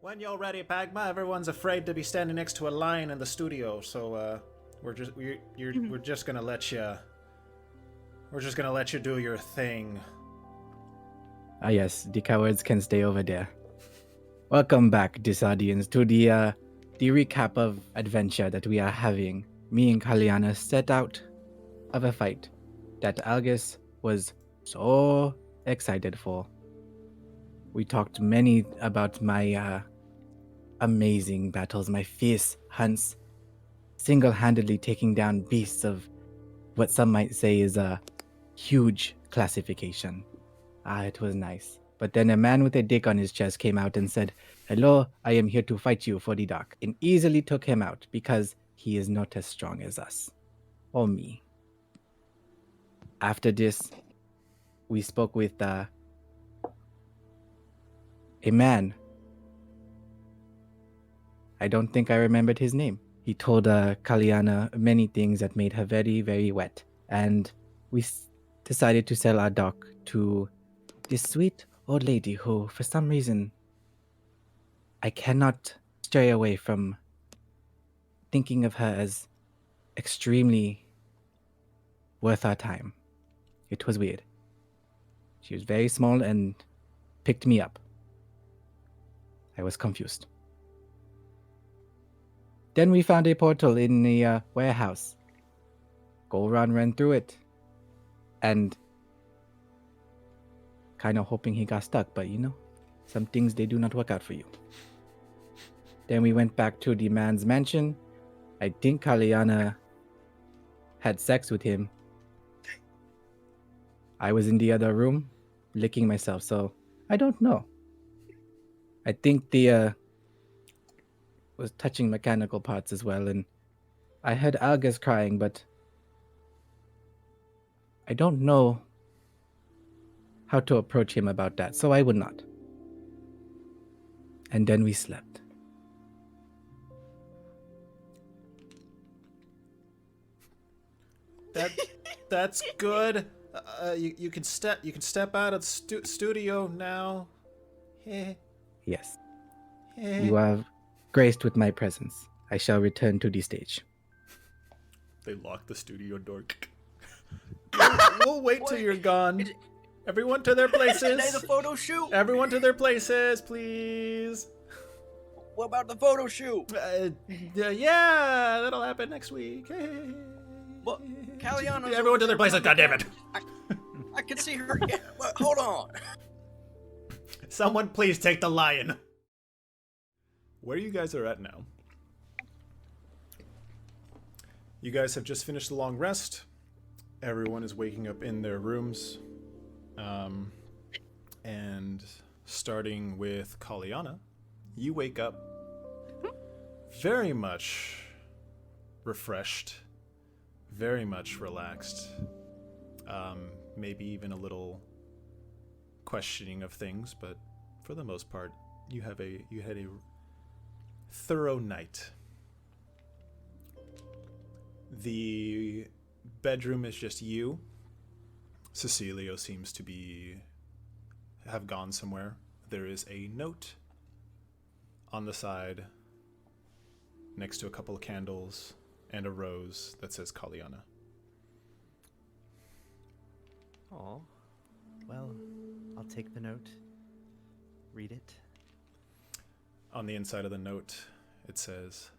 When you're ready, Pagma. Everyone's afraid to be standing next to a lion in the studio, so we're just gonna let you. We're just gonna let you do your thing. Ah yes, the cowards can stay over there. Welcome back, this audience, to the recap of adventure that we are having. Me and Caliana set out of a fight that Algus was so excited for. We talked many about my amazing battles, my fierce hunts, single-handedly taking down beasts of what some might say is a huge classification. It was nice. But then a man with a dick on his chest came out and said, "Hello, I am here to fight you for the dark," and easily took him out because he is not as strong as us. Or me. After this, we spoke with a man. I don't think I remembered his name. He told Caliana many things that made her very, very wet. And we decided to sell our dog to this sweet old lady who, for some reason, I cannot stray away from thinking of her as extremely worth our time. It was weird. She was very small and picked me up. I was confused. Then we found a portal in the warehouse. Gulron ran through it. And kind of hoping he got stuck, but you know, some things they do not work out for you. Then we went back to the man's mansion. I think Caliana had sex with him. I was in the other room, licking myself, so I don't know. I think Thia was touching mechanical parts as well, and I heard Algus crying, but I don't know how to approach him about that, so I would not. And then we slept. That's good. You can step out of the studio now. Yes. You are graced with my presence. I shall return to the stage. They lock the studio door. We'll wait till you're gone. Everyone to their places. Today the photo shoot. Everyone to their places, please. What about the photo shoot? Yeah, that'll happen next week. Well, Caliana. Everyone to their places. God damn it! I can see her. Yeah, but hold on. Someone please take the lion. Where you guys are at now? You guys have just finished the long rest. Everyone is waking up in their rooms. And starting with Caliana, you wake up very much refreshed, very much relaxed, maybe even a little questioning of things, but for the most part, you had a thorough night. The bedroom is just you. Cecilio seems to have gone somewhere. There is a note on the side next to a couple of candles and a rose that says Caliana. Oh, well, I'll take the note, read it. On the inside of the note, it says,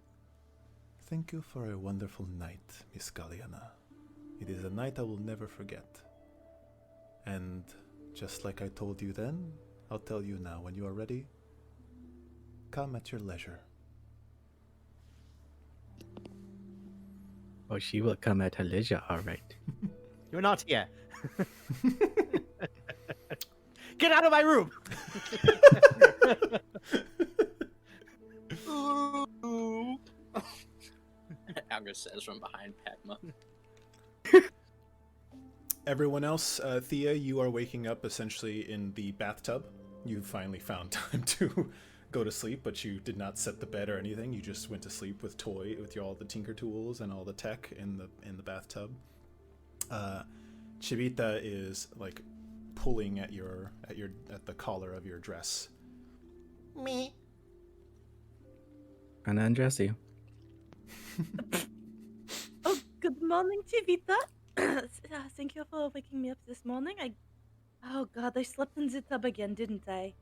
"Thank you for a wonderful night, Miss Caliana. It is a night I will never forget. And just like I told you then, I'll tell you now. When you are ready, come at your leisure." Oh, she will come at her leisure, all right. You're not here. Get out of my room! Algus says from behind Pagma. Everyone else, Thia, you are waking up essentially in the bathtub. You finally found time to go to sleep, but you did not set the bed or anything. You just went to sleep with all the tinker tools and all the tech in the bathtub. Chivita is like pulling at the collar of your dress. Me? And undress you. Oh, good morning, Tivita. Thank you for waking me up this morning. Oh God, I slept in the tub again, didn't I?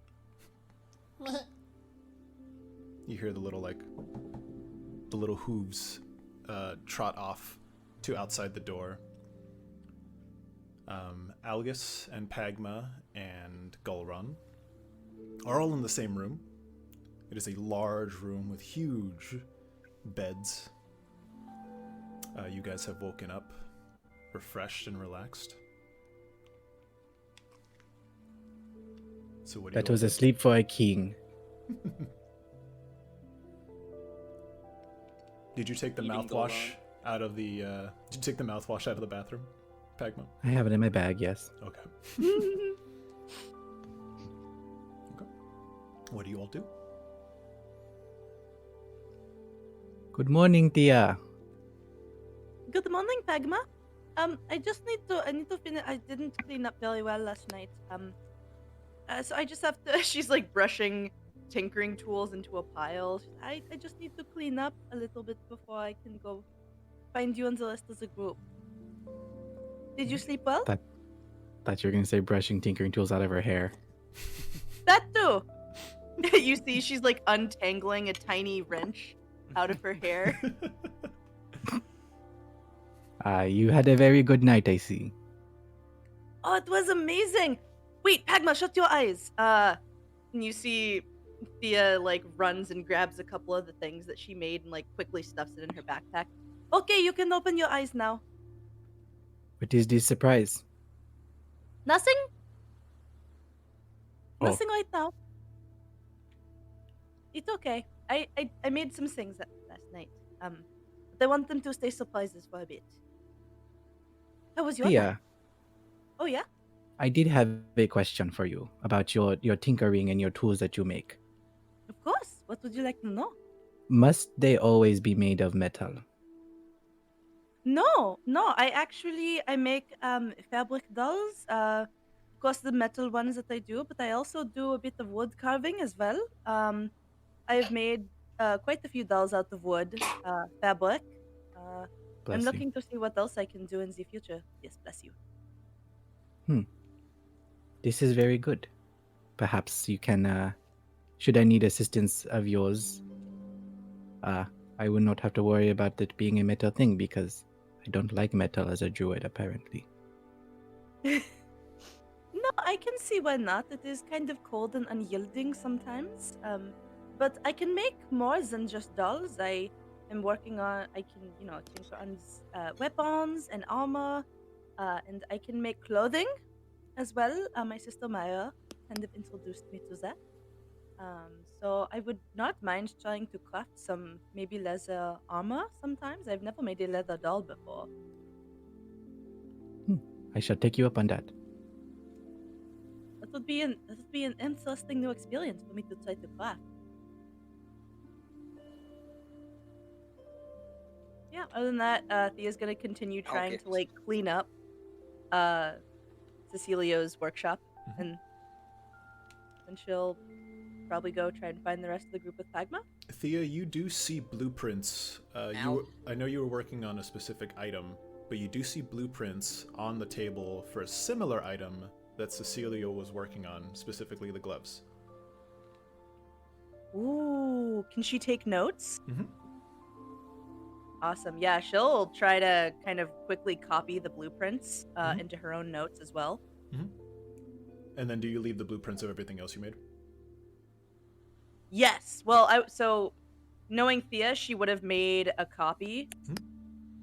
You hear the little hooves trot off to outside the door. Algus and Pagma and Gulron are all in the same room. It is a large room with huge beds. You guys have woken up, refreshed and relaxed. So what do That you was all a sleep for a king. do? Did you take the Eating mouthwash out of the? Did you take the mouthwash out of the bathroom, Pagma? I have it in my bag, yes. Okay. Okay. What do you all do? Good morning, Thia. Good morning, Pagma. I need to finish. I didn't clean up very well last night. So I just have to. She's like brushing tinkering tools into a pile. I just need to clean up a little bit before I can go find you and the rest of the group. Did you sleep well? Thought you were gonna say brushing tinkering tools out of her hair. That too. You see, she's like untangling a tiny wrench out of her hair. You had a very good night, I see. Oh, it was amazing. Wait, Pagma, shut your eyes. And you see Thia like runs and grabs a couple of the things that she made and like quickly stuffs it in her backpack. Okay, you can open your eyes now. What is this surprise? Nothing? Oh. Nothing right now. It's okay. I made some things last night. But I want them to stay surprises for a bit. How was your night? Thia, Oh yeah? I did have a question for you about your tinkering and your tools that you make. Of course. What would you like to know? Must they always be made of metal? No. I make fabric dolls. Of course the metal ones that I do, but I also do a bit of wood carving as well. I've made quite a few dolls out of wood, fabric. Bless I'm you. looking to see what else I can do in the future. Yes, bless you. This is very good. Perhaps you can, should I need assistance of yours, I would not have to worry about it being a metal thing because I don't like metal as a druid, apparently. No, I can see why not. It is kind of cold and unyielding sometimes. But I can make more than just dolls. I am working on. I can, tinker on weapons and armor, and I can make clothing as well. My sister Maya kind of introduced me to that. So I would not mind trying to craft some maybe leather armor sometimes. I've never made a leather doll before. I shall take you up on that. That would be an interesting new experience for me to try to craft. Yeah, other than that, Thia's gonna continue trying to like clean up Cecilio's workshop, and then she'll probably go try and find the rest of the group with Pagma. Thea, you do see blueprints. I know you were working on a specific item, but you do see blueprints on the table for a similar item that Cecilia was working on, specifically the gloves. Ooh, can she take notes? Mm-hmm. Awesome. Yeah, she'll try to kind of quickly copy the blueprints into her own notes as well. Mm-hmm. And then do you leave the blueprints of everything else you made? Yes. Well, so knowing Thea, she would have made a copy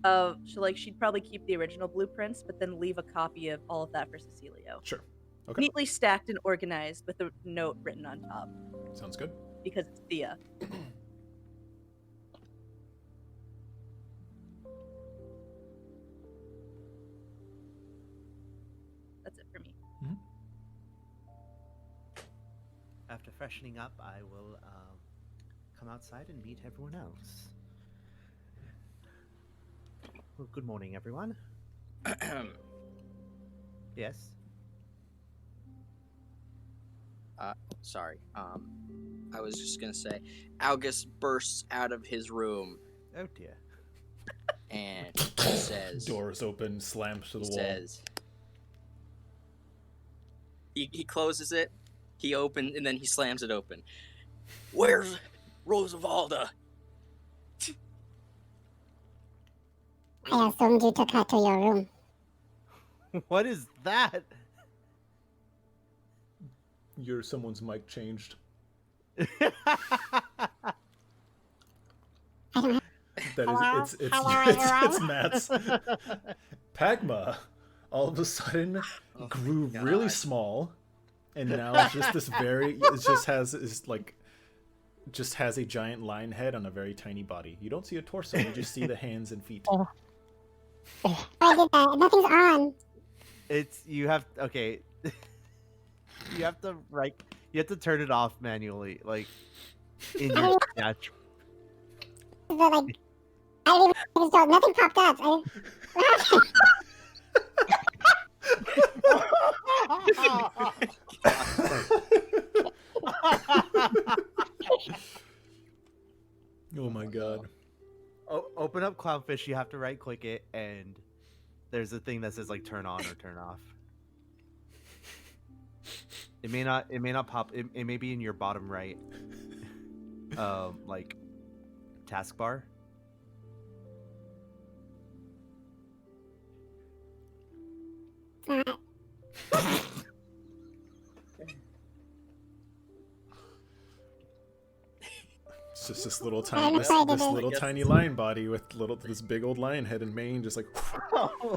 of. She'd probably keep the original blueprints, but then leave a copy of all of that for Cecilio. Sure. Okay. Neatly stacked and organized with a note written on top. Sounds good. Because it's Thea. That's it for me. Mm-hmm. After freshening up, I will come outside and meet everyone else. Well, good morning, everyone. Yes. Sorry. I was just gonna say, Algus bursts out of his room Oh dear. and he says, Doors open, slams to the he wall. says, he closes it, he opens, and then he slams it open. Where's Rosavalda? I assumed you took her to your room. What is that? Someone's mic changed. I don't have That is, it's Hello, it's everyone. Matt's. Pagma, all of a sudden, Oh grew my really God. small, and now it's just this very. It just has a giant lion head on a very tiny body. You don't see a torso; you just see the hands and feet. Oh, I did that. Nothing's on. It's you have okay. You have to You have to turn it off manually, like in your natural. But, like, I didn't even install. Nothing popped up. Oh my god! Open up Clownfish. You have to right click it, and there's a thing that says like turn on or turn off. It may not pop. It may be in your bottom right, like taskbar. It's just this little I'm tiny, excited. this I little guess tiny it's- lion body with this big old lion head and mane, just like.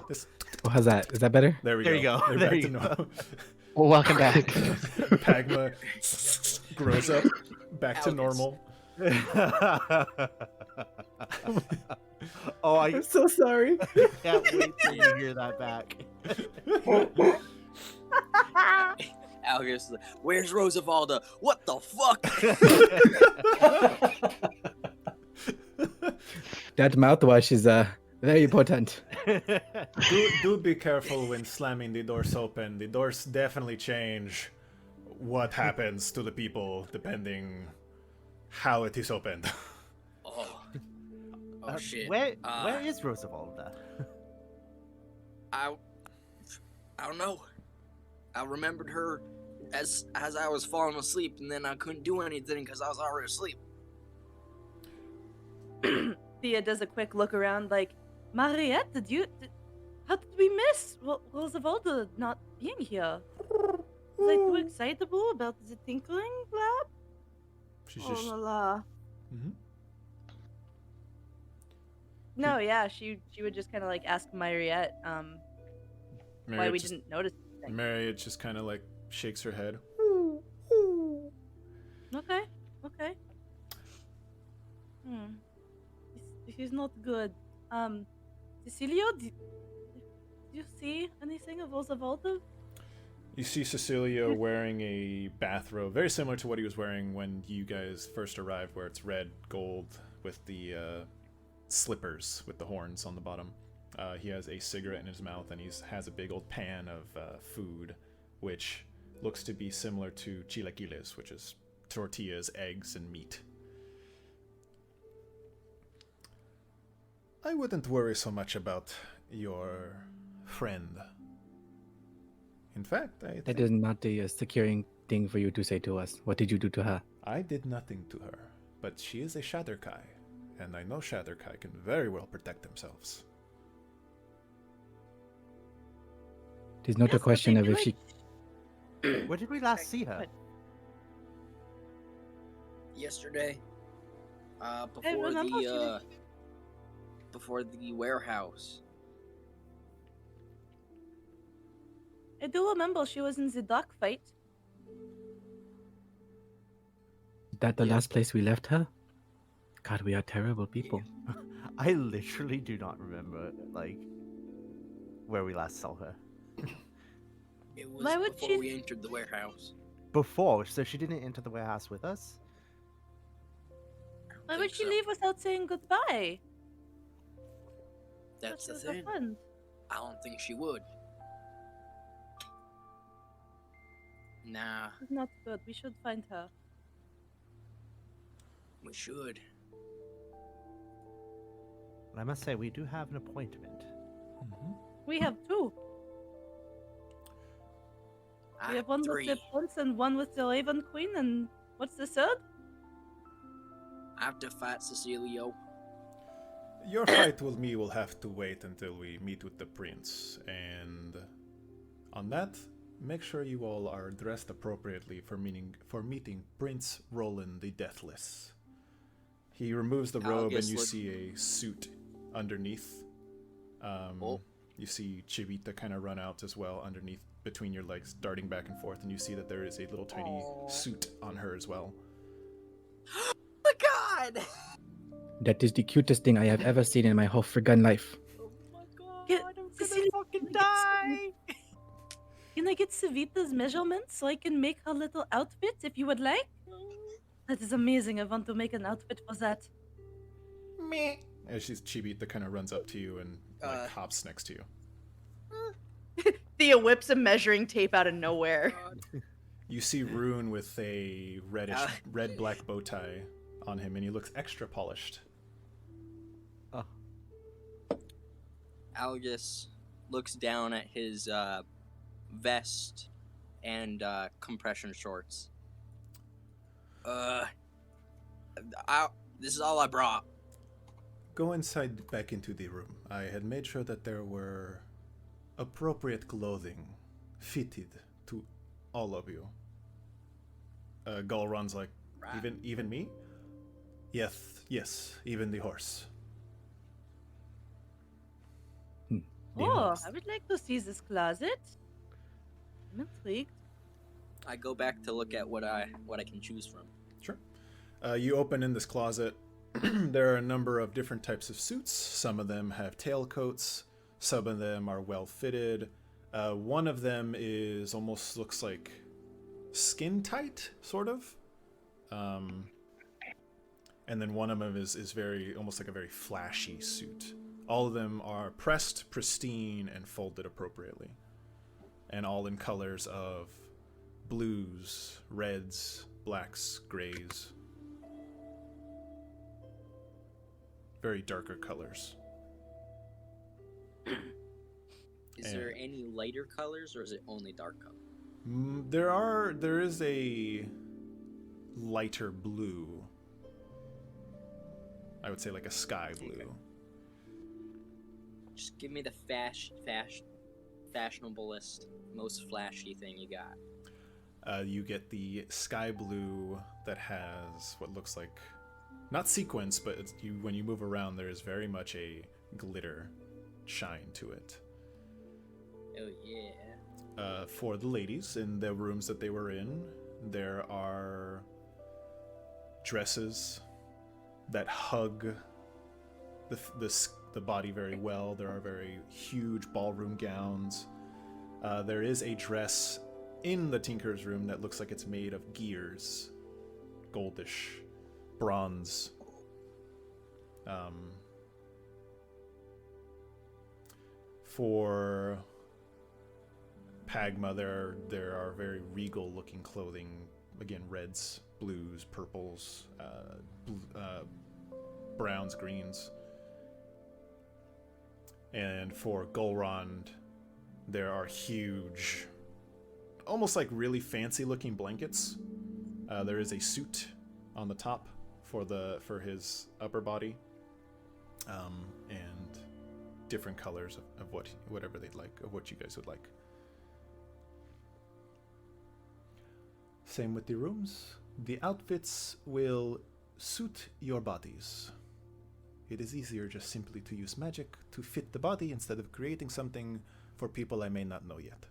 This, Oh, how's that? Is that better? there we There go. you go. They're There back you to normal. Well, welcome back. Pagma grows up back to Algus. normal. Oh, I I'm so sorry. can't wait till you hear that back. Algus is like, where's Rosavalda? What the fuck? That mouthwash is very potent. do be careful when slamming the doors open. The doors definitely change what happens to the people depending how it is opened. Oh shit. Where Uh, is Rosavalda? I don't know. I remembered her as I was falling asleep, and then I couldn't do anything because I was already asleep. Thea does a quick look around, like, Mariette, how did we miss Rosavalda not being here? Was I too excitable about the tinkling lab? She's Oh just. la la. Mhm. No, yeah, she would just kind of like ask Mariette, why Marriott we just, didn't notice anything. Marriott just kind of like shakes her head. Okay, okay. This is not good. Cecilio, did you see anything of Rosavalda? You see Cecilio wearing a bathrobe, very similar to what he was wearing when you guys first arrived, where it's red, gold, with the slippers with the horns on the bottom. He has a cigarette in his mouth, and he has a big old pan of food, which looks to be similar to chilaquiles, which is tortillas, eggs, and meat. I wouldn't worry so much about your friend. In fact, I That think is not the securing thing for you to say to us. What did you do to her? I did nothing to her, but she is a Shadowkai, and I know Shadowkai can very well protect themselves. It is not a Yes, but question they of do if she. Where did we last see her? What? Yesterday, I before remember she before the warehouse. I do remember she was in the dock fight. Is that the Yes. last place we left her? God, we are terrible people. I literally do not remember like where we last saw her. It was Why would before she- we entered the warehouse. Before, so she didn't enter the warehouse with us? Why would think she so. leave without saying goodbye? That's the She was a thing. friend. I don't think she would. Nah. It's not good. We should find her. We should. And I must say, we do have an appointment. We have two. We have one three. with the Prince and one with the Raven Queen, and what's the third? I have to fight Cecilio. Your fight with me will have to wait until we meet with the prince, and on that, make sure you all are dressed appropriately for meeting Prince Rolan the Deathless. He removes the robe and you see a suit underneath. You see Chivita kind of run out as well underneath between your legs, darting back and forth, and you see that there is a little tiny suit on her as well. Oh my god! That is the cutest thing I have ever seen in my whole friggin' life. Oh my god, Get- I'm gonna Cecilia, fucking get die! Can I get Savita's measurements so I can make her little outfit if you would like? That is amazing. I want to make an outfit for that. Meh. As Chivita kind of runs up to you and hops next to you. Thea whips a measuring tape out of nowhere. You see Rune with a red-black bow tie on him, and he looks extra polished. Algus looks down at his vest and compression shorts. This is all I brought. Go inside back into the room. I had made sure that there were appropriate clothing fitted to all of you. Gulron's like, Right. even me? Yes, even the horse. The Oh, horse. I would like to see this closet. I'm intrigued. I go back to look at what I can choose from. Sure. You open in this closet. There are a number of different types of suits. Some of them have tailcoats. Some of them are well fitted. One of them is almost looks like skin tight, sort of. And then one of them is very almost like a very flashy suit. All of them are pressed, pristine, and folded appropriately, and all in colors of blues, reds, blacks, grays. Very darker colors. Is there any lighter colors, or is it only dark color? There is a lighter blue. I would say like a sky blue. Okay. Just give me the fashionablest, most flashy thing you got. You get the sky blue that has what looks like, not sequins, but when you move around, there is very much a glitter shine to it. Oh yeah. For the ladies, in the rooms that they were in, there are dresses that hug the body very well. There are very huge ballroom gowns. There is a dress in the Tinker's room that looks like it's made of gears, goldish, bronze. For Pagma, there are very regal-looking clothing. Again, reds, blues, purples, browns, greens. And for Gulron, there are huge, almost like really fancy-looking blankets. There is a suit on the top for his upper body, and different colors of whatever they'd like, of what you guys would like. Same with the rooms. The outfits will suit your bodies. It is easier just simply to use magic to fit the body instead of creating something for people I may not know yet.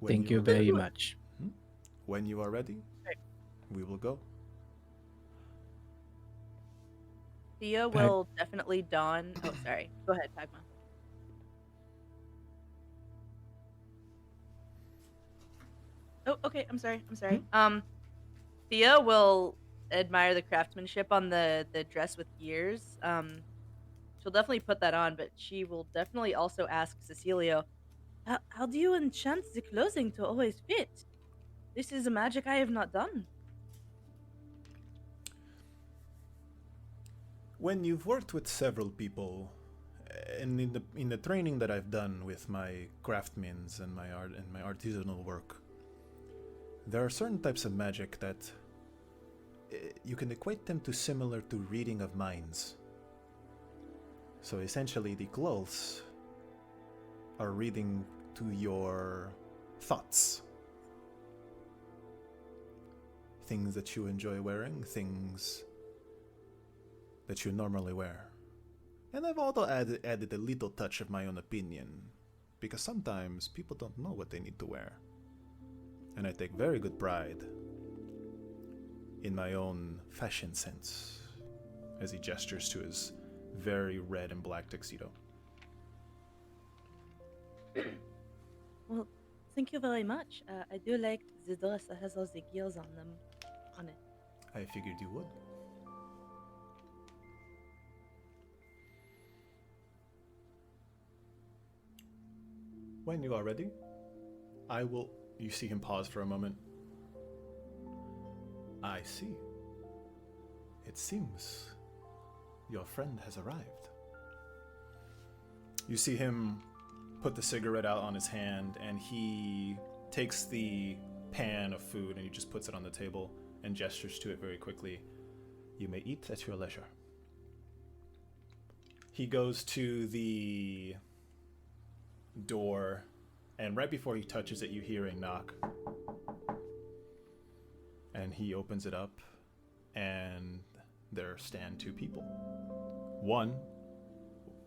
Thank you very much. When you are ready, we will go. Thea will definitely don. Oh, sorry. Go ahead, Pagma. Oh, okay. I'm sorry. Thea will admire the craftsmanship on the dress with gears. She'll definitely put that on, but she will definitely also ask Cecilio, How do you enchant the clothing to always fit? This is a magic I have not done. When you've worked with several people, and in the training that I've done with my craftsmen and my art and my artisanal work, there are certain types of magic that you can equate them to similar to reading of minds. So essentially, the clothes are reading to your thoughts. Things that you enjoy wearing, things that you normally wear. And I've also added a little touch of my own opinion, because sometimes people don't know what they need to wear. And I take very good pride in my own fashion sense, as he gestures to his very red and black tuxedo. Well, thank you very much. I do like the dress that has all the gears on it. I figured you would. When you are ready, I will... You see him pause for a moment. I see. It seems your friend has arrived. You see him put the cigarette out on his hand, and he takes the pan of food and he just puts it on the table and gestures to it very quickly. You may eat at your leisure. He goes to the door, and right before he touches it, you hear a knock. And he opens it up, and there stand two people.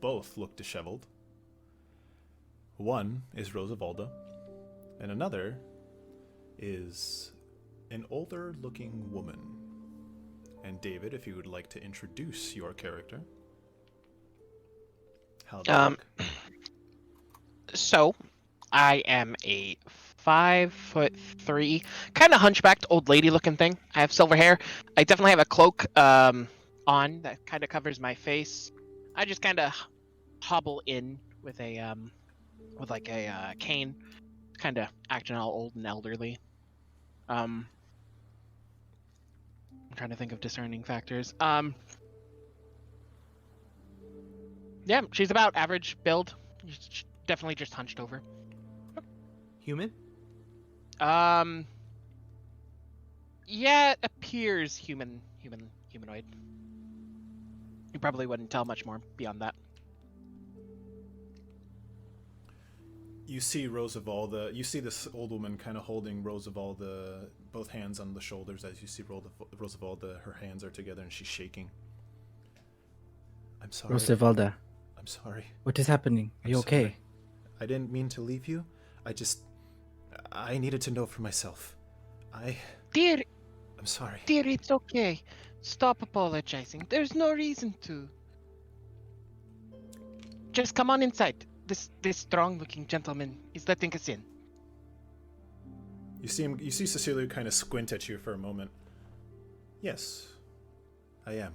Both look disheveled. One is Rosavalda, and another is an older-looking woman. And David, if you would like to introduce your character. How do you look? So, I am a 5'3", kind of hunchbacked old lady looking thing. I have silver hair. I definitely have a cloak on that kind of covers my face. I just kind of hobble in with a cane, kind of acting all old and elderly. I'm trying to think of discerning factors. Yeah, she's about average build. Definitely just hunched over. Human? Yeah, it appears humanoid. You probably wouldn't tell much more beyond that. You see Rosavalda, you see this old woman kind of holding Rosavalda, both hands on the shoulders as you see Rosavalda, her hands are together and she's shaking. I'm sorry. Rosavalda, I'm sorry. what is happening? Are you okay? Sorry. I didn't mean to leave you. I needed to know for myself. Dear, I'm sorry. dear, it's okay. Stop apologizing. There's no reason to. Just come on inside. This strong-looking gentleman is letting us in. You see Cecilia kind of squint at you for a moment. Yes, I am.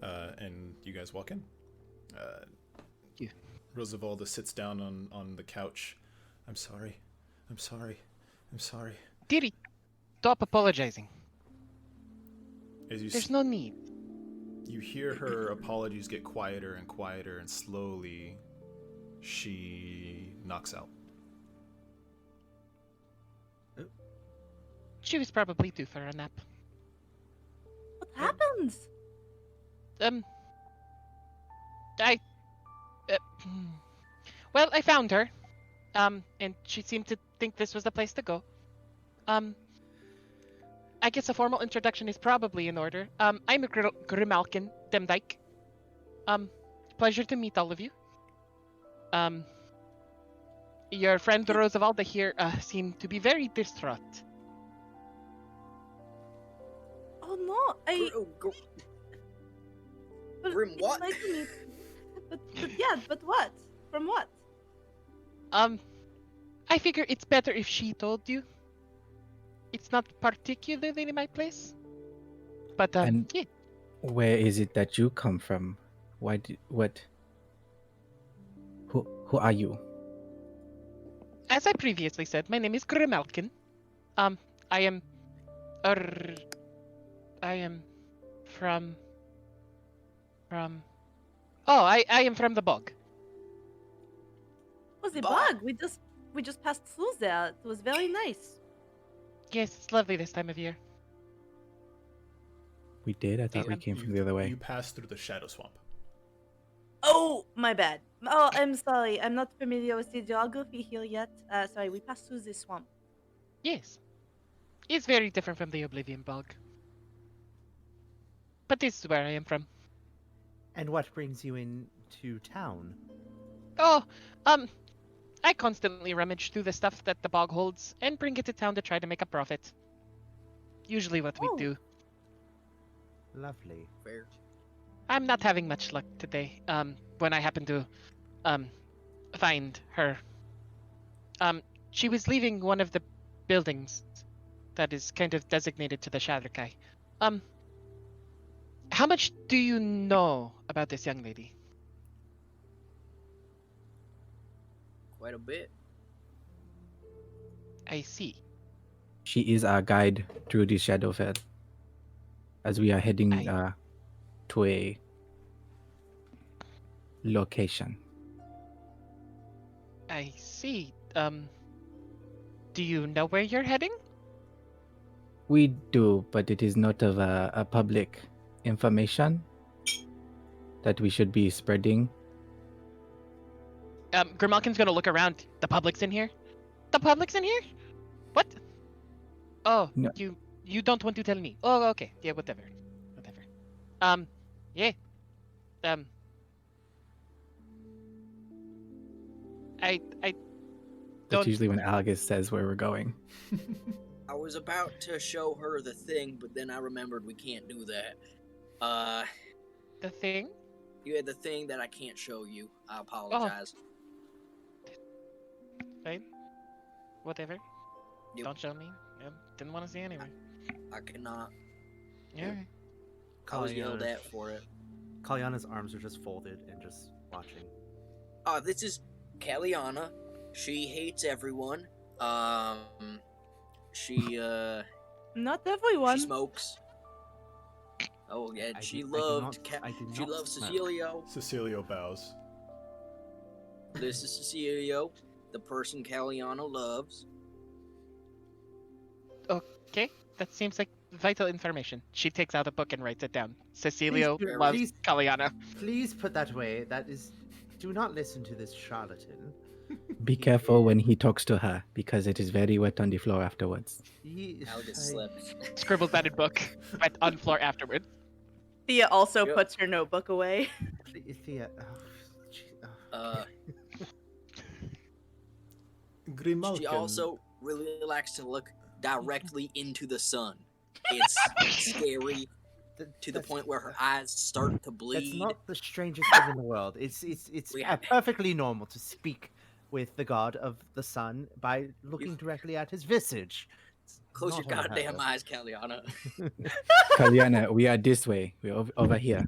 And you guys walk in. Yeah. Rosavalda sits down on the couch. I'm sorry. Dearie, stop apologizing. As There's no need. You hear her apologies get quieter and quieter, and slowly she knocks out. She was probably due for a nap. What happens? Well, I found her. And she seemed to think this was the place to go. I guess a formal introduction is probably in order. I'm a Grimalkin, Demdike. Pleasure to meet all of you. Your friend Rosavalda here seemed to be very distraught. Oh no, But Grim, it's what? nice to meet- but yeah, but what? From what? I figure it's better if she told you. It's not particularly my place. But, And- yeah. Where is it that you come from? Who Who are you? As I previously said, my name is Grimalkin. I am... I am from... Oh, I am from the bog. Oh, the Bog. bog. We just passed through there. It was very nice. Yes, it's lovely this time of year. We did? I thought we came from the other way. You passed through the Shadow Swamp. Oh, my bad. Oh, I'm sorry. I'm not familiar with the geography here yet. Sorry, we passed through the swamp. Yes. It's very different from the Oblivion bog. But this is where I am from. And what brings you into town? Oh, I constantly rummage through the stuff that the bog holds and bring it to town to try to make a profit. Usually what we Oh. do. Lovely. Fair. I'm not having much luck today. When I happen to, find her. She was leaving one of the buildings that is kind of designated to the Shatterkai. How much do you know about this young lady? Quite a bit. I see. She is our guide through the Shadowfell. As we are heading to a location. I see. Do you know where you're heading? We do, but it is not of a public information that we should be spreading. Grimalkin's gonna look around. The public's in here? The public's in here? What? Oh, No. you don't want to tell me. Oh, okay. Yeah, whatever. Whatever. Yeah. I That's don't... usually when Algus says where we're going. I was about to show her the thing, but then I remembered we can't do that. The thing? You had the thing that I can't show you. I apologize. Fine. Whatever. Yep. Don't show me. Didn't want to see anyway. I cannot. Yeah. I was yelled Caliana- at for it. Caliana's arms are just folded and just watching. This is Caliana. She hates everyone. She Not everyone. she smokes. Oh yeah, I she did- I did loved. not- I did She not loves smoke. Cecilio. Cecilio bows. This is Cecilio, the person Caliana loves. Okay. That seems like vital information. She takes out a book and writes it down. Cecilio Please, loves please. Caliana. Please put that away. That is. Do not listen to this charlatan. Be careful when he talks to her, because it is very wet on the floor afterwards. Algus slept. Scribbles that in book. Right on floor afterwards. Thea also Yep. puts her notebook away. Thea. Grimalkin. She also really likes to look directly into the sun. It's scary to the point where her eyes start to That's bleed. not the strangest thing in the world. It's We have- perfectly normal to speak with the god of the sun by looking directly at his visage. It's Close your not unheard goddamn of. eyes, Caliana. Caliana, we are this way. We're over here.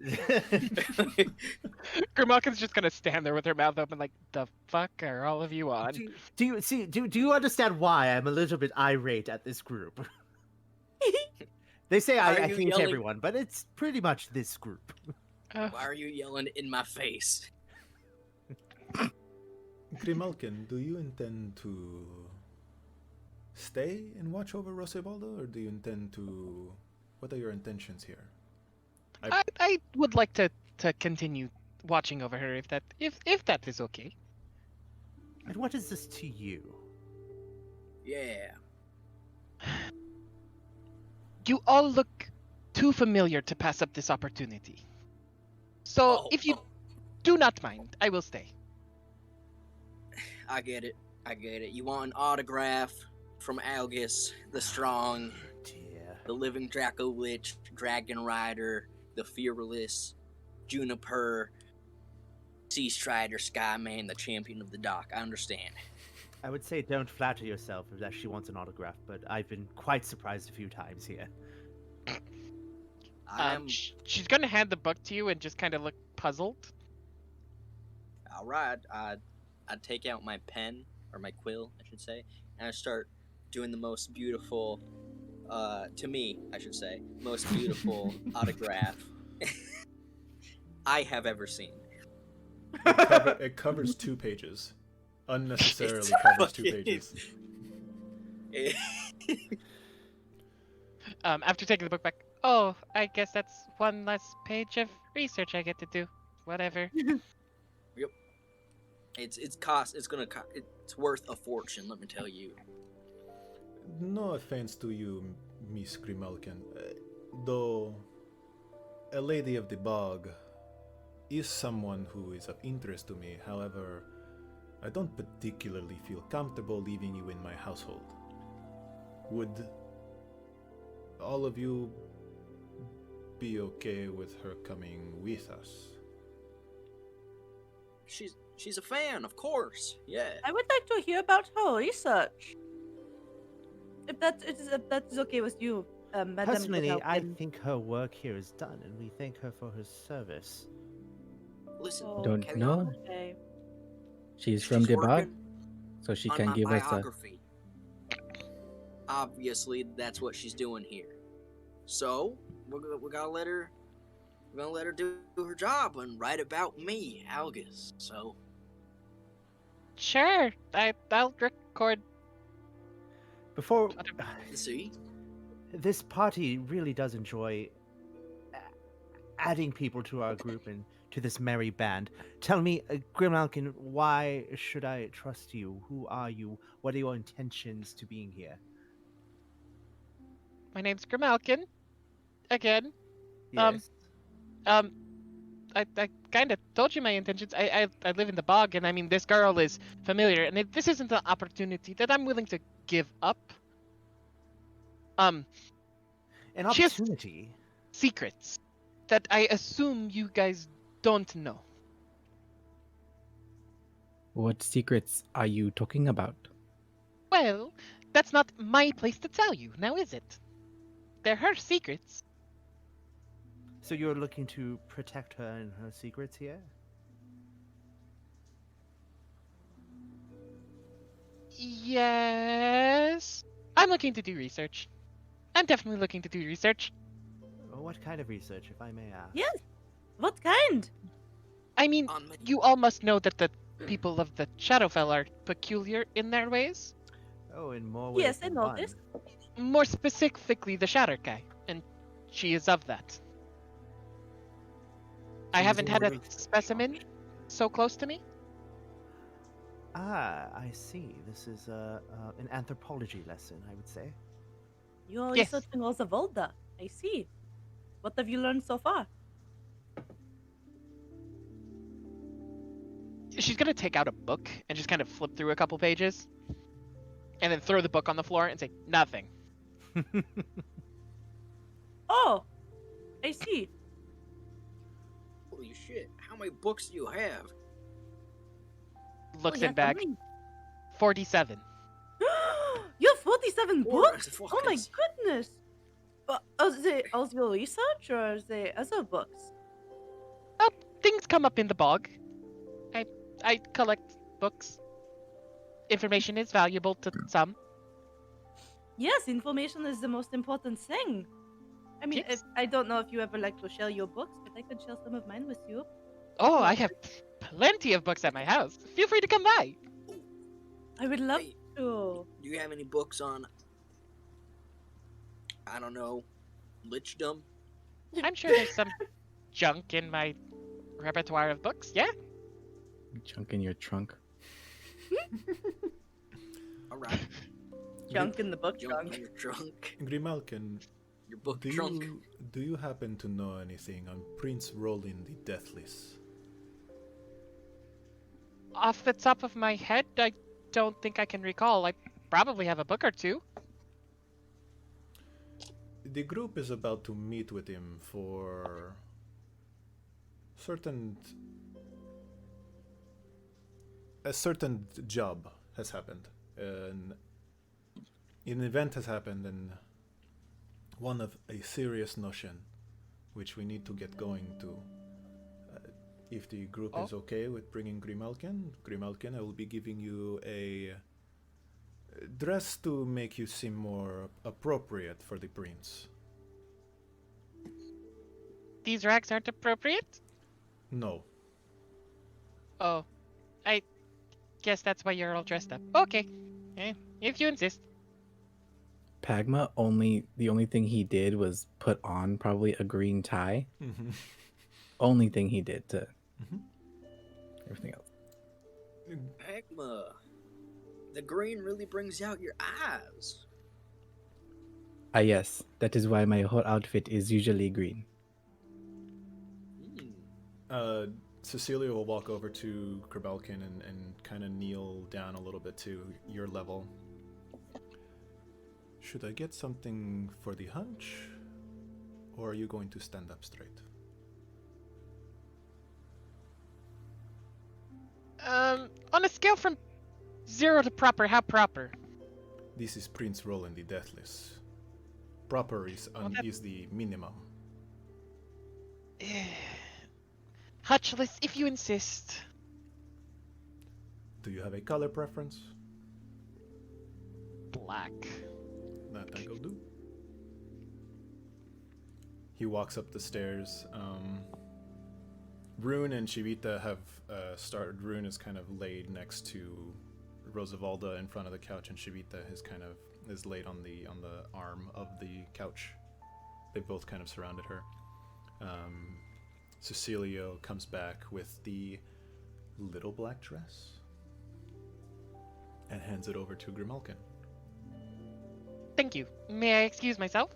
Grimalkin's just gonna stand there with her mouth open like, the fuck are all of you on? Do you understand why I'm a little bit irate at this group? They say Are I you hate yelling- everyone, but it's pretty much this group. Why are you yelling in my face? Grimalkin, do you intend to stay and watch over Rosavalda, or do you intend to... What are your intentions here? I would like to continue watching over her if that is okay. And what is this to you? Yeah. You all look too familiar to pass up this opportunity. So, if you do not mind, I will stay. I get it. I get it. You want an autograph from Algus, the strong, Dear. the living Draco Lich, Dragon Rider, the fearless, Juniper, Sea Strider, Skyman, the champion of the dock. I understand. I would say don't flatter yourself if that she wants an autograph, but I've been quite surprised a few times here. I'm She's gonna hand the book to you and just kind of look puzzled. all right. I take out my pen, or my quill, I should say, and I start doing the most beautiful, to me, I should say, most beautiful autograph I have ever seen. It covers 2 pages. Unnecessarily covers 2 pages. After taking the book back, oh, I guess that's one less page of research I get to do. Whatever. It's worth a fortune, let me tell you. No offense to you, Miss Grimalkin, though a lady of the bog is someone who is of interest to me. However, I don't particularly feel comfortable leaving you in my household. Would all of you be okay with her coming with us? She's a fan, of course. Yeah. I would like to hear about her research. If that is okay with you, Madame. Personally, I Grimalkin. think her work here is done, and we thank her for her service. Listen, Oh, Don't Caliana, know. Okay. She's from the bog, working so she on can my give us a. biography. Obviously, that's what she's doing here. So we gotta let her. We're gonna let her do her job and write about me, Algus. So Sure, I'll record. Before, see, this party really does enjoy adding people to our group and to this merry band. Tell me, Grimalkin, why should I trust you? Who are you? What are your intentions to being here? My name's Grimalkin. Again. Yes. I kind of told you my intentions. I live in the bog, and I mean, this girl is familiar, and this isn't an opportunity that I'm willing to give up. An she has opportunity. secrets that I assume you guys don't know. What secrets are you talking about? Well, that's not my place to tell you, now is it? They're her secrets. So you're looking to protect her and her secrets here? Yes. I'm looking to do research. I'm definitely looking to do research. What kind of research, if I may ask? Yes. What kind? I mean, you all must know that the people of the Shadowfell are peculiar in their ways. Oh, in more ways Yes, I than know one. this. More specifically, the Shatterkai, and she is of that. I She was haven't had a already- specimen so close to me. Ah, I see. This is an anthropology lesson, I would say. You're Yes. researching Rosavalda. I see. What have you learned so far? She's gonna take out a book and just kind of flip through a couple pages, and then throw the book on the floor and say, nothing. Oh, I see. holy shit! How many books do you have? Looks Oh, yeah, in bag. how many? 47. You have 47 What books? the Oh fuck my is- goodness. Are they all your research or are they other books? Things come up in the bog. I collect books. Information is valuable to some. Yes, information is the most important thing. I mean, Yes. I don't know if you ever like to share your books, but I could share some of mine with you. Oh, I have plenty of books at my house. Feel free to come by. I would love Hey, to. do you have any books on? I don't know, lichdom? I'm sure there's some junk in my repertoire of books. Yeah. Junk in your trunk. All right, Junk in the book junk trunk. in your trunk, Grimalkin, your book do trunk. you happen to know anything on Prince Rolan the Deathless? Off the top of my head, I don't think I can recall. I probably have a book or two. The group is about to meet with him for a certain job has happened. An event has happened, and one of a serious notion which we need to get going to. If the group Oh. is okay with bringing Grimalkin, I will be giving you a dress to make you seem more appropriate for the prince. These rags aren't appropriate? No. Oh, I guess that's why you're all dressed up. Okay, if you insist. Pagma the only thing he did was put on probably a green tie. Mm-hmm. Only thing he did to Mm-hmm. everything else. Pagma, the green really brings out your eyes. Ah yes, that is why my whole outfit is usually green. Cecilia will walk over to Grimalkin and kind of kneel down a little bit to your level. Should I get something for the hunch, or are you going to stand up straight? On a scale from 0 to proper, how proper? This is Prince Rolan the Deathless. Proper is is the minimum. Hutchless, if you insist. Do you have a color preference? Black. That I will do. He walks up the stairs. Rune and Chivita have started. Rune is kind of laid next to Rosavalda in front of the couch, and Chivita is laid on the arm of the couch. They both kind of surrounded her. Cecilio comes back with the little black dress and hands it over to Grimalkin. Thank you. May I excuse myself?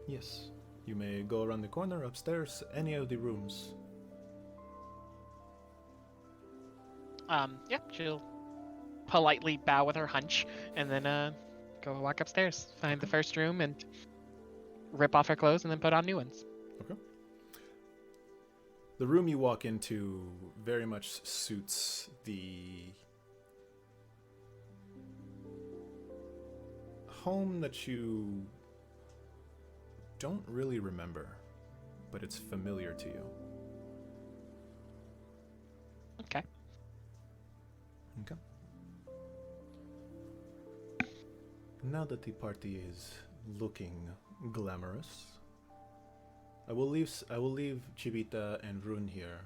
Yes, you may go around the corner, upstairs, any of the rooms. Yep, she'll politely bow with her hunch, and then, go walk upstairs, find the first room, and rip off her clothes, and then put on new ones. Okay. The room you walk into very much suits the home that you don't really remember, but it's familiar to you. Okay. Okay. Now that the party is looking glamorous, I will leave Chivita and Rune here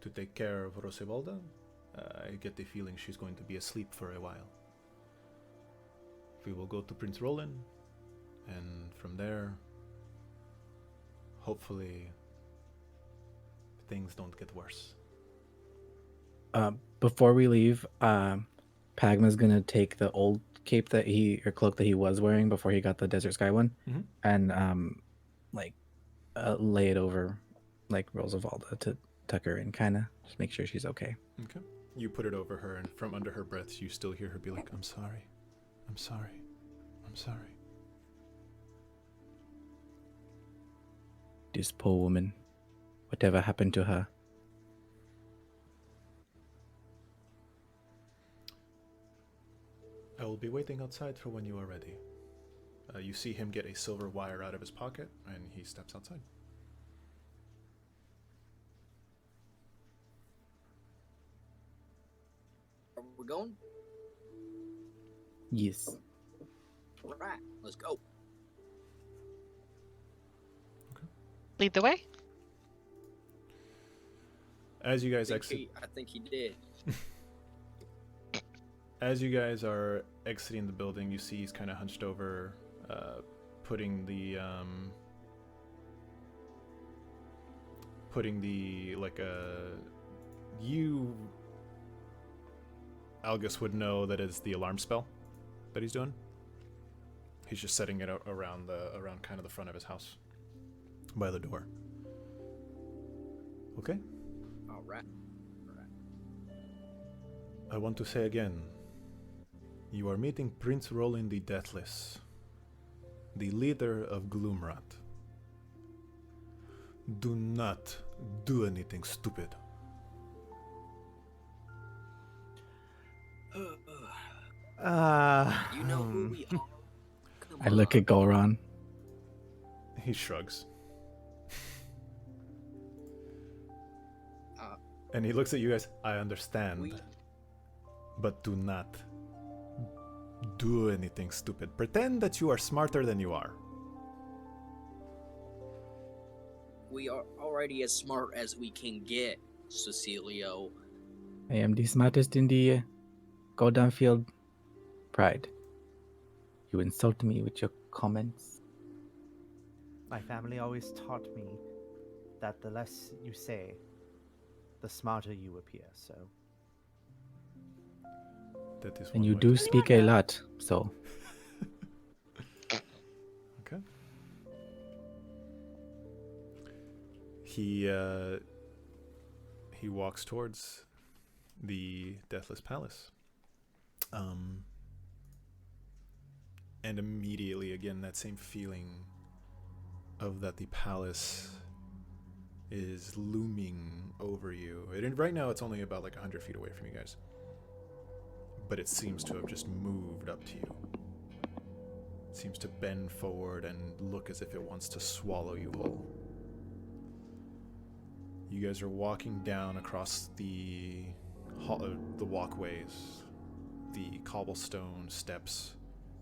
to take care of Rosavalda. I get the feeling she's going to be asleep for a while. We will go to Prince Rolan, and from there, hopefully, things don't get worse. Before we leave, Pagma's gonna take the old cape cloak that he was wearing before he got the Desert Sky one, Mhm. and lay it over like Rosavalda to tuck her in, kind of just make sure she's okay. Okay. You put it over her, and from under her breath, you still hear her be like, "I'm sorry. I'm sorry. I'm sorry." This poor woman, whatever happened to her? I will be waiting outside for when you are ready. You see him get a silver wire out of his pocket, and he steps outside. Are we going? Yes. All right, let's go. Lead the way? As you guys exit, I think he did. as you guys are exiting the building, you see he's kind of hunched over, putting the Algus would know that is the alarm spell that he's doing. He's just setting it out around kind of the front of his house, by the door. Okay. All right. I want to say again, you are meeting Prince Rolan the Deathless, the leader of Gloomrat. Do not do anything stupid. You know who we are. Come I look on. at Gulron. He shrugs. And he looks at you guys. I understand. We But do not do anything stupid. Pretend that you are smarter than you are. we are already as smart as we can get, Cecilio. I am the smartest in the Golden Field Pride. You insult me with your comments. My family always taught me that the less you say, the smarter you appear. So That is And one you way do to- speak a lot, so Okay. He walks towards the Deathless Palace. And immediately, again, that same feeling of that the palace is looming over you. And right now, it's only about like 100 feet away from you guys. But it seems to have just moved up to you. It seems to bend forward and look as if it wants to swallow you whole. You guys are walking down across the walkways, the cobblestone steps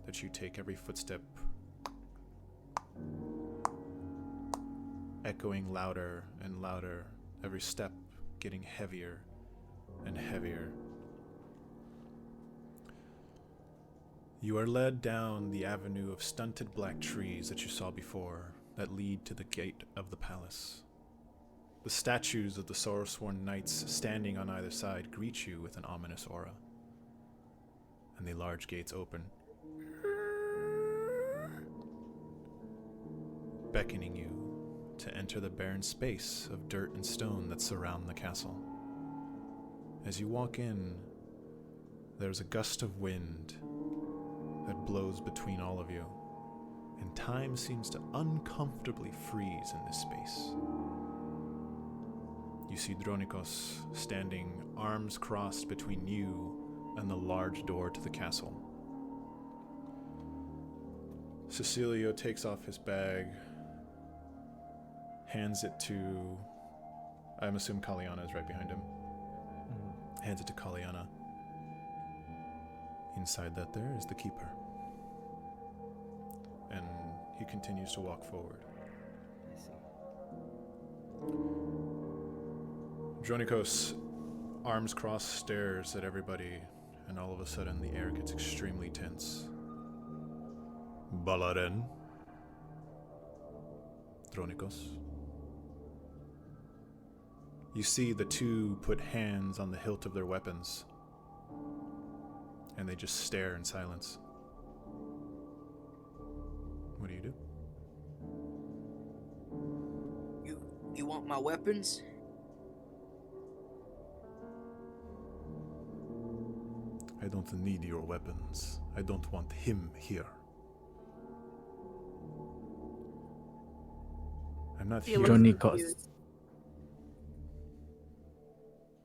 that you take every footstep, echoing louder and louder, every step getting heavier and heavier. You are led down the avenue of stunted black trees that you saw before that lead to the gate of the palace. The statues of the sorrow-sworn knights standing on either side greet you with an ominous aura. And the large gates open, beckoning you to enter the barren space of dirt and stone that surround the castle. As you walk in, there's a gust of wind that blows between all of you, and time seems to uncomfortably freeze in this space. You see Dronikos standing arms crossed between you and the large door to the castle. Cecilio takes off his bag, hands it to, I'm assuming Caliana is right behind him. Hands it to Caliana. Inside that there is the keeper. And he continues to walk forward. I see. Dronikos, arms crossed, stares at everybody, and all of a sudden the air gets extremely tense. Balaren. Dronikos. You see the two put hands on the hilt of their weapons, and they just stare in silence. What do you do? You want my weapons? I don't need your weapons. I don't want him here. I'm not Thea here. looks Dronikos. confused.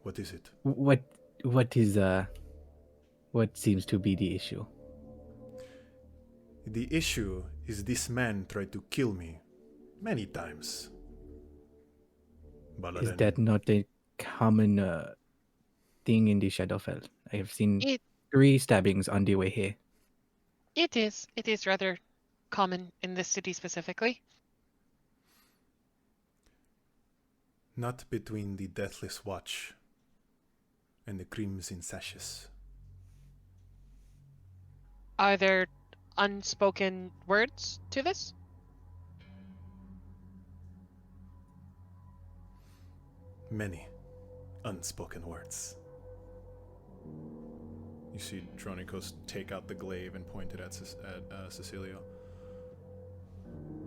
What is it? What seems to be the issue? The issue is this man tried to kill me many times. Is Balaren. that not a common thing in the Shadowfell? I have seen It 3 stabbings on the way here. it is rather common in this city specifically. Not between the Deathless Watch and the Crimson Sashes. Are there unspoken words to this? Many unspoken words. You see Dronikos take out the glaive and point it at Cecilio.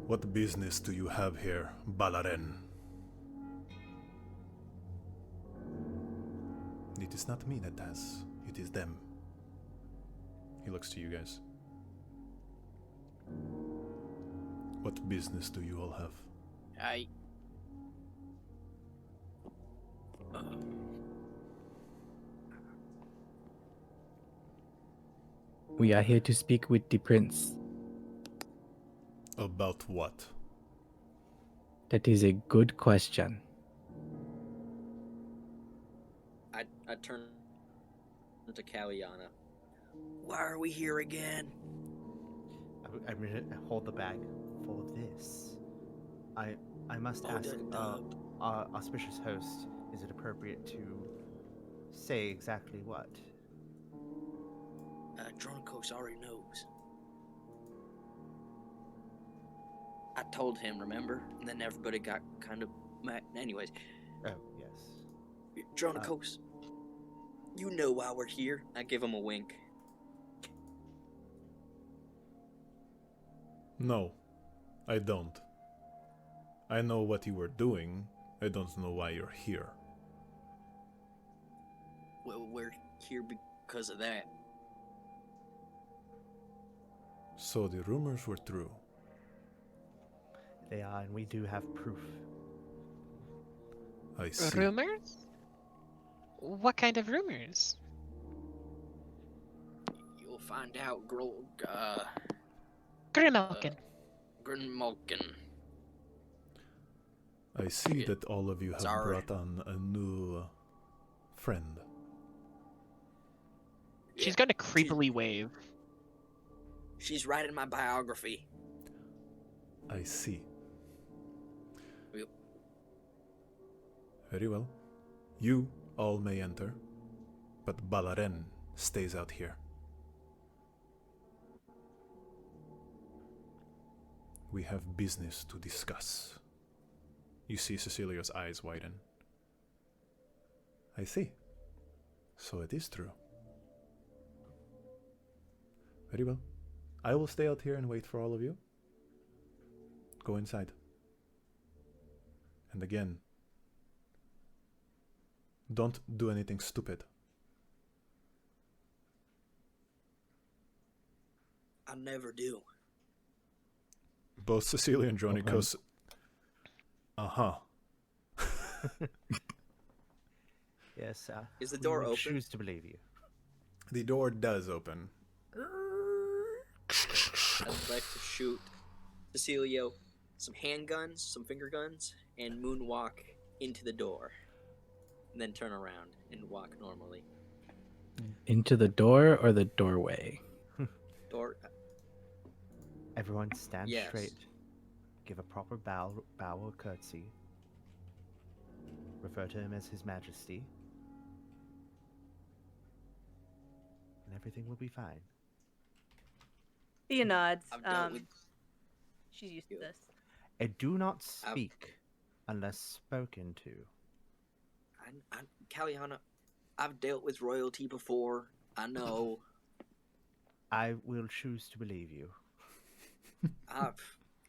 What business do you have here, Balaren? It is not me that does. It is them. He looks to you guys. What business do you all have? We are here to speak with the prince. About what? That is a good question. I turn to Caliana. Why are we here again? I'm gonna hold the bag full of this. I must Oh, ask, dub. auspicious host, is it appropriate to say exactly what? Dronicos already knows. I told him, remember? And then everybody got kind of mad. Anyways, Oh, yes. Dronicos, you know why we're here. I give him a wink. No, I don't. I know what you were doing. I don't know why you're here. Well, we're here because of that. So the rumors were true. They are, and we do have proof. I see. Rumors? What kind of rumors? You'll find out, Grimalkin. Grimalkin. I see that all of you have Sorry. brought on a new friend. She's going to creepily wave. She's writing my biography. I see. Yep. Very well. You all may enter, but Balaren stays out here. We have business to discuss. You see Cecilia's eyes widen. I see. So it is true. Very well. I will stay out here and wait for all of you. Go inside. And again, don't do anything stupid. I never do. Both Cecilia and Dronicos. Uh-huh. Yes, Is the we door would open? choose to believe you. The door does open. I'd like to shoot Cecilio some handguns, some finger guns, and moonwalk into the door. And then turn around and walk normally. Into the door or the doorway? Door. Everyone stand Yes. straight. Give a proper bow or curtsy. Refer to him as His Majesty. And everything will be fine. Thea nods. I've dealt with. She's used to Yeah. this. And do not speak unless spoken to. Caliana, I've dealt with royalty before. I know. I will choose to believe you.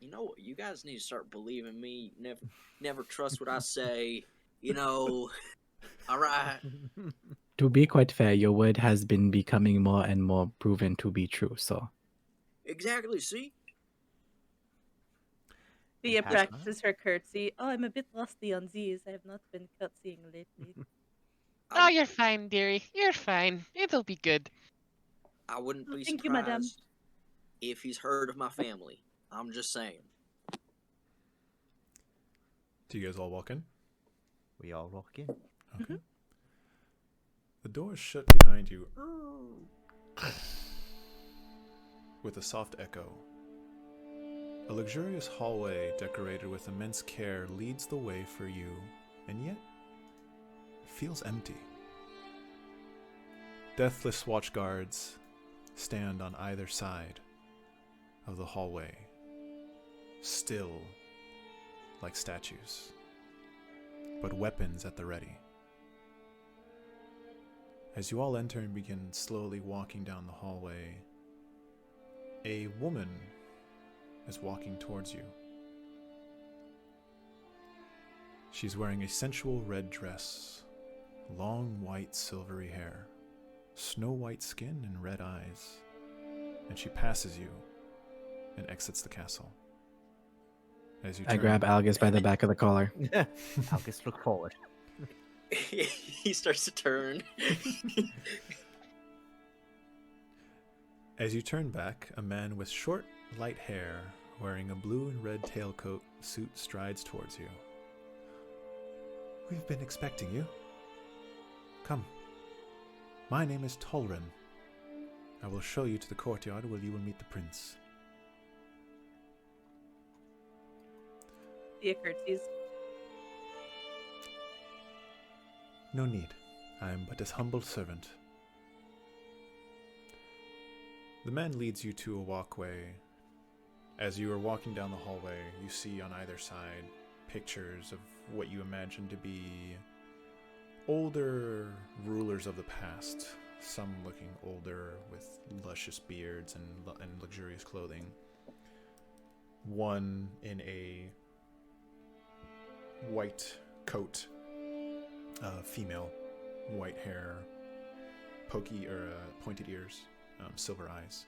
You know what? You guys need to start believing me. Never trust what I say. You know. All right. To be quite fair, your word has been becoming more and more proven to be true, so. Exactly. See. Thea Pagma? practices her curtsy. Oh, I'm a bit rusty on these. I have not been curtsying lately. Oh, you're fine, dearie. You're fine. It'll be good. I wouldn't Oh, be thank surprised you, madame. if he's heard of my family. I'm just saying. Do you guys all walk in? We all walk in. Okay. The door is shut behind you with a soft echo. A luxurious hallway decorated with immense care leads the way for you, and yet feels empty. Deathless watchguards stand on either side of the hallway, still like statues, but weapons at the ready. As you all enter and begin slowly walking down the hallway, a woman is walking towards you. She's wearing a sensual red dress, long white silvery hair, snow white skin and red eyes, and she passes you and exits the castle. As you I turn- grab Algus by the back of the collar. Algus, look forward. He starts to turn. As you turn back, a man with short, light hair, wearing a blue and red tailcoat suit, strides towards you. We've been expecting you. Come, My name is Tolren. I will show you to the courtyard where you will meet the prince. Thea curtsies. No need. I am but his humble servant. The man leads you to a walkway. As you are walking down the hallway, you see on either side pictures of what you imagine to be older rulers of the past, some looking older with luscious beards and luxurious clothing. One in a white coat, female, white hair, pointed ears, silver eyes.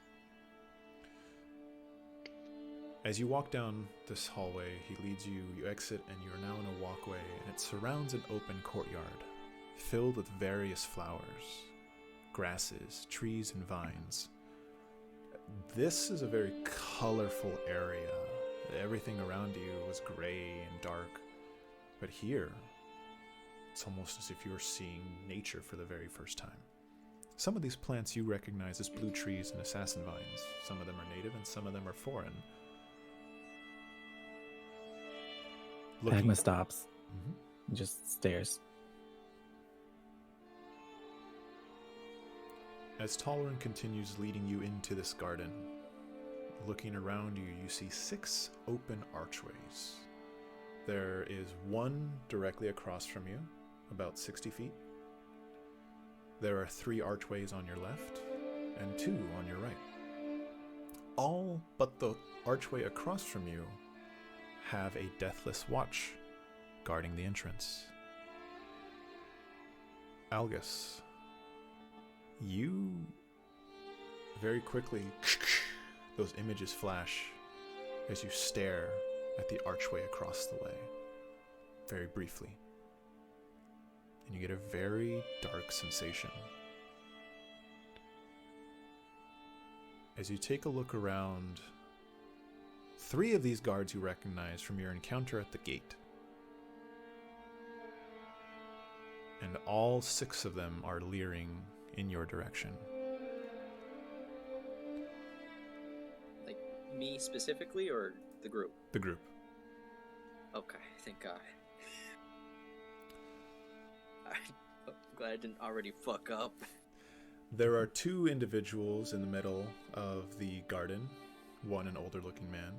As you walk down this hallway, he leads you, you exit, and you are now in a walkway, and it surrounds an open courtyard filled with various flowers, grasses, trees, and vines. This is a very colorful area. Everything around you was gray and dark, but here, it's almost as if you're seeing nature for the very first time. Some of these plants you recognize as blue trees and assassin vines. Some of them are native and some of them are foreign. Pagma stops. Mhm. And just stares. As Tolren continues leading you into this garden, looking around you, you see 6 open archways. There is one directly across from you, about 60 feet. There are 3 archways on your left and 2 on your right. All but the archway across from you have a deathless watch guarding the entrance. Algus, you very quickly, those images flash as you stare at the archway across the way, very briefly. And you get a very dark sensation. As you take a look around, 3 of these guards you recognize from your encounter at the gate. And all 6 of them are leering in your direction. Like me specifically, or the group? The group. Okay, thank God. I'm glad I didn't already fuck up. There are 2 individuals in the middle of the garden. One an older looking man,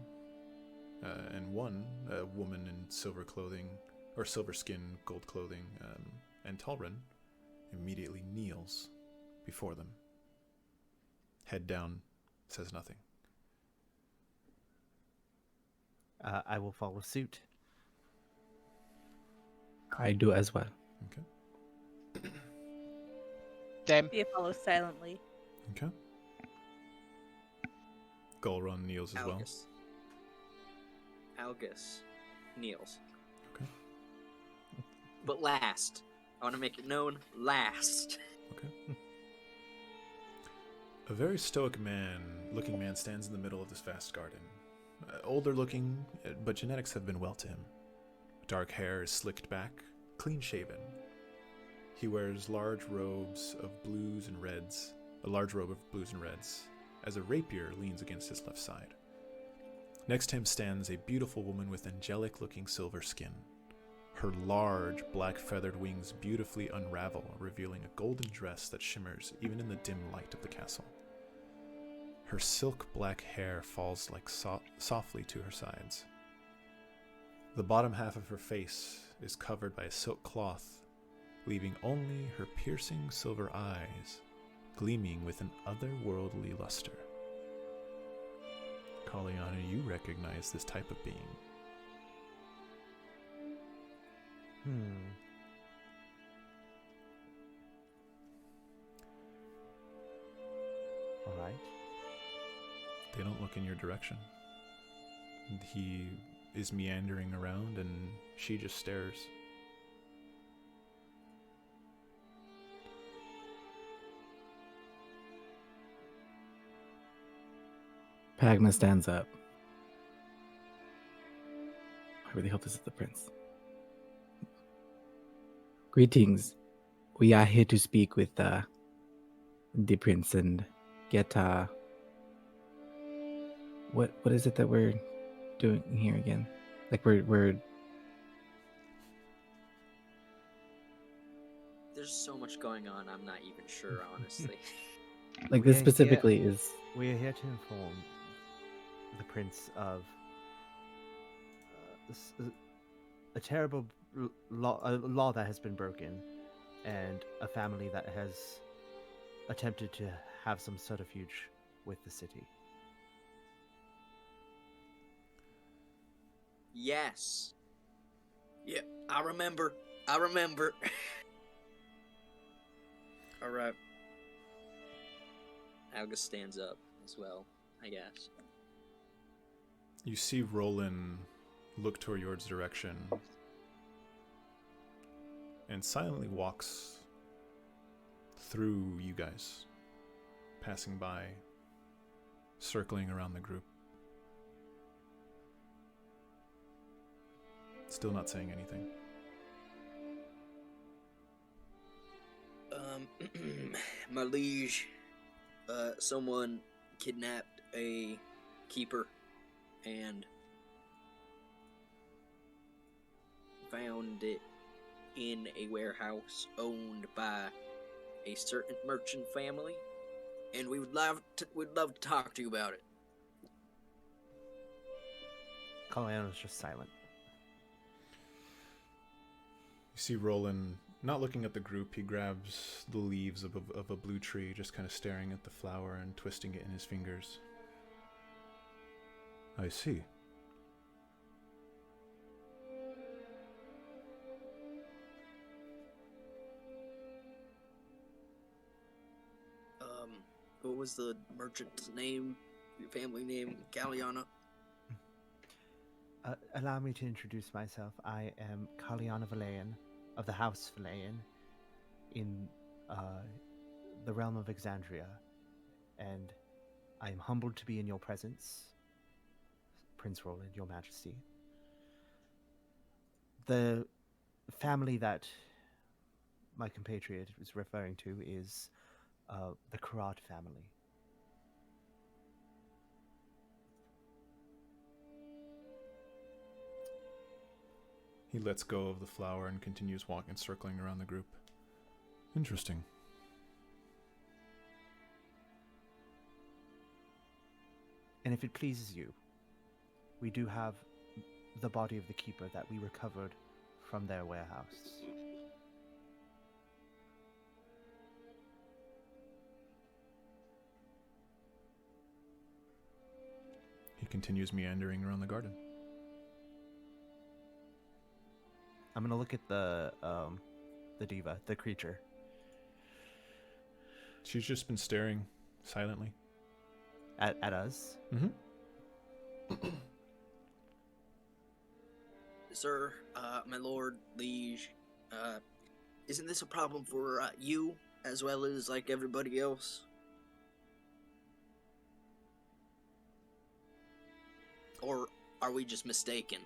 and one a woman in silver clothing, or silver skin, gold clothing, and Tolren immediately kneels before them. Head down, says nothing. I will follow suit. I do as well. Okay. Same. Thea follows silently. Okay. Gulron kneels as well. Algus kneels. Okay. But last. I want to make it known, last. Okay. A very stoic looking man stands in the middle of this vast garden. Older looking, but genetics have been well to him. Dark hair is slicked back, clean shaven. He wears large robes of blues and reds, as a rapier leans against his left side. Next to him stands a beautiful woman with angelic looking silver skin. Her large black feathered wings beautifully unravel, revealing a golden dress that shimmers even in the dim light of the castle. Her silk black hair falls like softly to her sides. The bottom half of her face is covered by a silk cloth, leaving only her piercing silver eyes gleaming with an otherworldly luster. Caliana, you recognize this type of being. All right. They don't look in your direction. He is meandering around and she just stares. Pagma stands up. I really hope this is the prince. Greetings. We are here to speak with the prince and get what is it that we're doing here again? Like we're There's so much going on, I'm not even sure, honestly. like We're this here- specifically is We are here to inform the prince of a terrible law that has been broken, and a family that has attempted to have some subterfuge with the city. Yes. Yeah, I remember. Alright. Algus stands up as well, I guess. You see Rolan look toward your direction and silently walks through you guys, passing by, circling around the group. Still not saying anything. My liege, someone kidnapped a keeper and found it in a warehouse owned by a certain merchant family, and we'd love to talk to you about it. Caliana is just silent. You see Rolan, not looking at the group, he grabs the leaves of a blue tree, just kind of staring at the flower and twisting it in his fingers. I see. What was the merchant's name? Your family name? Caliana? Allow me to introduce myself. I am Caliana Valayan of the House Valayan in the realm of Exandria, and I am humbled to be in your presence, Prince Rolan, Your Majesty. The family that my compatriot is referring to is the Karat family. He lets go of the flower and continues walking, circling around the group. Interesting. And if it pleases you, we do have the body of the keeper that we recovered from their warehouse. He continues meandering around the garden. I'm gonna look at the diva, the creature. She's just been staring silently. At us. Mm-hmm. Sir, my lord, liege, isn't this a problem for you as well as like everybody else? Or are we just mistaken?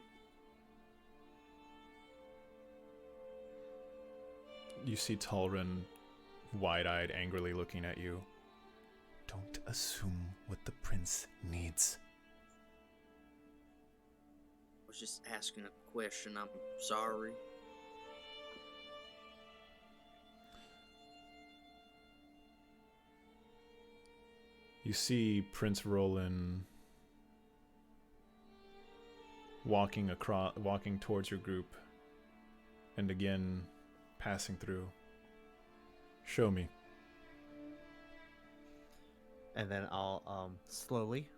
You see Talrin wide-eyed, angrily looking at you. Don't assume what the prince needs. I was just asking a question, I'm sorry. You see Prince Rolan walking towards your group, and again passing through. Show me. And then I'll slowly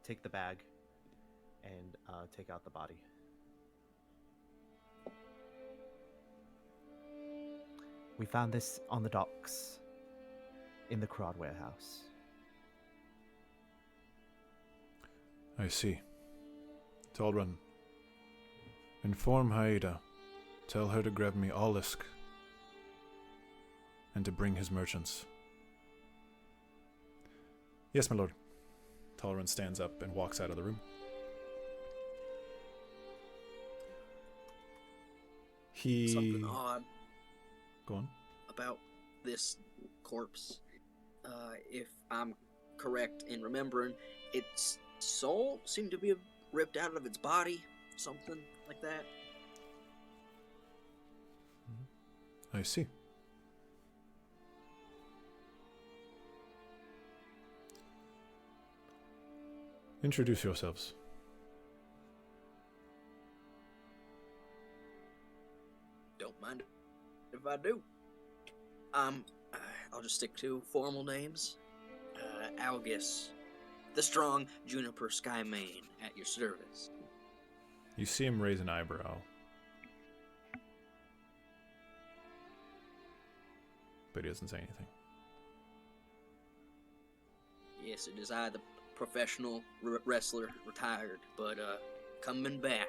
take the bag and take out the body. We found this on the docks in the Crod warehouse. I see. Talrin, inform Haida. Tell her to grab me Olisk and to bring his merchants. Yes, my lord. Talrin stands up and walks out of the room. Something odd Go on. about this corpse. if I'm correct in remembering, its soul seemed to be ripped out of its body, something like that. I see. Introduce yourselves. Don't mind if I do. I'll just stick to formal names. Algus, the strong Juniper Skymane at your service. You see him raise an eyebrow. But he doesn't say anything. Yes, it is I, the professional wrestler, retired, but coming back.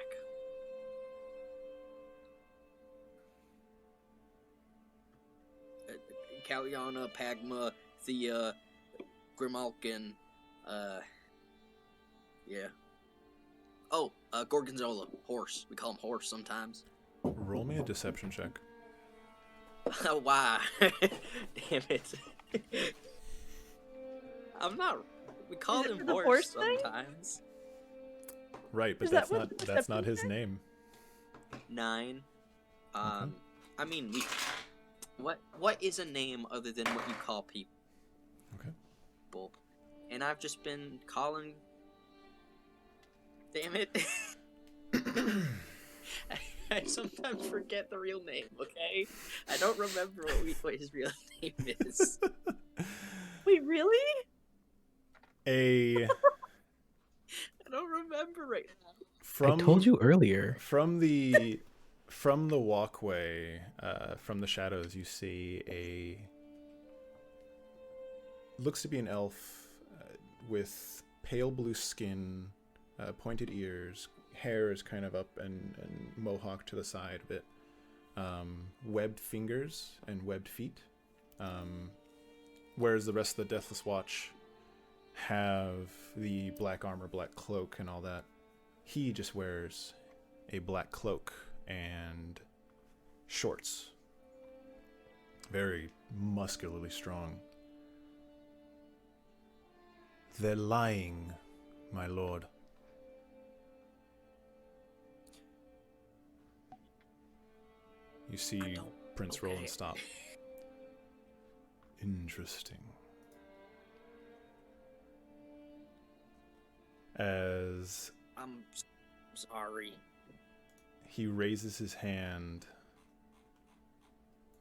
Caliana, Pagma, Thia, Grimalkin, yeah. Oh, Gorgonzola, horse. We call him horse sometimes. Roll me a deception check. Why? Damn it. I'm not. We call Is it him for the horse horse thing? sometimes. Right, but Is that that's what not the that's not deception his check? name. 9. Okay. I mean, we. What is a name other than what you call people? Okay. And I've just been calling. Damn it. I sometimes forget the real name, okay? I don't remember what his real name is. Wait, really? A I don't remember right now. from I told you earlier. from the walkway, from the shadows, you see a looks to be an elf with pale blue skin, pointed ears, hair is kind of up and mohawk to the side a bit, webbed fingers and webbed feet, whereas the rest of the Deathless Watch have the black armor, black cloak, and all that. He just wears a black cloak and shorts. Very muscularly strong. They're lying, my lord. You see Prince Rolan stop. Interesting. As I'm sorry. he raises his hand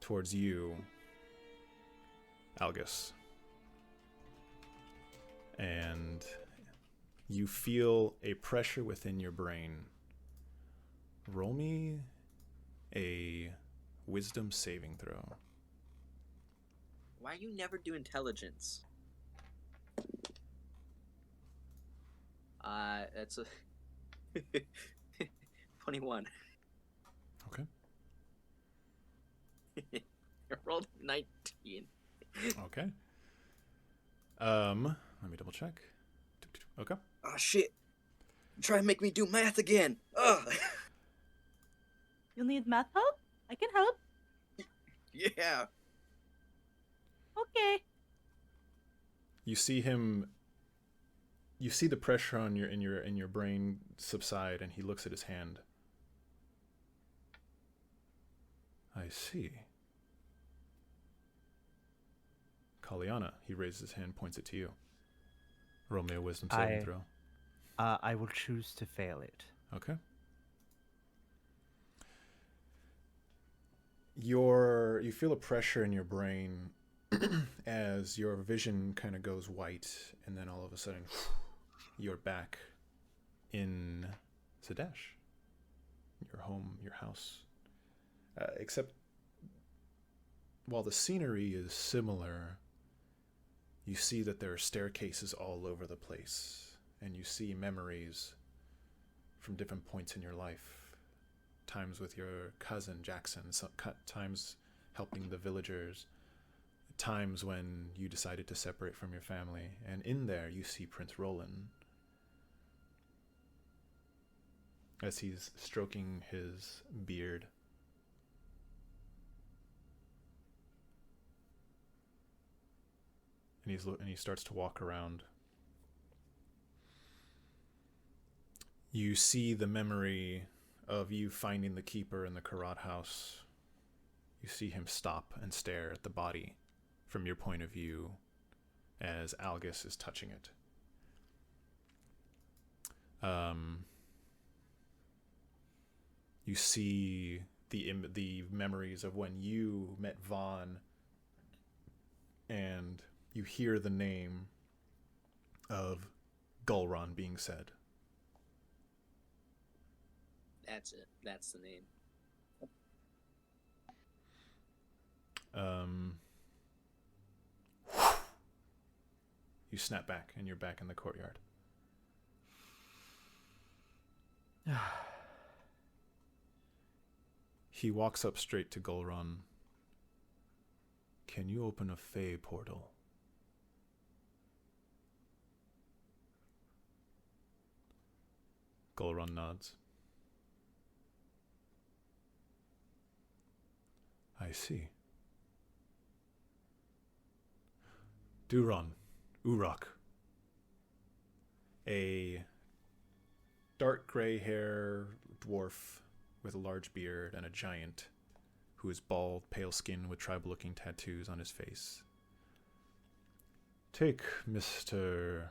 towards you, Algus. And you feel a pressure within your brain. Roll me a wisdom saving throw. Why you never do intelligence? That's a 21. Okay. I rolled 19. Okay. Let me double check. Okay. Oh shit! Try and make me do math again. Ugh. You'll need math help? I can help. Yeah. Okay. You see him. You see the pressure on your in your brain subside, and he looks at his hand. I see. Caliana, he raises his hand, points it to you. Roll me a wisdom saving throw. I will choose to fail it. Okay. You feel a pressure in your brain as your vision kind of goes white, and then all of a sudden you're back in Zadash, your home, your house. Except while the scenery is similar, you see that there are staircases all over the place, and you see memories from different points in your life. Times with your cousin Jackson, times helping the villagers, times when you decided to separate from your family, and in there you see Prince Rolan as he's stroking his beard. And and he starts to walk around. You see the memory of you finding the keeper in the Karat house. You see him stop and stare at the body from your point of view as Algus is touching it. You see the memories of when you met Vaughn, and you hear the name of Gulron being said. That's it. That's the name. You snap back, and you're back in the courtyard. He walks up straight to Gulron. Can you open a Fey portal? Gulron nods. I see. Duron, Urok. A dark gray hair dwarf with a large beard and a giant who is bald, pale skin with tribal-looking tattoos on his face. Take Mr.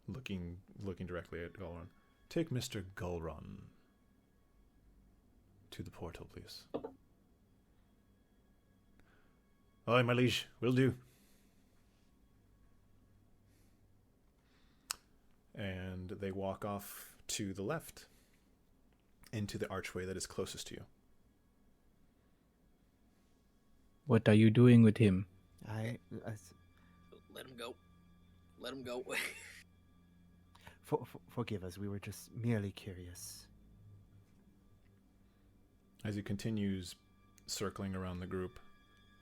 Looking directly at Gulron. Take Mr. Gulron to the portal, please. Aye, my liege, will do. And they walk off to the left, into the archway that is closest to you. What are you doing with him? Let him go. Let him go. Forgive us, we were just merely curious. As he continues circling around the group,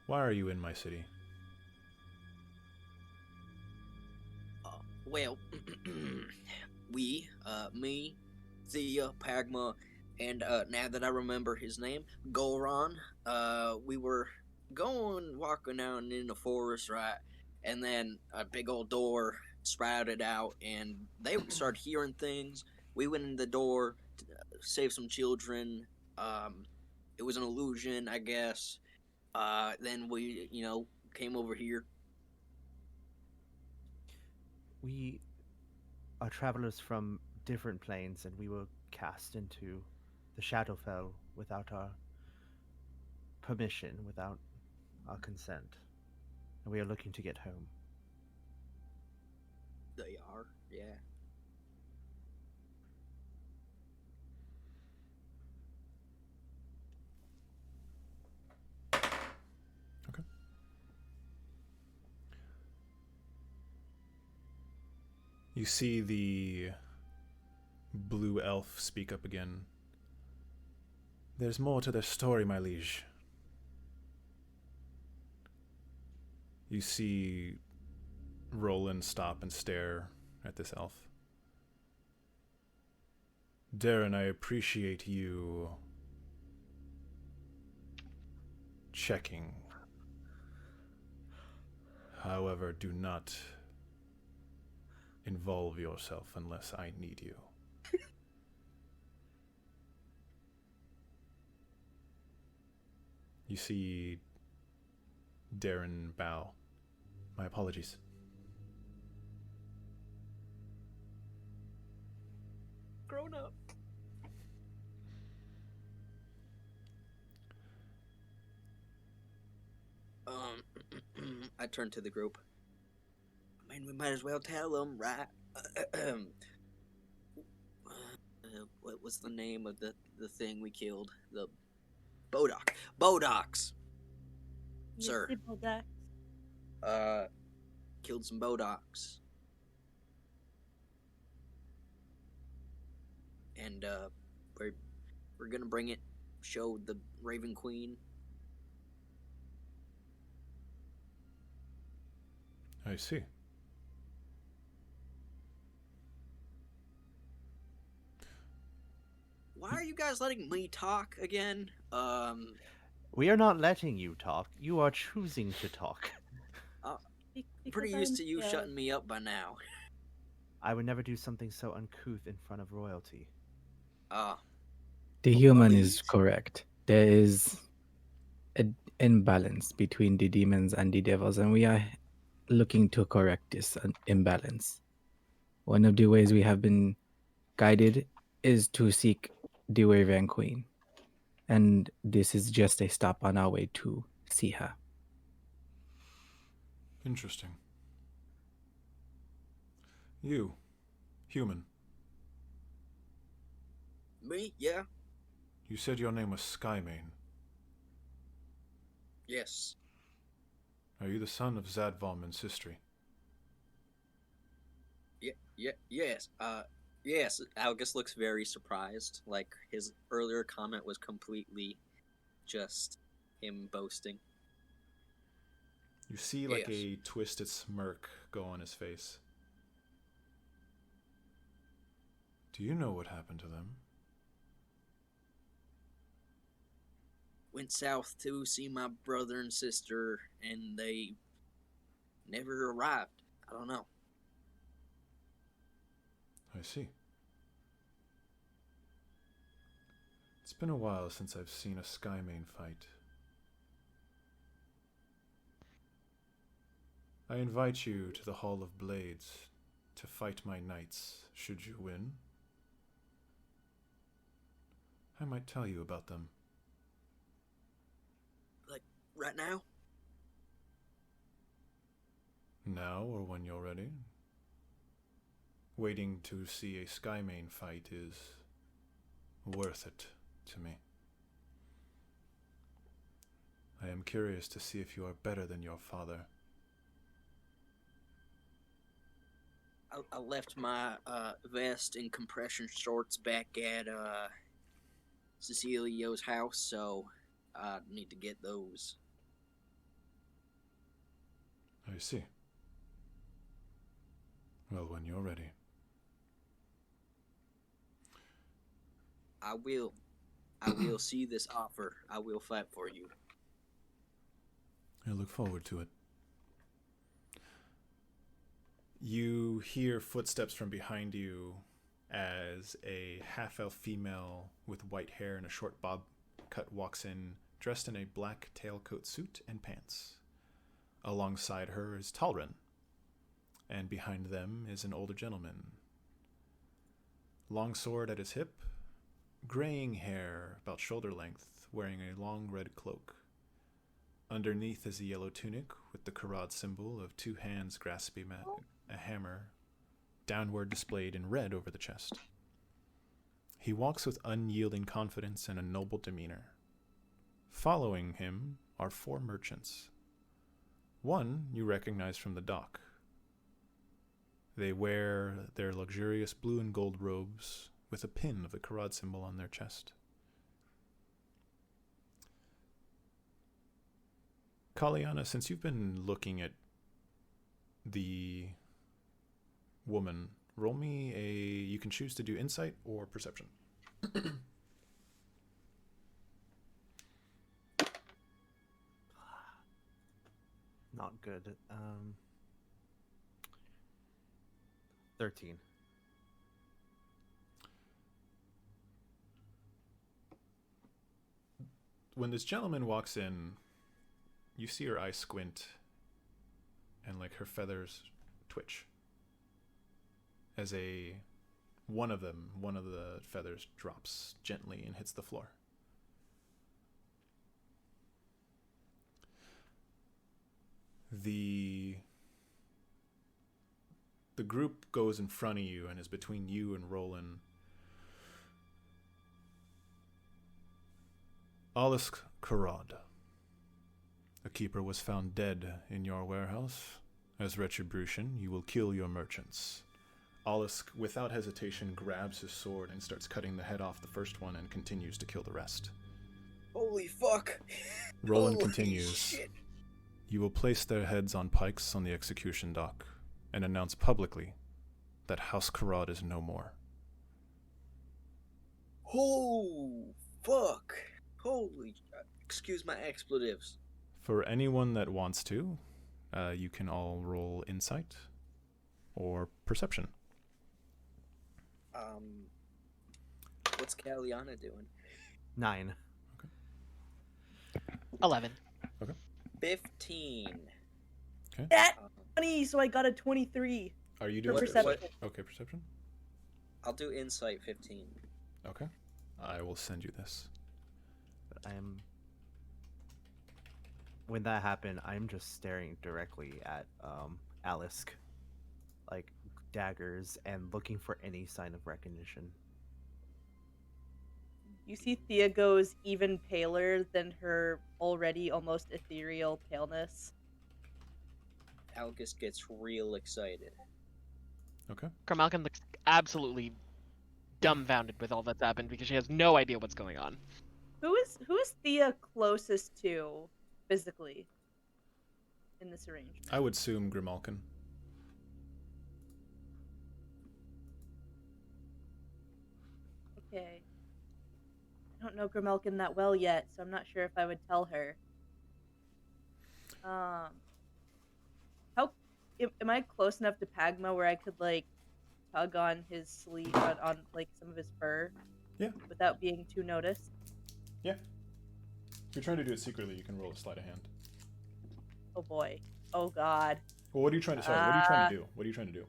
why are you in my city? Well, me, Thia, Pagma, and now that I remember his name, Gulron, we were walking down in the forest, right? And then a big old door sprouted out, and they started hearing things. We went in the door to save some children. It was an illusion, I guess. Then we, came over here. We are travelers from different planes, and we were cast into the Shadowfell without our permission, without our consent. And we are looking to get home. They are, yeah. Okay. You see the blue elf speak up again. There's more to their story, my liege. You see Rolan stop and stare at this elf. Darren, I appreciate you checking. However, do not involve yourself unless I need you. You see Darren bow. My apologies. Grown up. I turned to the group. I mean, we might as well tell them, right? What was the name of the thing we killed? The Bodox. Bodox! Sir. Yes, the Bodox. Killed some Bodox. And, we're gonna bring it, show the Raven Queen. I see. Why are you guys letting me talk again? We are not letting you talk. You are choosing to talk. Pretty used to you shutting me up by now. I would never do something so uncouth in front of royalty. The human is Please. correct. There is an imbalance between the demons and the devils, and we are looking to correct this imbalance. One of the ways we have been guided is to seek the Wyvern Queen, and this is just a stop on our way to see her. Interesting. You, human. Me? Yeah? You said your name was Skymane. Yes. Are you the son of Zadvom and Sistri? Yes. Yes. Algus looks very surprised. Like, his earlier comment was completely just him boasting. You see like Yes. a twisted smirk go on his face. Do you know what happened to them? Went south to see my brother and sister, and they never arrived. I don't know. I see. It's been a while since I've seen a Skymane fight. I invite you to the Hall of Blades to fight my knights, should you win. I might tell you about them. Like, right now? Now or when you're ready. Waiting to see a Skymane fight is worth it to me. I am curious to see if you are better than your father. I left my vest and compression shorts back at Cecilio's house, so I need to get those. I see. Well, when you're ready. I will see this offer. I will fight for you. I look forward to it. You hear footsteps from behind you as a half-elf female with white hair and a short bob cut walks in, dressed in a black tailcoat suit and pants. Alongside her is Talrin, and behind them is an older gentleman. Long sword at his hip, graying hair about shoulder length, wearing a long red cloak. Underneath is a yellow tunic with the Karad symbol of two hands grasping a hammer, downward displayed in red over the chest. He walks with unyielding confidence and a noble demeanor. Following him are 4 merchants. One you recognize from the dock. They wear their luxurious blue and gold robes with a pin of the Karad symbol on their chest. Caliana, since you've been looking at the woman, roll me you can choose to do insight or perception. Not good. 13. When this gentleman walks in, you see her eyes squint and like her feathers twitch as one of the feathers drops gently and hits the floor. The group goes in front of you and is between you and Rolan. Algus Karad. A keeper was found dead in your warehouse. As retribution, you will kill your merchants. Algus, without hesitation, grabs his sword and starts cutting the head off the first one and continues to kill the rest. Holy fuck! Rolan Holy continues. shit. You will place their heads on pikes on the execution dock and announce publicly that House Karad is no more. Oh, fuck. Holy... Excuse my expletives. For anyone that wants to, You can all roll insight or perception. What's Caliana doing? 9. 11. 15. That 20, so I got a 23. Are you For doing perception. Okay, perception. I'll do insight 15. Okay, I will send you this. When that happened, I'm just staring directly at Alisk, like daggers, and looking for any sign of recognition. You see Thea goes even paler than her already almost ethereal paleness. Algus gets real excited. Okay. Grimalkin looks absolutely dumbfounded with all that's happened because she has no idea what's going on. Who is Thea closest to physically in this arrangement? I would assume Grimalkin. Okay. I don't know Grimalkin that well yet, so I'm not sure if I would tell her. How am I close enough to Pagma where I could like tug on his sleeve on like some of his fur? Yeah. Without being too noticed. Yeah. If you're trying to do it secretly, you can roll a sleight of hand. Oh boy. Oh god. Well, what are you trying to? Sorry, what are you trying to do? What are you trying to do?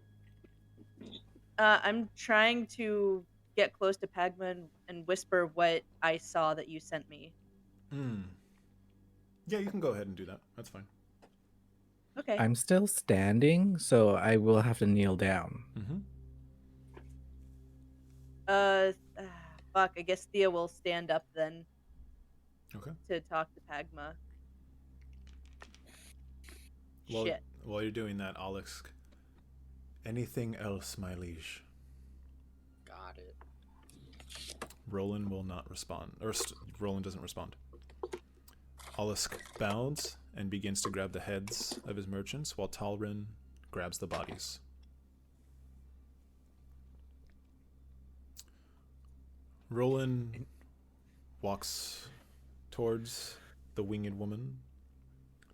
I'm trying to get close to Pagma and whisper what I saw that you sent me. Yeah, you can go ahead and do that. That's fine. Okay. I'm still standing, so I will have to kneel down. Fuck. I guess Thea will stand up then. Okay. To talk to Pagma. Shit. While you're doing that, Alex, anything else, my liege? Got it. Roland will not respond, or Roland doesn't respond. Olisk bows and begins to grab the heads of his merchants, while Talrin grabs the bodies. Roland walks towards the winged woman,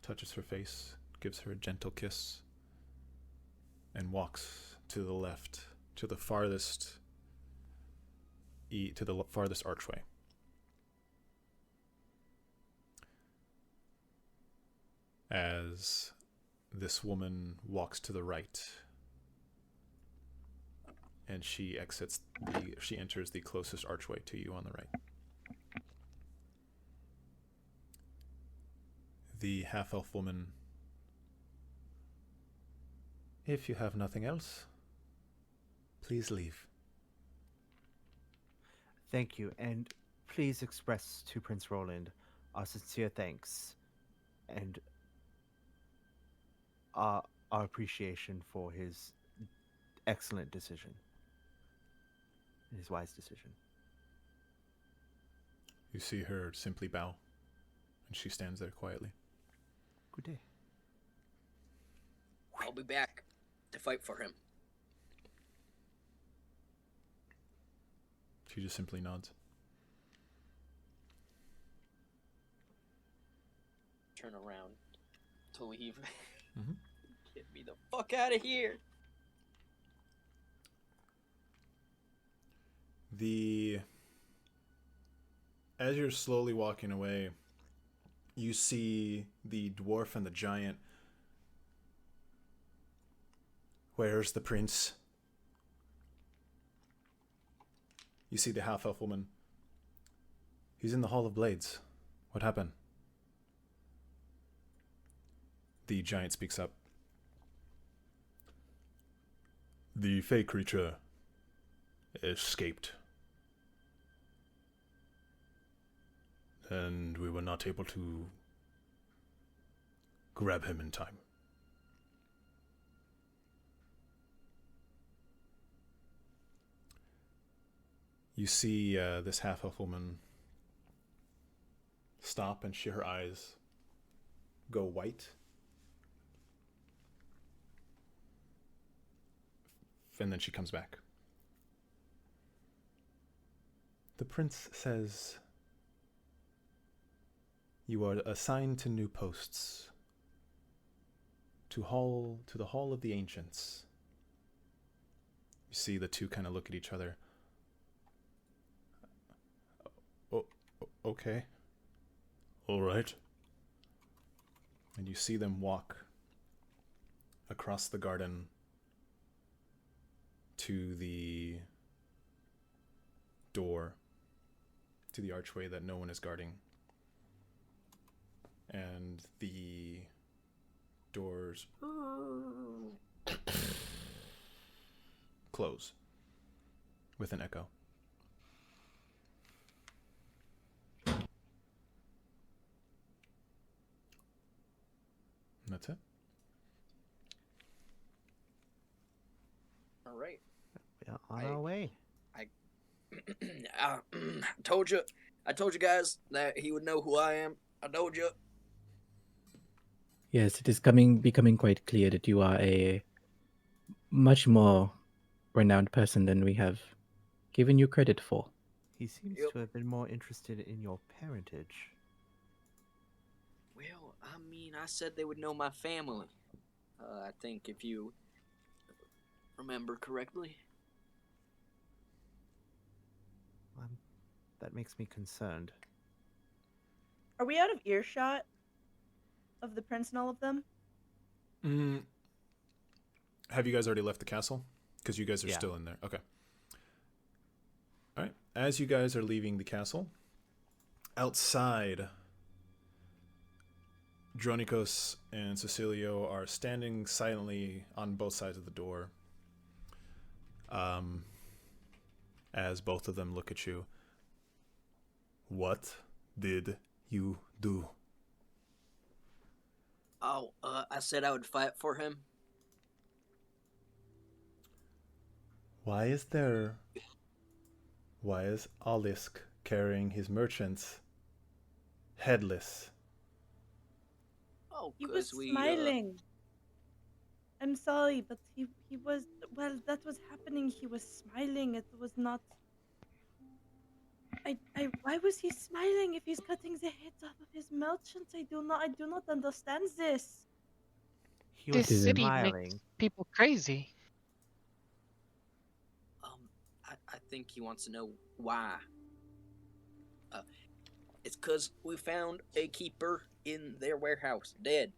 touches her face, gives her a gentle kiss, and walks to the left, to the farthest archway. As this woman walks to the right, and she enters the closest archway to you on the right. The half-elf woman, if you have nothing else, please leave. Thank you, and please express to Prince Roland our sincere thanks and our appreciation for his excellent decision. His wise decision. You see her simply bow, and she stands there quietly. Good day. I'll be back to fight for him. She just simply nods. Turn around to leave. Mm-hmm. Get me the fuck out of here. As you're slowly walking away, you see the dwarf and the giant. Where's the prince? You see the half-elf woman. He's in the Hall of Blades. What happened? The giant speaks up. The fey creature escaped. And we were not able to grab him in time. You see this half-elf woman stop and her eyes go white. And then she comes back. The prince says, "You are assigned to new posts. to the Hall of the Ancients. You see the two kind of look at each other. Oh, okay. All right. And you see them walk across the garden to the door, to the archway that no one is guarding. And the doors close with an echo. And that's it. All right. We are on our way. I told you guys that he would know who I am. I told you. Yes, it is becoming quite clear that you are a much more renowned person than we have given you credit for. He seems Yep. to have been more interested in your parentage. Well, I mean, I said they would know my family. I think if you remember correctly. That makes me concerned. Are we out of earshot of the prince and all of them? Have you guys already left the castle? Because you guys are Yeah. still in there. Okay. All right. As you guys are leaving the castle, outside, Dronikos and Cecilio are standing silently on both sides of the door. As both of them look at you. What did you do? Oh, I said I would fight for him. Why is Algus carrying his merchants headless? Oh, He was 'cause we smiling. I'm sorry, but he was, well, that was happening. He was smiling. It was not. Why was he smiling if he's cutting the heads off of his merchants? I do not understand this. He was This city smiling. makes people crazy. I think he wants to know why. It's 'cause we found a keeper in their warehouse, dead.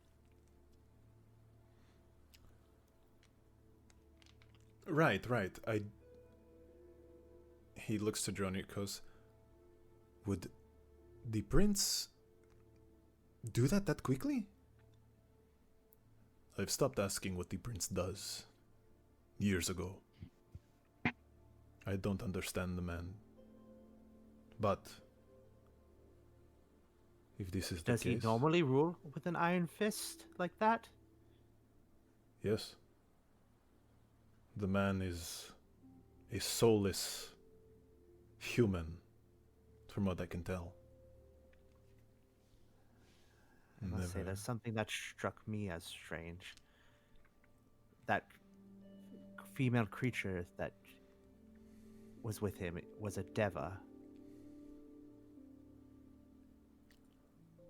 Right. He looks to Dronikos. Would the prince do that quickly? I've stopped asking what the prince does years ago. I don't understand the man. But if this is the Does he case, normally rule with an iron fist like that? yes. The man is a soulless human, from what I can tell. I must say, Never- there's something that struck me as strange. That female creature that was with him was a deva.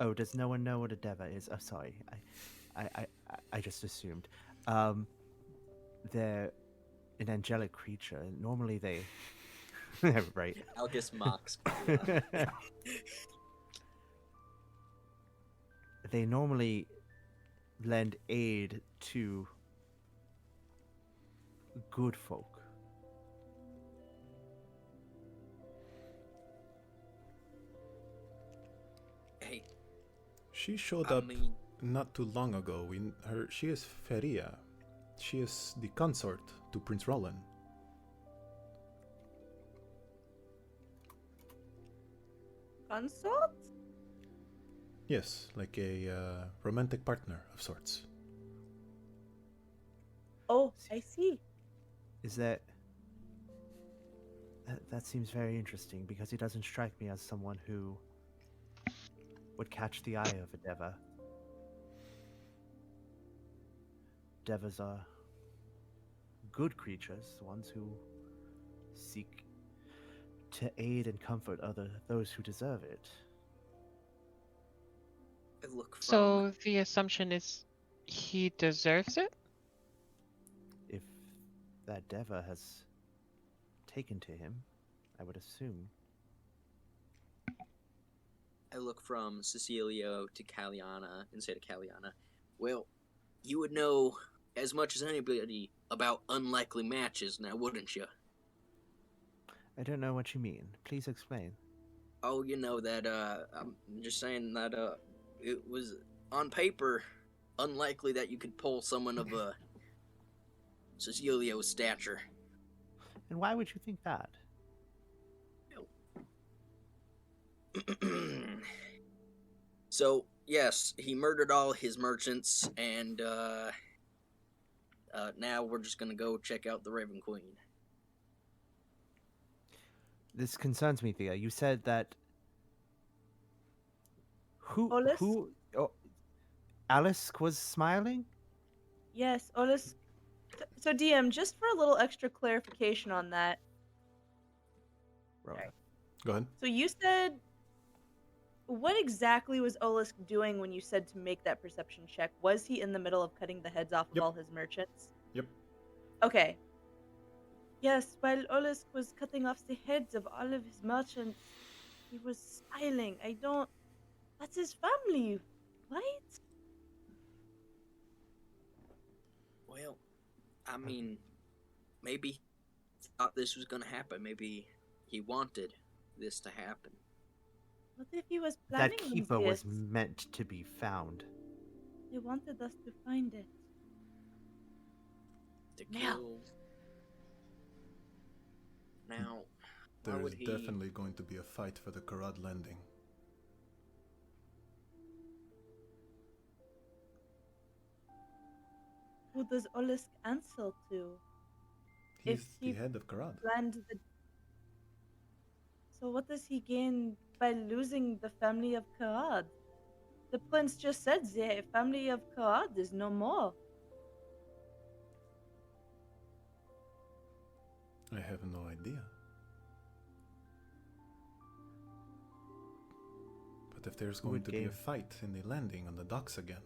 Oh, does no one know what a deva is? Oh, sorry, I just assumed. They're an angelic creature. Normally they, right? Algus mocks. They normally lend aid to good folk. Hey, She showed I up mean, not too long ago. She is Feria. She is the consort to Prince Rolan. Consort? Yes, like a romantic partner of sorts. Oh, I see. Is that seems very interesting because he doesn't strike me as someone who would catch the eye of a deva. Devas are good creatures, ones who seek to aid and comfort those who deserve it. I look from. So the assumption is He deserves it? If that Deva has taken to him, I would assume. I look from Cecilio to Caliana and say to Caliana, well, you would know as much as anybody about unlikely matches now, wouldn't you? I don't know what you mean. Please explain. Oh, you know that, I'm just saying that, it was, on paper, unlikely that you could pull someone of, Cecilio's stature. And why would you think that? So, yes, he murdered all his merchants, and, now we're just gonna go check out the Raven Queen. This concerns me, Thea. You said that Olis? Alice was smiling? Yes, Olis. So, DM, just for a little extra clarification on that. Right. Go ahead. So you said, what exactly was Olisk doing when you said to make that perception check? Was he in the middle of cutting the heads off Yep. of all his merchants? Yep. Okay. Yes, while Olisk was cutting off the heads of all of his merchants, he was smiling. That's his family, right? Well, I mean, maybe he thought this was gonna happen. Maybe he wanted this to happen. What if he was That planning keeper was this? meant to be found. He wanted us to find it. To Now. kill. Now, why There would is he... definitely going to be a fight for the Karad landing. Who does Olisk answer to? He's If the he head of Karad. planned the... So what does he gain by losing the family of Karad? The prince just said the family of Karad is no more. I have no idea. But if there's Who going would to be a gain? fight in the landing on the docks again.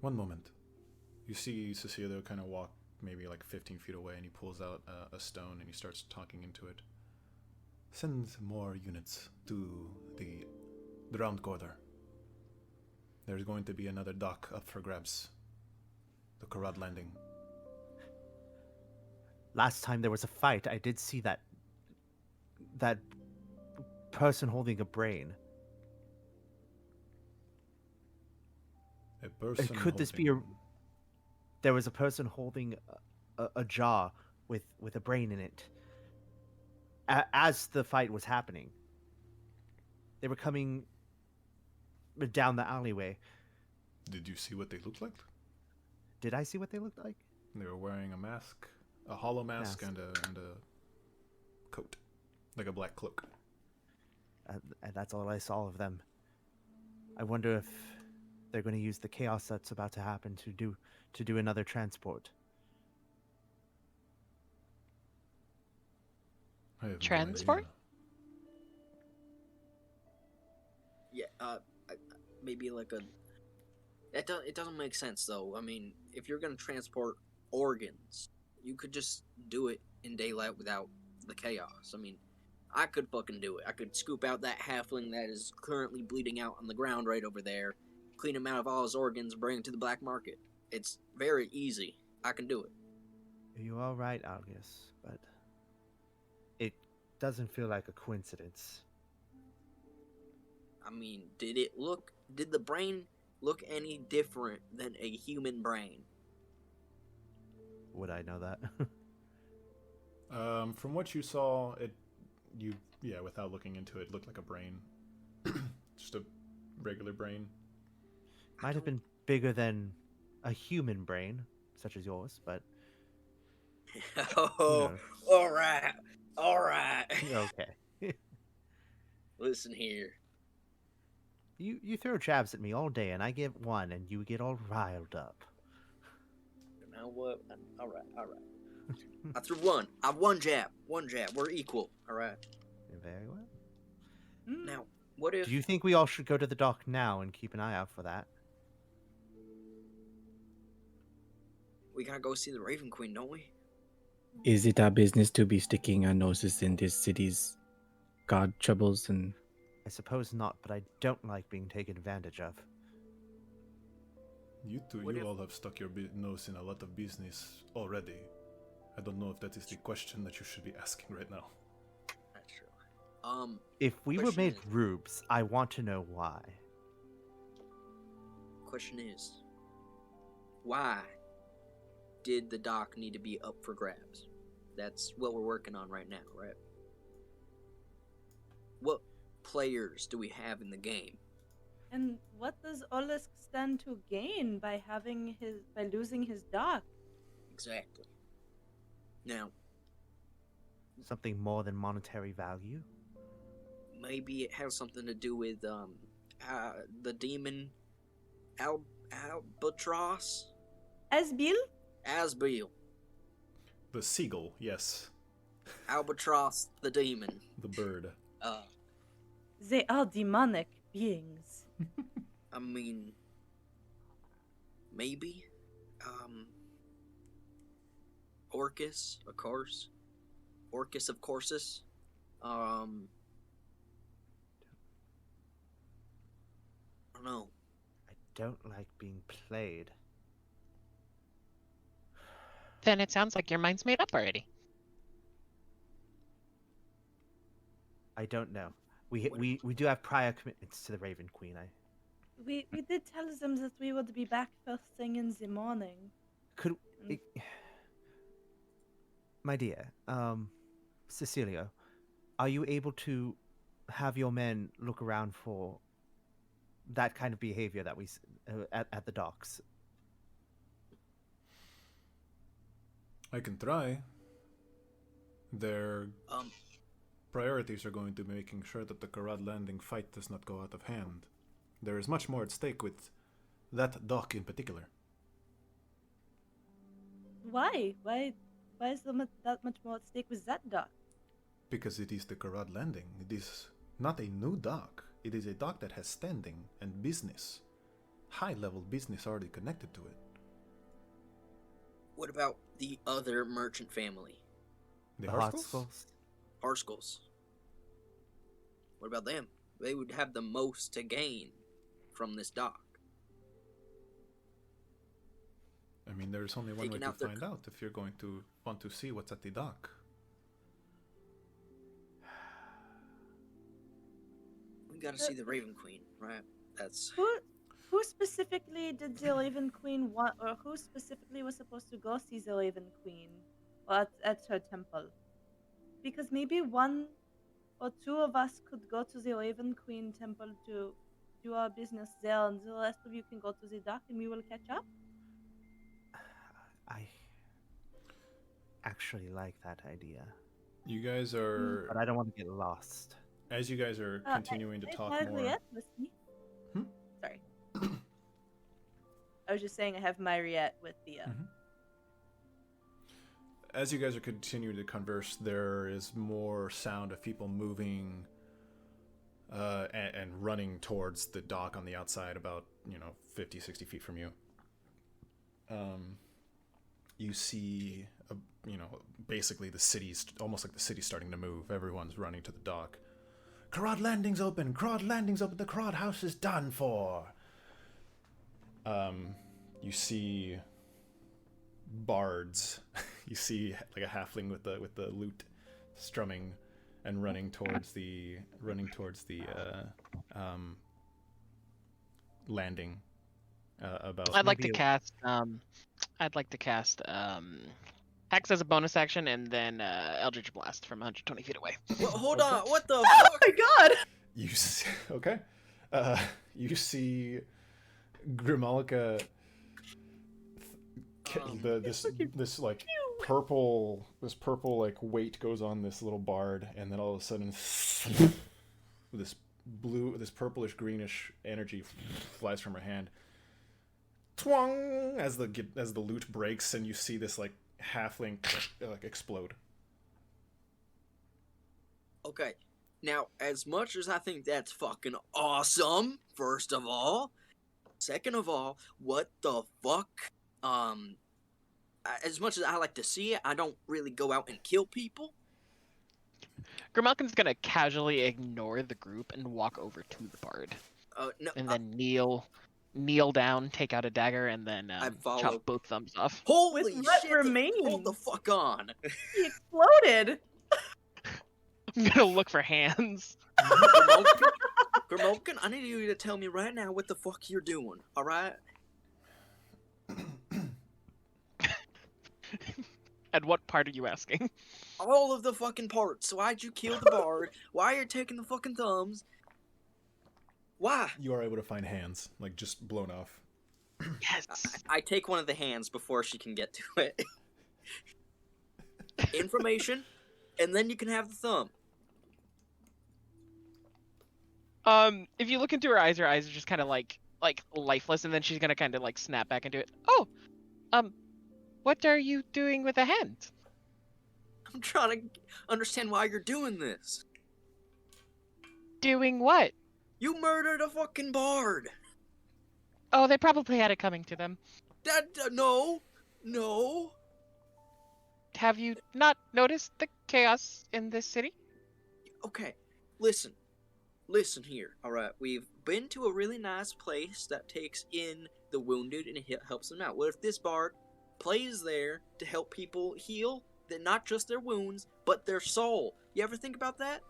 One moment. You see Cecilio kind of walk maybe like 15 feet away, and he pulls out a stone and he starts talking into it. Send more units to the round corridor. There's going to be another dock up for grabs. The Karad landing. Last time there was a fight, I did see that person holding a brain. A person Could this be holding- there was a person holding a jar with a brain in it as the fight was happening. They were coming down the alleyway. Did you see what they looked like? Did I see what they looked like? They were wearing a mask, a hollow mask, Mask. and a coat, like a black cloak. And that's all I saw of them. I wonder if they're going to use the chaos that's about to happen to do another transport. I have no Transport? idea. Yeah, maybe like a... It doesn't make sense, though. I mean, if you're gonna transport organs, you could just do it in daylight without the chaos. I mean, I could fucking do it. I could scoop out that halfling that is currently bleeding out on the ground right over there, clean him out of all his organs, bring him to the black market. It's very easy. I can do it. You are right, Algus, but it doesn't feel like a coincidence. I mean, did the brain look any different than a human brain? Would I know that? From what you saw, without looking into it, looked like a brain. Just a regular brain. Might have been bigger than a human brain, such as yours, but Oh, alright. okay. Listen here. You throw jabs at me all day, and I give one, and you get all riled up. You know what? Alright. I threw one. I have one jab. We're equal. Alright. Very well. Now, What if Do you think we all should go to the dock now and keep an eye out for that? we gotta go see the Raven Queen, don't we? Is it our business to be sticking our noses in this city's guard troubles? And I suppose not, but I don't like being taken advantage of. You two, What you if- all have stuck your nose in a lot of business already. I don't know if that is the question that you should be asking right now. That's true. If we were Question made is- rubes, I want to know why. Question is, why did the dock need to be up for grabs? That's what we're working on right now, right? What players do we have in the game? And what does Olisk stand to gain by losing his dock? Exactly. Now, Something more than monetary value? maybe it has something to do with the demon Albatross? Asbil? Asbil. The seagull, yes. Albatross the demon. The bird. They are demonic beings. I mean, maybe. Orcus, of course. Orcus of courses. I don't know. I don't like being played. Then it sounds like your mind's made up already. I don't know. We do have prior commitments to the Raven Queen. We did tell them that we would be back first thing in the morning. Could Mm. my dear, Cecilio, are you able to have your men look around for that kind of behavior that we at the docks? I can try. Their Um, priorities are going to be making sure that the Karad Landing fight does not go out of hand. There is much more at stake with that dock in particular. Why? Why is there that much more at stake with that dock? Because it is the Karad Landing. It is not a new dock. It is a dock that has standing and business. High-level business already connected to it. what about the other merchant family? The Hot Harskulls? Skulls? Harskulls. What about them? They would have the most to gain from this dock. I mean, there's only one way Taking to out their find out if you're going to want to see what's at the dock. We gotta see the Raven Queen, right? That's Who specifically did the Raven Queen want, or who specifically was supposed to go see the Raven Queen at her temple? Because maybe one or two of us could go to the Raven Queen temple to do our business there, and the rest of you can go to the dock, and we will catch up. I actually like that idea, You guys are, but I don't want to get lost. as you guys are continuing to talk more. Mariette with me. Hmm? Sorry. I was just saying I have Mariette with Thia. Mhm. As you guys are continuing to converse, there is more sound of people moving and running towards the dock on the outside, about 50, 60 feet from you. You see, basically the city's almost like the city's starting to move. Everyone's running to the dock. Karad Landing's open! Karad Landing's open! The Karad House is done for! You see bards. You see like a halfling with the lute strumming and running towards the landing. About I'd like to maybe cast Hex as a bonus action, and then Eldritch Blast from 120 feet away. Well, hold on. What the Oh fuck? my god! you see, okay. You see Grimalkin. This like purple like weight goes on this little bard, and then all of a sudden this purplish greenish energy flies from her hand. Twang! As the lute breaks, and you see this like halfling like explode. Okay, Now, as much as I think that's fucking awesome, first of all, second of all, what the fuck? As much as I like to see it, I don't really go out and kill people. Grimalkin's gonna casually ignore the group and walk over to the bard, No, and then kneel down, take out a dagger, and then follow. chop both thumbs off. Holy With what shit! remains? Hold the fuck on. He exploded. I'm gonna look for hands. Grimalkin, I need you to tell me right now what the fuck you're doing. All right? And what part are you asking? All of the fucking parts. Why'd you kill the bard? Why are you taking the fucking thumbs? Why? You are able to find hands, like just blown off. Yes. I take one of the hands before she can get to it. Information, and then you can have the thumb. If you look into her eyes are just kind of like lifeless, and then she's gonna kind of like snap back into it. Oh, what are you doing with a hand? I'm trying to understand why you're doing this. Doing what? You murdered a fucking bard. Oh, they probably had it coming to them. No. Have you not noticed the chaos in this city? Okay, listen here. All right, we've been to a really nice place that takes in the wounded and it helps them out. What if this bard plays there to help people heal, not just their wounds, but their soul? You ever think about that?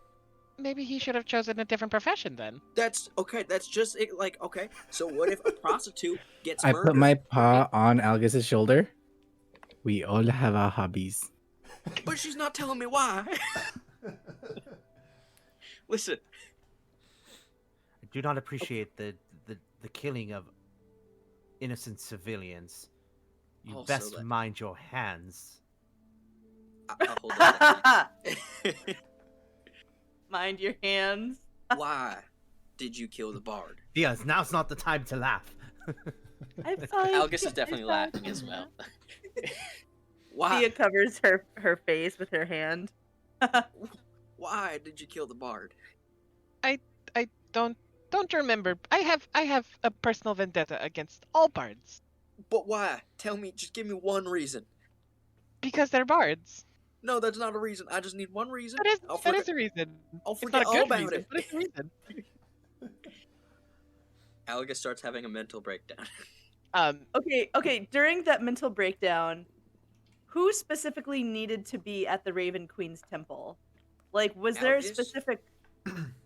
Maybe he should have chosen a different profession then. That's okay. That's just it. Like, okay. So what if a prostitute gets I murdered? put my paw on Algus's shoulder. We all have our hobbies. But she's not telling me why. Listen. I do not appreciate the killing of innocent civilians. You Also, best mind your hands. I'll hold it. Mind your hands. Why did you kill the bard? Yes, now's not the time to laugh. Algus is definitely laughing as well. Why? Thia covers her face with her hand. Why did you kill the bard? I don't remember. I have a personal vendetta against all bards. But why? Tell me. Just give me one reason. Because they're bards. No, that's not a reason. I just need one reason. That is a reason. I'll It's forget not a all good about reason, it. but it's a reason. Algus starts having a mental breakdown. Okay. During that mental breakdown, who specifically needed to be at the Raven Queen's temple? Like, was there a Algus? specific?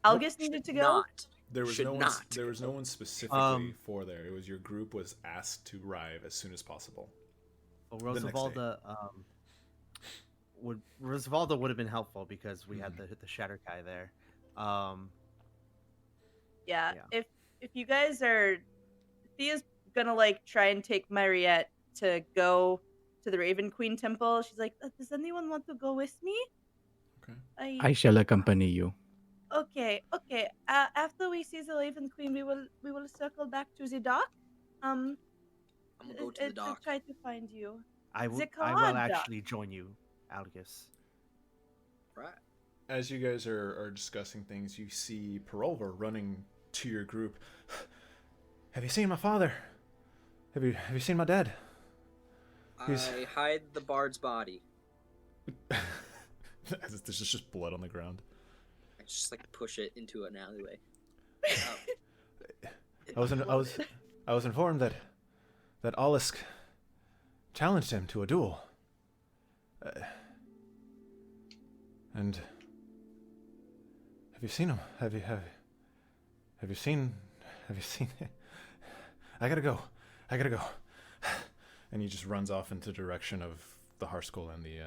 Algus needed to go. Not. There was Should no one. not. There was no one specifically for there. It was your group was asked to arrive as soon as possible. Well, Rosavalda, Rosavalda would have been helpful because we had the Shatter guy there. Yeah. Yeah. If you guys are, Thea's gonna like try and take Mariette to go to the Raven Queen temple. She's like, does anyone want to go with me? Okay. I shall accompany you. Okay. After we see the Raven Queen, we will circle back to the dock. I'm gonna go to the dock. To try to find you. I will Zakada. actually join you, Algus. Right. As you guys are discussing things, you see Perolver running to your group. Have you seen my father? Have you seen my dad? I hide the bard's body. There's just blood on the ground. I just like push it into an alleyway. I was informed that Olisk challenged him to a duel. And have you seen him? Have you seen? I gotta go. And he just runs off into the direction of the Harskull and the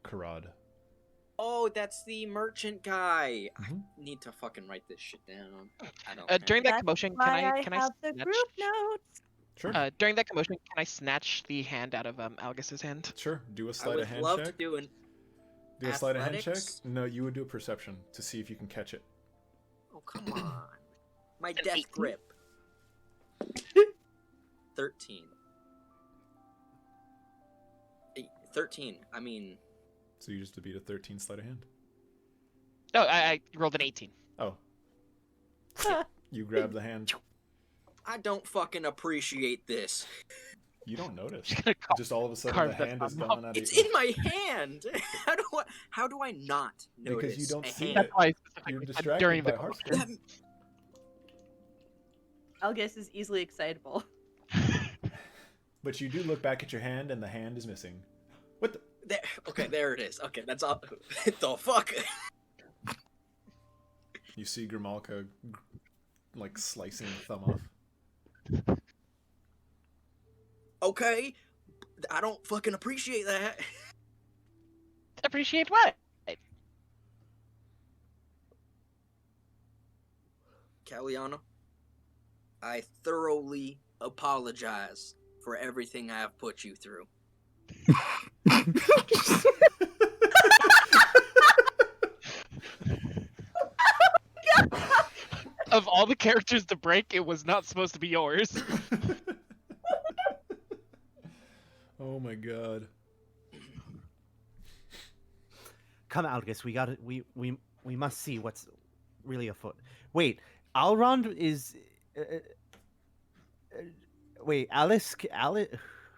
Karad. Oh, that's the merchant guy. Mhm. I need to fucking write this shit down. I don't. During that That's commotion, why can I have the snatch? group notes. Sure. During that commotion, can I snatch the hand out of Algus's hand? Sure. Do a I sleight would of hand love check. to do an. Do a sleight of hand check. athletics? No, you would do a perception to see if you can catch it. Oh come on, my An death 18. grip. 13. 13. I mean, So you just beat a 13 sleight of hand. No, I rolled an 18. Oh. You grab the hand. I don't fucking appreciate this. You don't notice. Just gonna call- Just all of a sudden carve the the hand is thumb gone out of It's your... in my hand. How do I not notice? Because you don't a see hand? That's why I You're specifically said distracted during by the Hearthstone. That- Algus is easily excitable. But you do look back at your hand and the hand is missing. What the? There, okay, there it is. Okay, that's all. The fuck? You see Grimalkin like slicing the thumb off. Okay, I don't fucking appreciate that. Appreciate what? Caliana, I thoroughly apologize for everything I have put you through. Of all the characters to break, it was not supposed to be yours. Oh my god. Come, Algus, we got it. We must see what's really afoot. Wait, Alrond is. Wait, Alice.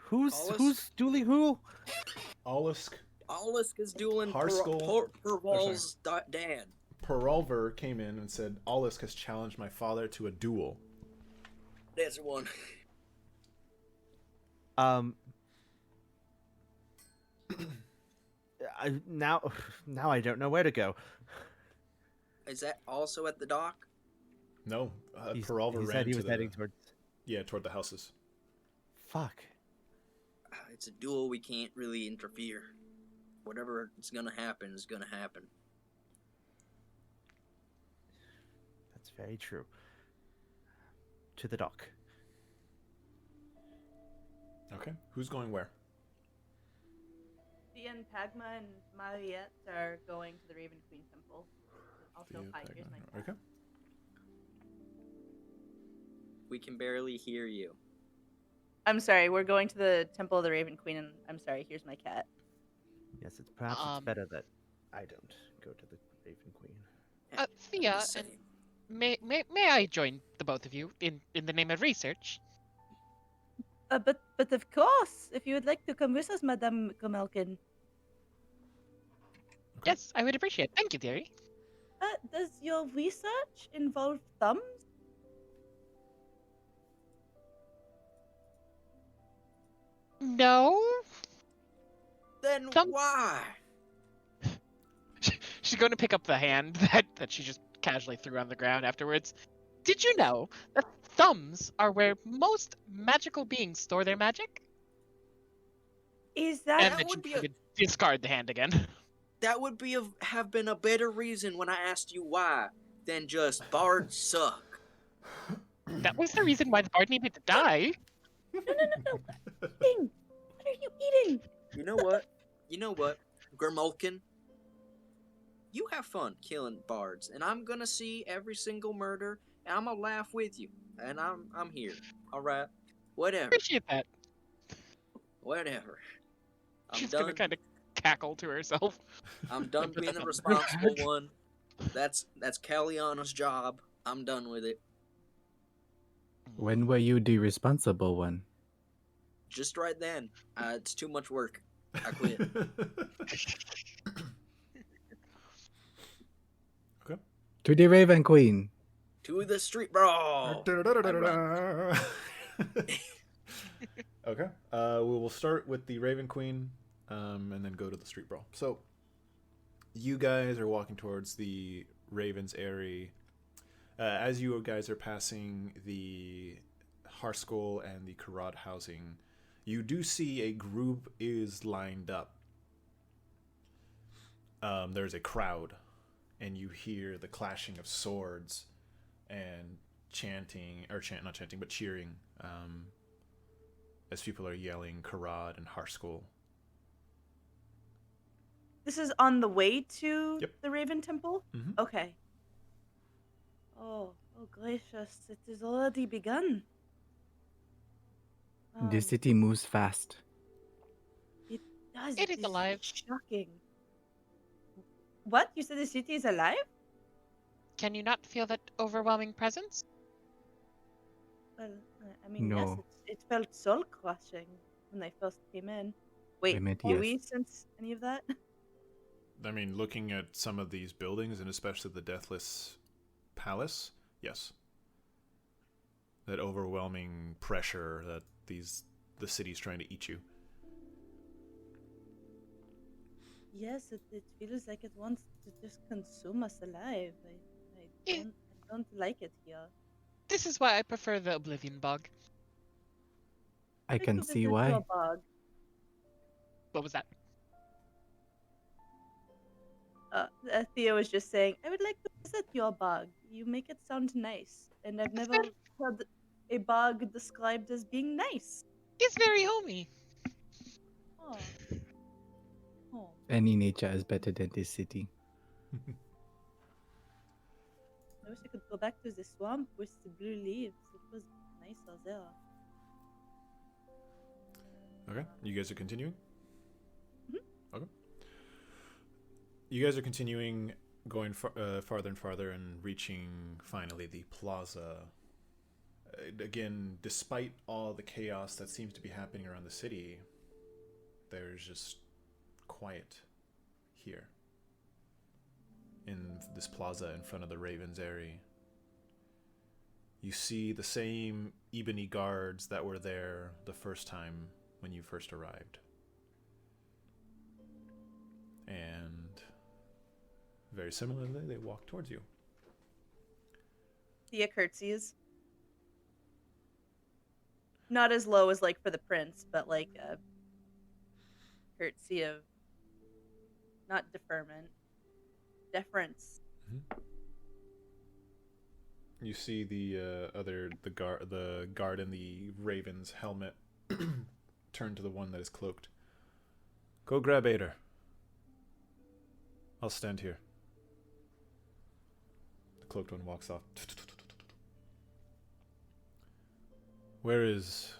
Who's Alice? dueling who? Olisk Algus is dueling Harskull- Perval's dad. Peralver came in and said, Olisk has challenged my father to a duel. That's one. Now I don't know where to go. Is that also at the dock? No, He Peralver ran said he to was the, heading towards. toward the houses. Fuck. It's a duel. We can't really interfere. Whatever is gonna happen is gonna happen. That's very true. To the dock. Okay, who's going where? Thea and Pagma and Mariette are going to the Raven Queen Temple. Also, Thea, hi, here's my Pagma. cat. Okay. We can barely hear you. I'm sorry, we're going to the Temple of the Raven Queen, and I'm sorry, here's my cat. Yes, it's perhaps it's better that I don't go to the Raven Queen. Thea, Same. may I join the both of you in the name of research? But of course, if you would like to come with us, Madame Grimalkin. Yes, I would appreciate it. Thank you, dearie. Does your research involve thumbs? No. Then Some- why? She's going to pick up the hand that she just casually threw on the ground afterwards. Did you know that thumbs are where most magical beings store their magic? Is And that that then would she be a- would discard the hand again. That would be have been a better reason when I asked you why than just bards suck. That was the reason why the bard needed to die. no? Eating. What are you eating? You know what? Grimalkin, you have fun killing bards, and I'm gonna see every single murder, and I'm gonna laugh with you, and I'm here. All right, whatever, Appreciate that. whatever. I'm She's done. gonna kind of cackle to herself. I'm done being the responsible one. That's Caliana's job. I'm done with it. When were you the responsible one? Just right then. It's too much work. I quit. Okay. To the Raven Queen. To the street brawl. Okay. We will start with the Raven Queen, and then go to the street brawl. So, you guys are walking towards the Raven's Eyrie. As you guys are passing the Harskull and the Karad housing, you do see a group is lined up. There's a crowd, and you hear the clashing of swords and not chanting, but cheering, as people are yelling Karad and Harskull. This is on the way to Yep. the Raven Temple? Mhm. Okay. Oh gracious, it is already begun. The city moves fast. It does. It is alive. Shocking. What? You said the city is alive? Can you not feel that overwhelming presence? Well, I mean, yes, No. it felt soul crushing when I first came in. Wait, meant will yes. we sense any of that? I mean, looking at some of these buildings, and especially the Deathless Palace, yes. That overwhelming pressure that the city's trying to eat you. Yes, it feels like it wants to just consume us alive. I don't like it here. This is why I prefer the Oblivion Bog. I Like can to see visit why. your bog. What was that? Thea was just saying, I would like to visit your bog. You make it sound nice, and I've It's never heard a bog described as being nice. It's very homey. Oh. Oh. Any nature is better than this city. I wish I could go back to the swamp with the blue leaves. It was nicer there. Okay, you guys are continuing? Mhm. Okay. You guys are continuing, going farther and farther and reaching, finally, the plaza. Again, despite all the chaos that seems to be happening around the city, there's just quiet here. In this plaza in front of the Raven's Eyrie. You see the same ebony guards that were there the first time when you first arrived. And very similarly, they walk towards you. Thea curtsies. Not as low as like for the prince, but like a curtsy of not deferment. Deference. You see the guard in the Raven's helmet turn to the one that is cloaked. Go grab Eyrie. I'll stand here. The cloaked one walks off. Where is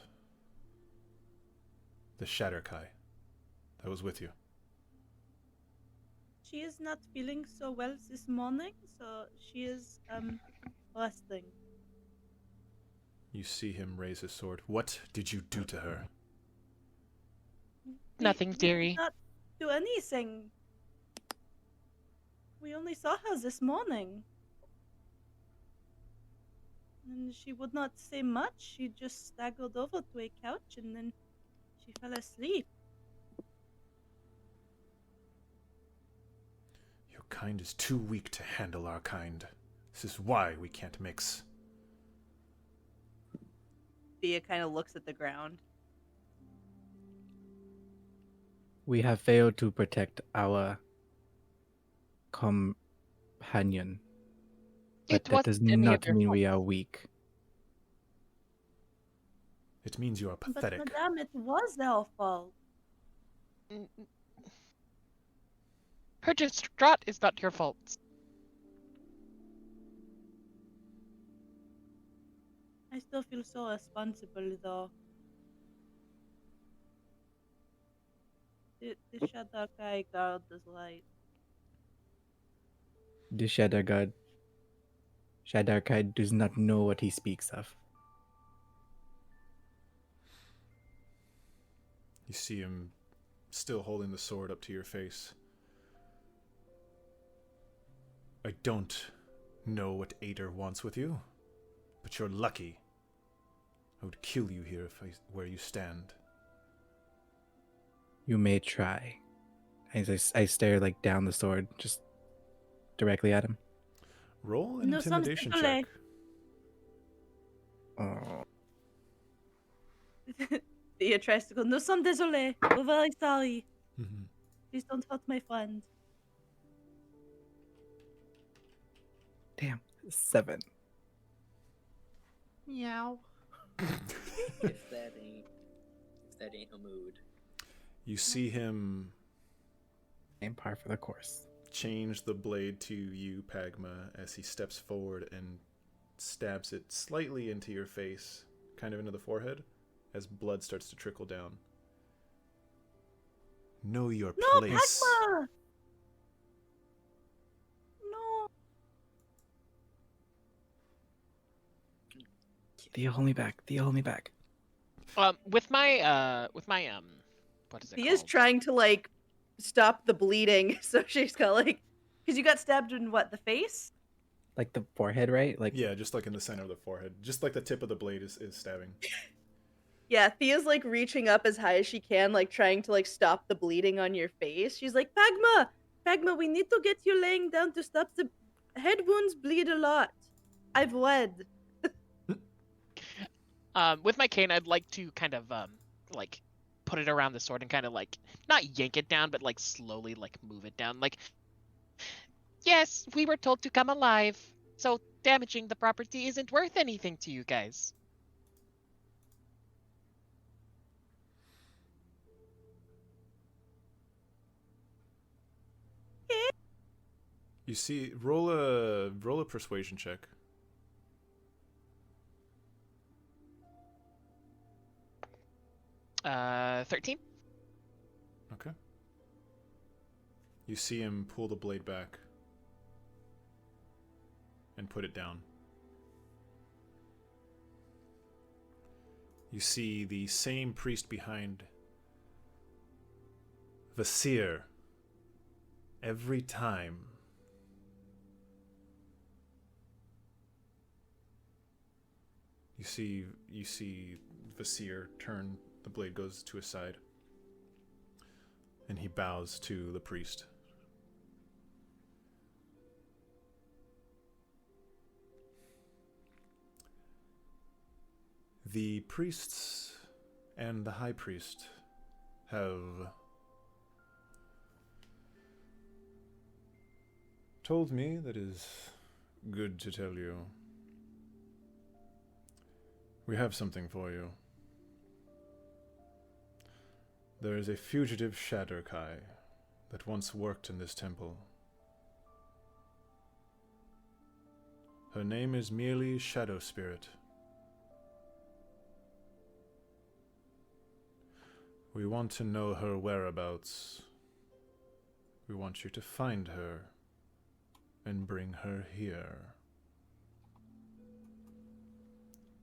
the Shatterkai that was with you? She is not feeling so well this morning, so she is resting. You see him raise his sword. What did you do to her? Nothing, We did dearie. not do anything. We only saw her this morning. And she would not say much. She just staggered over to a couch and then she fell asleep. Your kind is too weak to handle our kind. This is why we can't mix. Thea kind of looks at the ground. We have failed to protect our companion. But It that does wasn't any of not your mean fault. we are weak. It means you are But pathetic. madame, it was our fault. Her distraught is not your fault. I still feel so responsible, though. The Shadowfell guard is right. The Shadowkai does not know what he speaks of. You see him still holding the sword up to your face. I don't know what Eyrie wants with you, but you're lucky. I would kill you here if I where you stand. You may try. As I stare like down the sword, just directly at him. Roll an No, some intimidation delay. check. Oh. Thea tries to go, no, some désolé. We're very sorry. Mm-hmm. Please don't hurt my friend. Damn. 7. Meow. if that ain't a mood. You see him And par for the course. change the blade to you, Pagma, as he steps forward and stabs it slightly into your face, kind of into the forehead, as blood starts to trickle down. Know your No, place. Pagma! Thea, hold me back. Thea, hold me back. With my what is it Thea's called? trying to like stop the bleeding, so she's got like, because you got stabbed in what, the face? Like the forehead, right? Like Yeah, just like in the center of the forehead. Just like the tip of the blade is stabbing. Yeah, Thea's like reaching up as high as she can, like trying to like stop the bleeding on your face. She's like, Pagma, we need to get you laying down to stop the head wounds bleed a lot. I've wed. With my cane, I'd like to kind of like put it around the sword and kind of like not yank it down, but like slowly like move it down. Like, yes, we were told to come alive, so damaging the property isn't worth anything to you guys. You see, roll a persuasion check. 13. Okay. You see him pull the blade back and put it down. You see the same priest behind the seer every time. You see Vasir turn, the blade goes to his side, and he bows to the priest. The priests and the high priest have told me that it is good to tell you. We have something for you. There is a fugitive Shadowkai that once worked in this temple. Her name is merely Shadow Spirit. We want to know her whereabouts. We want you to find her and bring her here.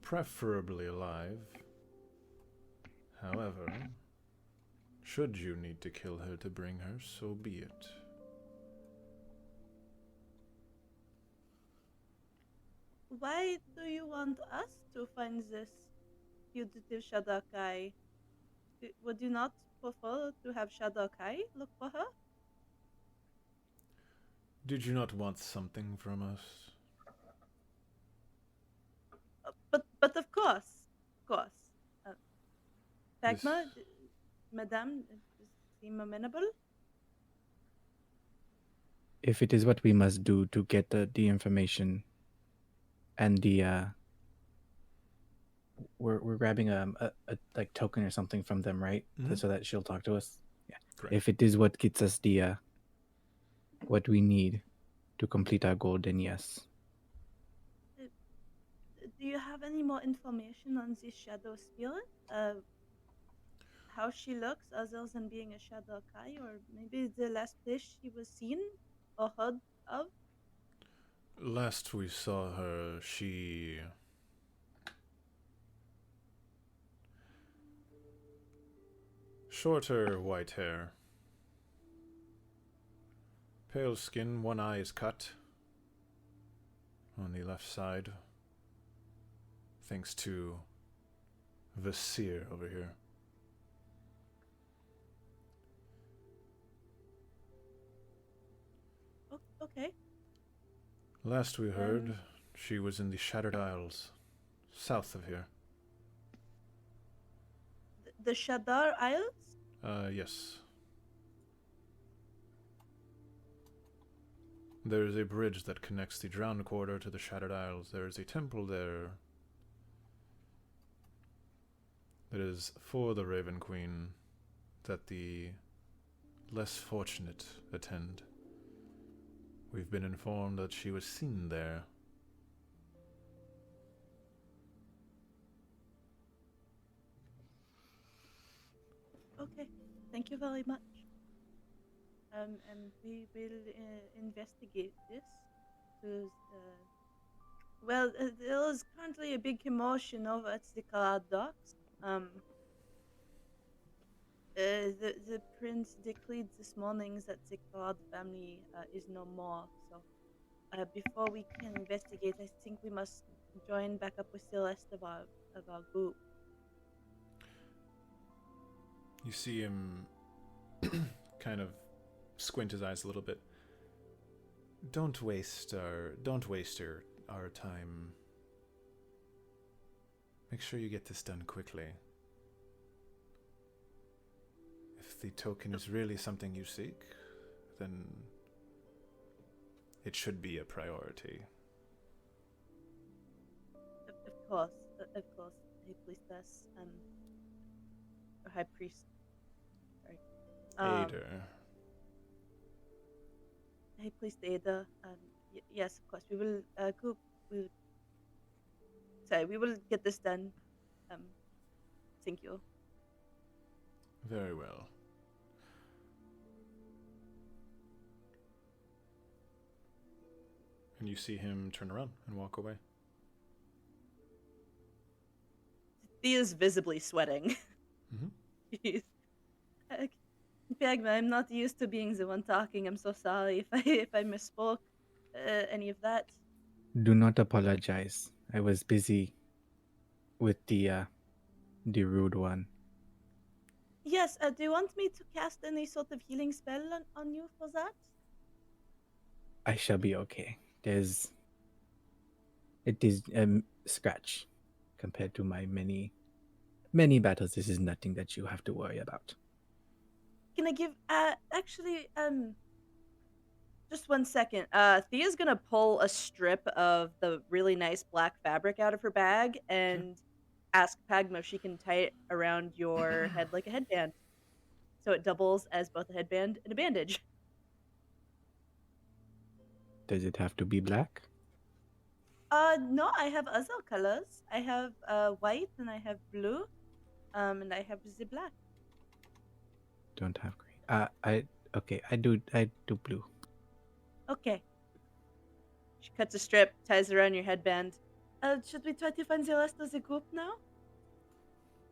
Preferably alive. However, should you need to kill her to bring her, so be it. Why do you want us to find this fugitive Shadowkai? Would you not prefer to have Shadowkai look for her? Did you not want something from us? But of course. Pagma, Madame, seem amenable? if it is what we must do to get the information and the we're grabbing a like token or something from them, right? Mhm. So that she'll talk to us. Yeah. Correct. If it is what gets us the what we need to complete our goal, then yes. Do you have any more information on this shadow spirit? How she looks, other than being a Shadowkai, or maybe the last place she was seen or heard of? Last we saw her, she... shorter white hair. Pale skin, one eye is cut on the left side. Thanks to Vasir over here. Okay. Last we heard, she was in the Shattered Isles, south of here. The Shadar Isles? Yes. There is a bridge that connects the Drowned Quarter to the Shattered Isles. There is a temple there that is for the Raven Queen that the less fortunate attend. We've been informed that she was seen there. Okay, thank you very much. And we will investigate this to Well, there is currently a big commotion over at the Kalad docks. The prince declared this morning that the Kalad family is no more. So, before we can investigate, I think we must join back up with the rest of our group. You see him kind of squint his eyes a little bit. Don't waste our time. Make sure you get this done quickly. If the token is really something you seek, then it should be a priority. Of course, High Priestess, or High Priest. Sorry. Ader. High Priest Ada. Yes, of course. We will we will get this done. Thank you. Very well. And you see him turn around and walk away. Thea is visibly sweating. Mhm. Jeez. Pagma, I'm not used to being the one talking. I'm so sorry if I misspoke any of that. Do not apologize. I was busy with the rude one. Yes, do you want me to cast any sort of healing spell on you for that? I shall be okay. It is scratch compared to my many battles. This is nothing that you have to worry about. Can I give actually just 1 second. Thea's gonna pull a strip of the really nice black fabric out of her bag and ask Pagma if she can tie it around your head like a headband. So it doubles as both a headband and a bandage. Does it have to be black? No, I have other colors. I have white and I have blue. And I have the black. Don't have green. I do blue. Okay. She cuts a strip, ties it around your headband. Should we try to find the rest of the group now?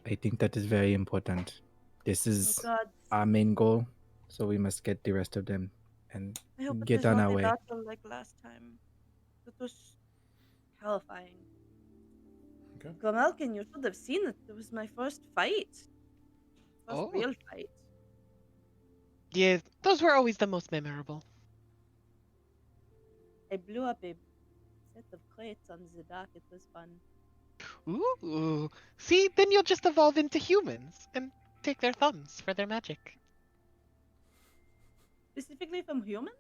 I think that is very important. This is Oh God. our main goal, so we must get the rest of them and I hope get it is on not our a way. battle like last time. It was terrifying. Okay. Grimalkin, you should have seen it. It was my first fight. First Oh. real fight. Yeah, those were always the most memorable. I blew up a set of crates on the dock. It was fun. Ooh. See, then you'll just evolve into humans and take their thumbs for their magic. Specifically from humans?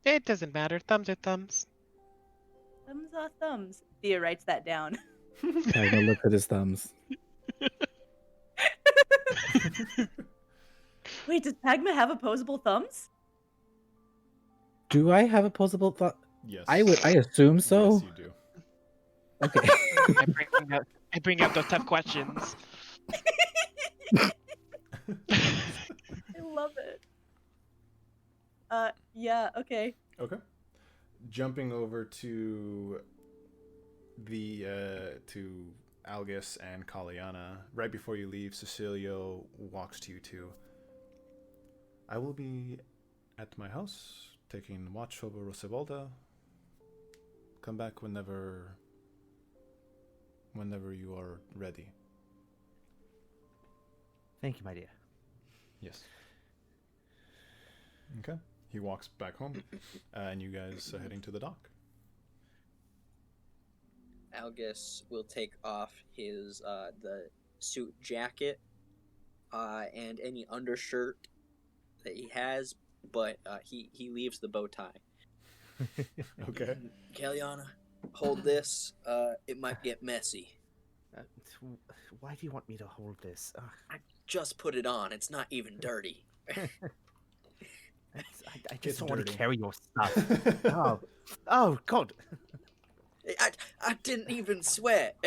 It doesn't matter. Thumbs are thumbs. Thumbs are thumbs. Thea writes that down. Pagma look at his thumbs. Wait, does Pagma have opposable thumbs? Do I have opposable thumb? Yes. I assume so. Yes, you do. Okay. I bring up those tough questions. I love it. Yeah, okay. Okay. Jumping over to to Algus and Caliana. Right before you leave, Cecilio walks to you two. I will be at my house, taking watch over Rosavalda. Come back whenever you are ready. Thank you, my dear. Yes. Okay. He walks back home, and you guys are heading to the dock. Algus will take off his the suit jacket and any undershirt that he has, but he leaves the bow tie. Okay. Caliana, hold this. It might get messy. Why do you want me to hold this? I just put it on. It's not even dirty. I just don't want dirty. to carry your stuff. Oh, God. I didn't even sweat.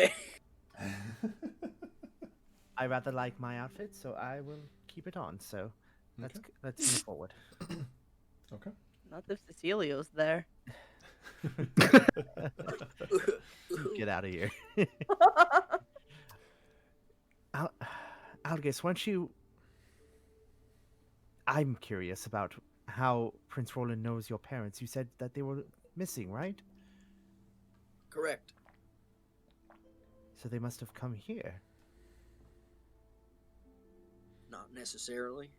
I rather like my outfit, so I will keep it on. So let's move forward. Okay. Not if Cecilio's there. Get out of here. Algus, weren't you... I'm curious about how Prince Rolan knows your parents. You said that they were missing, right? Correct. So they must have come here. Not necessarily.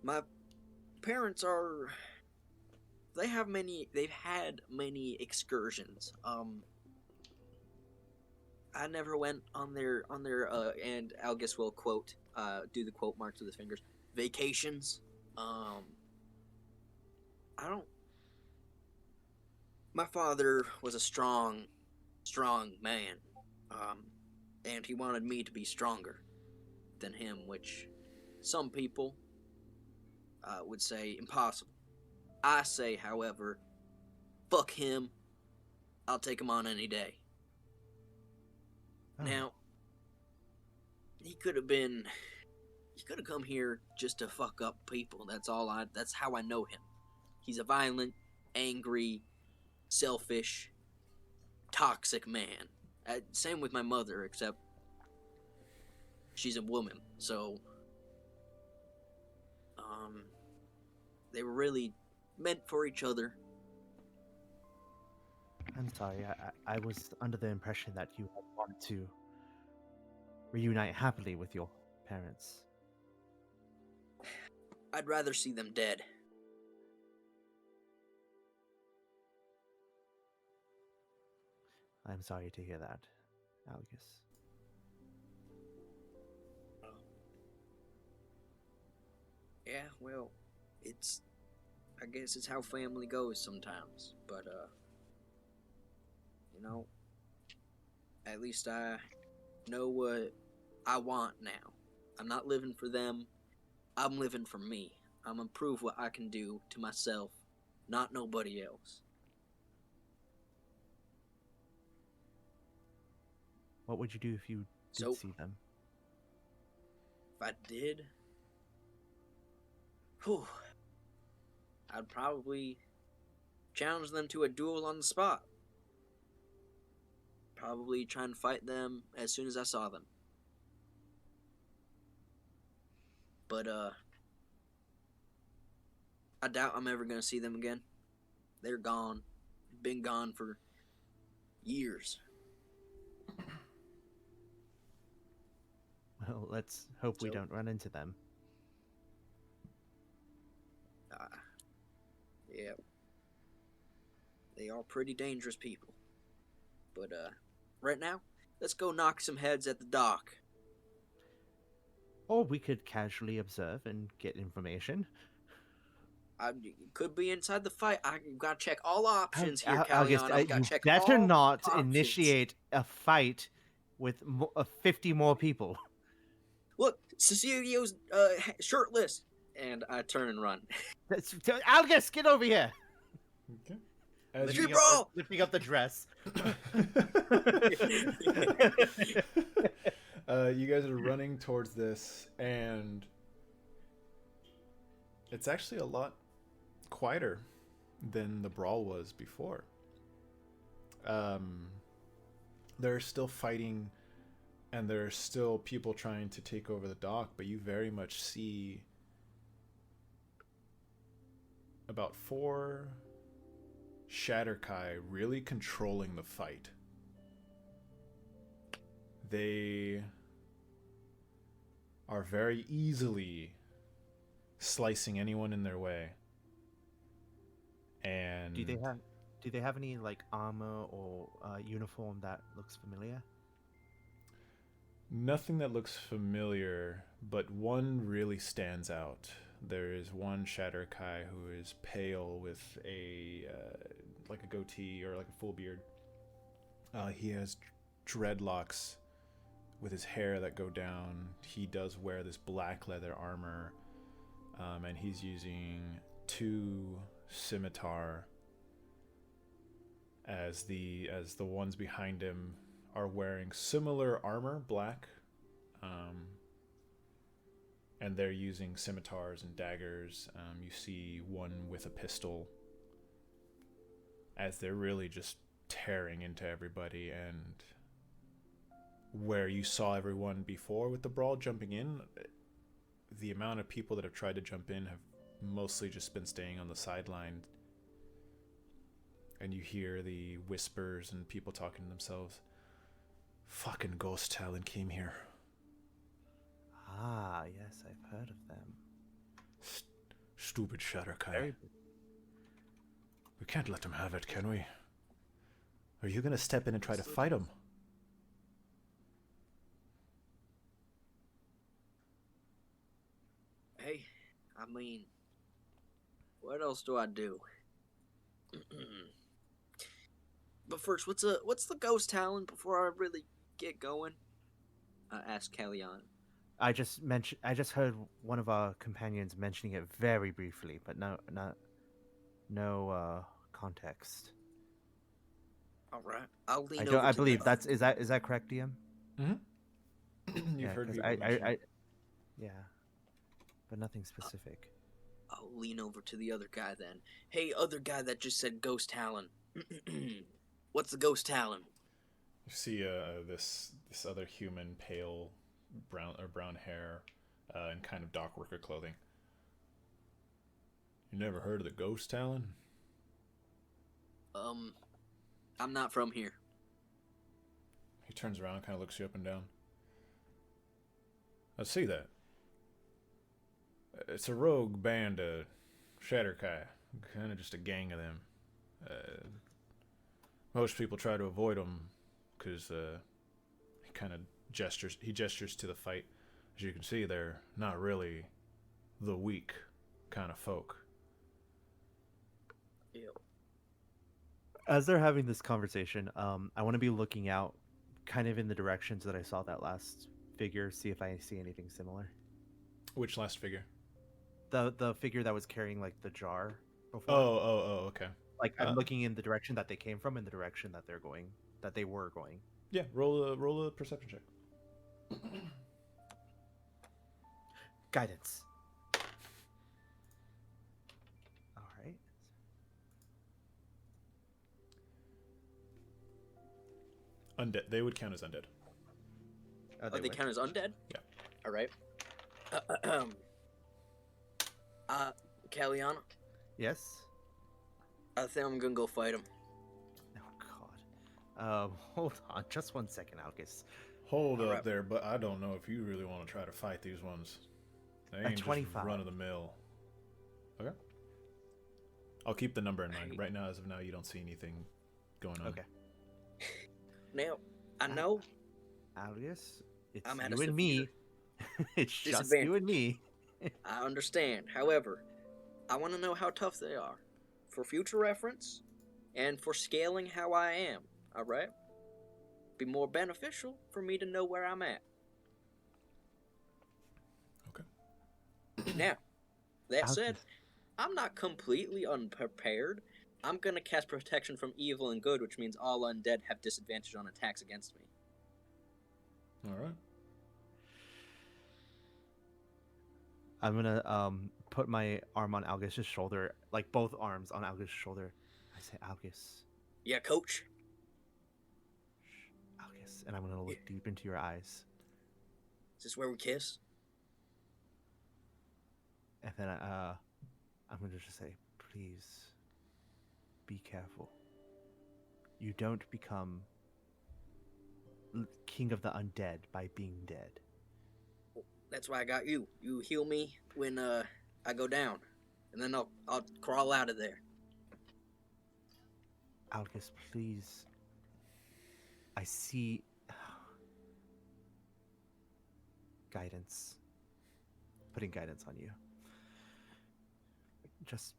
My parents are... They've had many excursions. I never went on their and Algus will do the quote marks with his fingers, vacations. My father was a strong man. And he wanted me to be stronger than him, which some people would say impossible. I say, however, fuck him. I'll take him on any day. Oh. Now, he could have come here just to fuck up people. That's how I know him. He's a violent, angry, selfish, toxic man. Same with my mother, except she's a woman, so they were really meant for each other. I'm sorry, I was under the impression that you had wanted to reunite happily with your parents. I'd rather see them dead. I'm sorry to hear that, Algus. Yeah, well, I guess it's how family goes sometimes, but, at least I know what I want now. I'm not living for them, I'm living for me. I'm gonna prove what I can do to myself, not nobody else. What would you do if you did see them? If I did, I'd probably challenge them to a duel on the spot. Probably try and fight them as soon as I saw them. But, I doubt I'm ever gonna see them again. They're gone. Been gone for years. Well, let's hope we don't run into them. Yeah. They are pretty dangerous people. But, right now, let's go knock some heads at the dock. Or we could casually observe and get information. Could be inside the fight. I gotta check all options here, August, Caliana. I've gotta you check better all not options. initiate a fight with 50 more people. Look, Cecilio's shirtless. And I turn and run. Algus, get over here! Okay. Lifting up the dress. You guys are running towards this, and it's actually a lot quieter than the brawl was before. They're still fighting, and there are still people trying to take over the dock, but you very much see about 4 Shatterkai really controlling the fight. They are very easily slicing anyone in their way. And do they have any like armor or uniform that looks familiar? nothing that looks familiar, but one really stands out. There is one Shatterkai who is pale with a like a goatee or like a full beard. He has dreadlocks with his hair that go down. He does wear this black leather armor, and he's using 2 scimitar as the ones behind him are wearing similar armor, black, and they're using scimitars and daggers. You see one with a pistol as they're really just tearing into everybody. And where you saw everyone before with the brawl jumping in, the amount of people that have tried to jump in have mostly just been staying on the sideline. And you hear the whispers and people talking to themselves. Fucking Ghost Talon came here. Ah, yes, I've heard of them. Stupid Shadowkai. Very We can't let them have it, can we? Are you gonna step in and try to fight them? Hey, I mean, what else do I do? But first, what's the ghost talent before I really get going? Asked Caliana. I just heard one of our companions mentioning it very briefly, but no context. All right, I'll lean over. I to believe the... is that correct, DM? Mm-hmm. You've heard 'cause people mention it. yeah, but nothing specific. I'll lean over to the other guy then. Hey, other guy that just said ghost talon. What's the ghost talon? You see this other human, pale brown hair, and kind of dock worker clothing. You never heard of the Ghost Talon? I'm not from here. He turns around, kind of looks you up and down. I see that. It's a rogue band of Shadowkai, kind of just a gang of them. Most people try to avoid them because he kind of gestures to the fight. As you can see, they're not really the weak kind of folk. Ew. As they're having this conversation, I want to be looking out kind of in the directions that I saw that last figure, see if I see anything similar. Which last figure? The figure that was carrying like the jar before. Oh, okay. Like I'm looking in the direction that they came from and the direction that they were going. Yeah, roll a perception check. Guidance. All right. Undead. They would count as undead. Oh, they count as undead? Yeah. All right. Caliana, Yes. I think I'm gonna go fight him. Oh God. Hold on, just 1 second, Algus. Hold All up right. there, but I don't know if you really want to try to fight these ones. They ain't just 25. run of the mill. Okay. I'll keep the number in mind. Right now, as of now, you don't see anything going on. Okay. Now, I know Algus, it's I'm at a you and me. It's just disadvantage. you and me. I understand. However, I want to know how tough they are, for future reference, and for scaling how I am. All right. Be more beneficial for me to know where I'm at. Okay. Now, that said, Algus. I'm not completely unprepared. I'm gonna cast protection from evil and good, which means all undead have disadvantage on attacks against me. All right. I'm gonna put my arm on Algus' shoulder, like both arms on Algus' shoulder. I say, Algus, Yeah, coach. Algus, and I'm gonna look deep into your eyes, Is this where we kiss? and then I'm gonna just say, please, be careful. You don't become king of the undead by being dead. That's why I got you. You heal me when I go down, and then I'll crawl out of there. Algus, please. I see guidance. Putting guidance on you. Just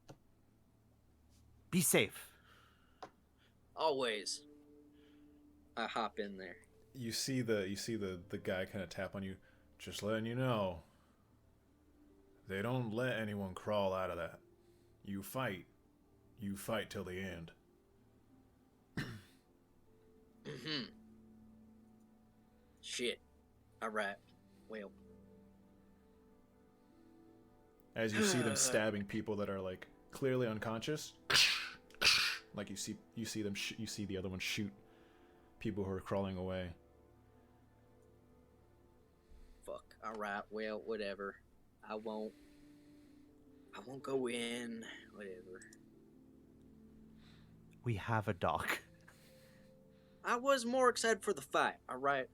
be safe. Always. I hop in there. You see the guy kind of tap on you. Just letting you know. They don't let anyone crawl out of that. You fight. You fight till the end. Mm-hmm. Shit. Alright. Well. As you see them stabbing people that are like clearly unconscious, Like you see them. You see the other one shoot people who are crawling away. Fuck. All right. Well, whatever. I won't go in. Whatever. We have a dock. I was more excited for the fight. All right.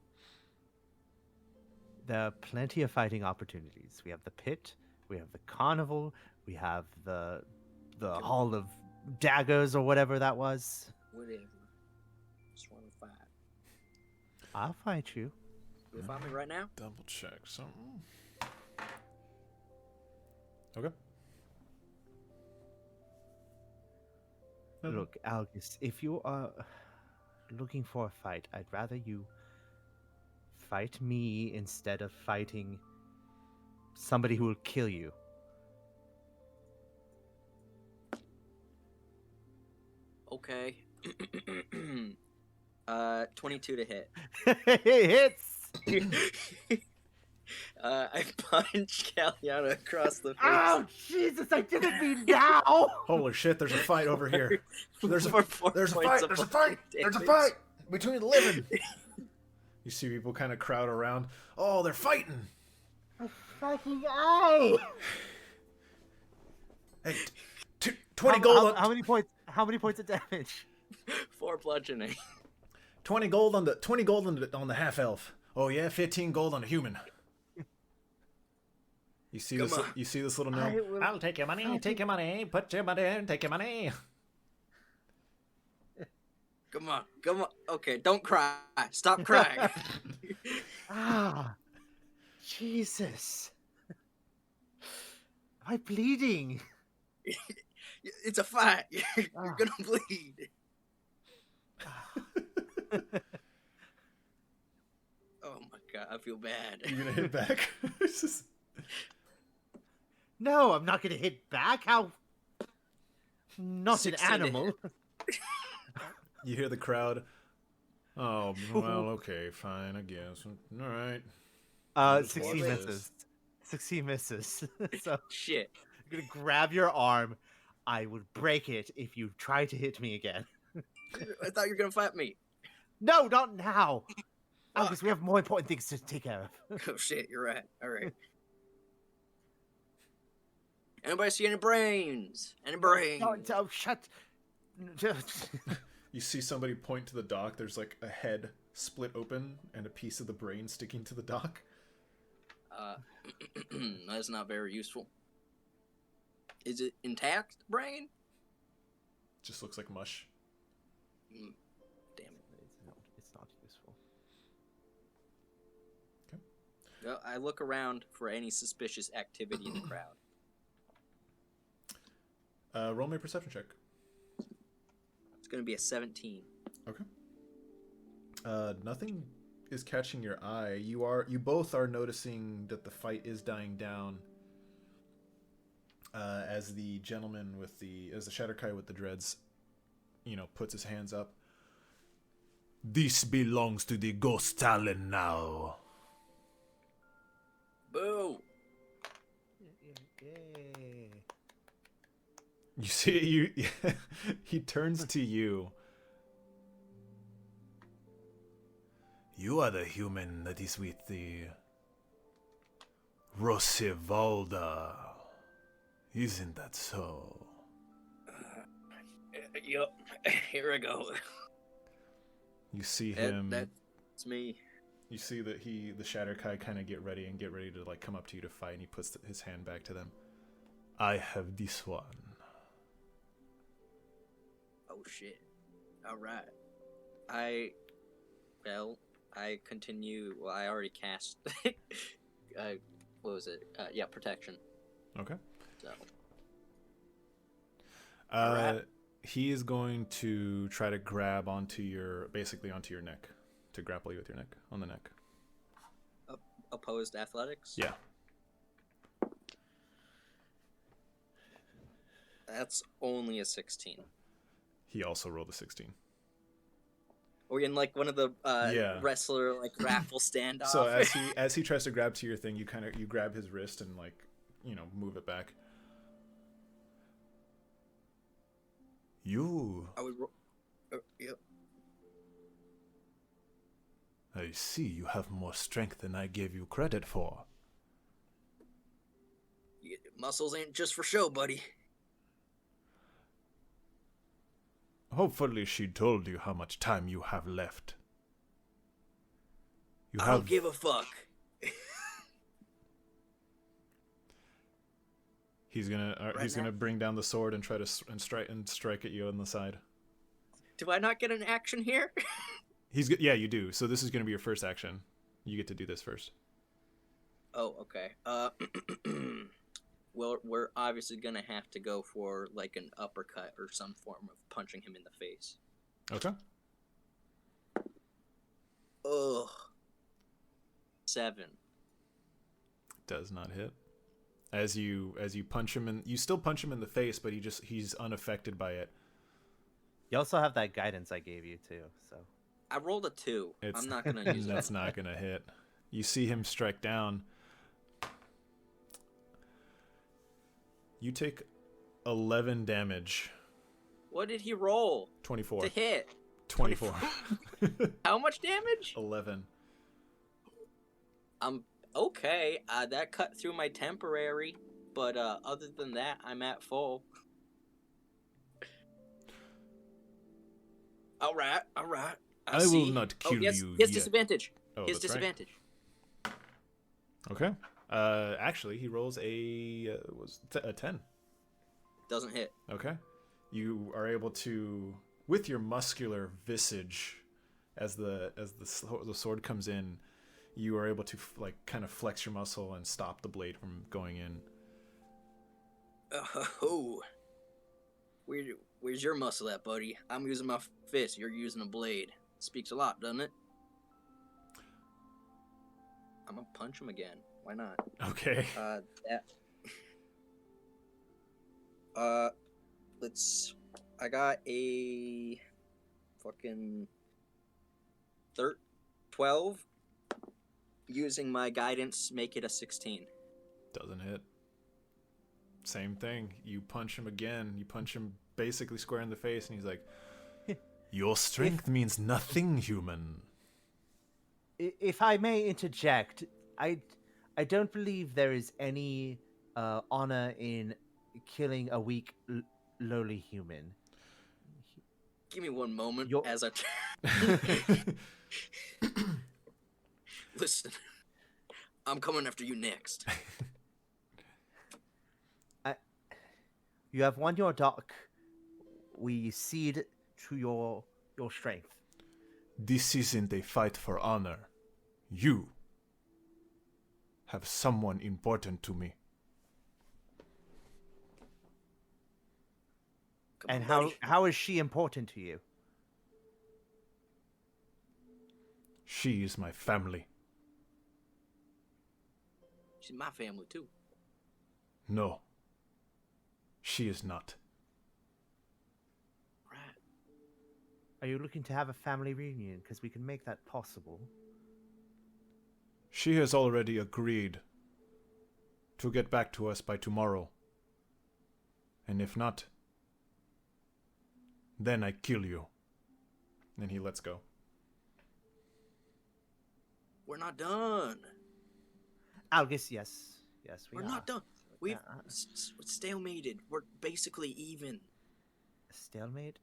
There are plenty of fighting opportunities. We have the pit, we have the carnival, we have the hall of daggers or whatever that was. Whatever. Just want to fight. I'll fight you. You'll fight me right now? Double check something. Okay. Look, Algus, if you are looking for a fight, I'd rather you fight me instead of fighting somebody who will kill you. Okay. 22 to hit. It hits! I punch Caliana across the face. Oh, Jesus, I didn't mean now! Holy shit! There's a fight over here. There's a fight. There's a fight between the living. You see people kind of crowd around. Oh, they're fighting. A fucking eye! Hey, 20 gold. How many points? How many points of damage? 4 bludgeoning. 20 gold on the half elf. Oh yeah, 15 gold on the human. You see this? You see this little gnome? I'll take your money. Take your money. Put your money in. Take your money. Come on. Okay, don't cry. Stop crying. Jesus. Am I bleeding? It's a fight. You're gonna bleed. Oh my god, I feel bad. You gonna hit back? No, I'm not gonna hit back. How? Not an animal. You hear the crowd. Oh well, okay, fine, I guess. All right. 16 misses. 16 misses. So Shit. I'm gonna grab your arm. I would break it if you try to hit me again. I thought you were gonna fight me. No, not now. Because we have more important things to take care of. Oh shit, you're right. Alright. Anybody see any brains? Any brains? Oh, shut. You see somebody point to the dock. There's like a head split open and a piece of the brain sticking to the dock. That's not very useful. Is it intact, brain? Just looks like mush. Damn it. It's not useful. Okay. Well, I look around for any suspicious activity in the crowd. Roll me a perception check. It's gonna be a 17. Okay. Nothing is catching your eye. You both are noticing that the fight is dying down. As the gentleman as the Shatterkai with the dreads, puts his hands up. This belongs to the Ghost Talon now. Boo! You see, he turns to you. You are the human that is with the Rosavalda. Isn't that so? Yup. Here I go. You see him. That's me. You see that the Shatterkai kind of get ready to like come up to you to fight, and he puts his hand back to them. I have this one. Oh shit. Alright. I continue. Well, I already cast. What was it? Yeah, protection. Okay. So. Right. He is going to try to grab onto your neck, to grapple you with your neck, on the neck. Opposed athletics? Yeah. That's only a 16. He also rolled a 16. Are we in like one of the wrestler like raffle standoff? So as he tries to grab to your thing, you grab his wrist and like, move it back. You. I would. Yep. I see you have more strength than I gave you credit for. Muscles ain't just for show, buddy. Hopefully she told you how much time you have left. I don't give a fuck. He's gonna bring down the sword and try to strike at you on the side. Do I not get an action here? Yeah, you do. So this is gonna be your first action. You get to do this first. Oh, okay. Well, we're obviously gonna have to go for like an uppercut or some form of punching him in the face. Okay. Ugh. 7. Does not hit. As you punch him you still punch him in the face, but he's unaffected by it. You also have that guidance I gave you too, so. I rolled a 2. I'm not gonna use it. That's not gonna hit. You see him strike down. You take 11 damage. What did he roll? 24. To hit. 24. How much damage? 11. Okay. That cut through my temporary, but other than that, I'm at full. All right. I will not kill you His yet. disadvantage. Oh, His that's right. disadvantage. Okay. Actually, he rolls a 10. Doesn't hit. Okay. You are able to, with your muscular visage, as the sword comes in, you are able to kind of flex your muscle and stop the blade from going in. Oh. Where's your muscle at, buddy? I'm using my fist. You're using a blade. Speaks a lot, doesn't it? I'm gonna punch him again. Why not? Okay. I got a fucking 12. Using my guidance, make it a 16. Doesn't hit. Same thing. You punch him again. You punch him basically square in the face, and he's like, "Your strength means nothing, human." If I may interject, I don't believe there is any honor in killing a weak, lowly human. Give me one moment as I... Listen, I'm coming after you next. You have won your dock. We cede to your strength. This isn't a fight for honor. You have someone important to me. And how is she important to you? She is my family. She's my family, too. No. She is not. Right. Are you looking to have a family reunion? Because we can make that possible. She has already agreed to get back to us by tomorrow. And if not, then I kill you. And he lets go. We're not done. Algus, yes. Yes, We're not done. We've stalemated. We're basically even. Stalemate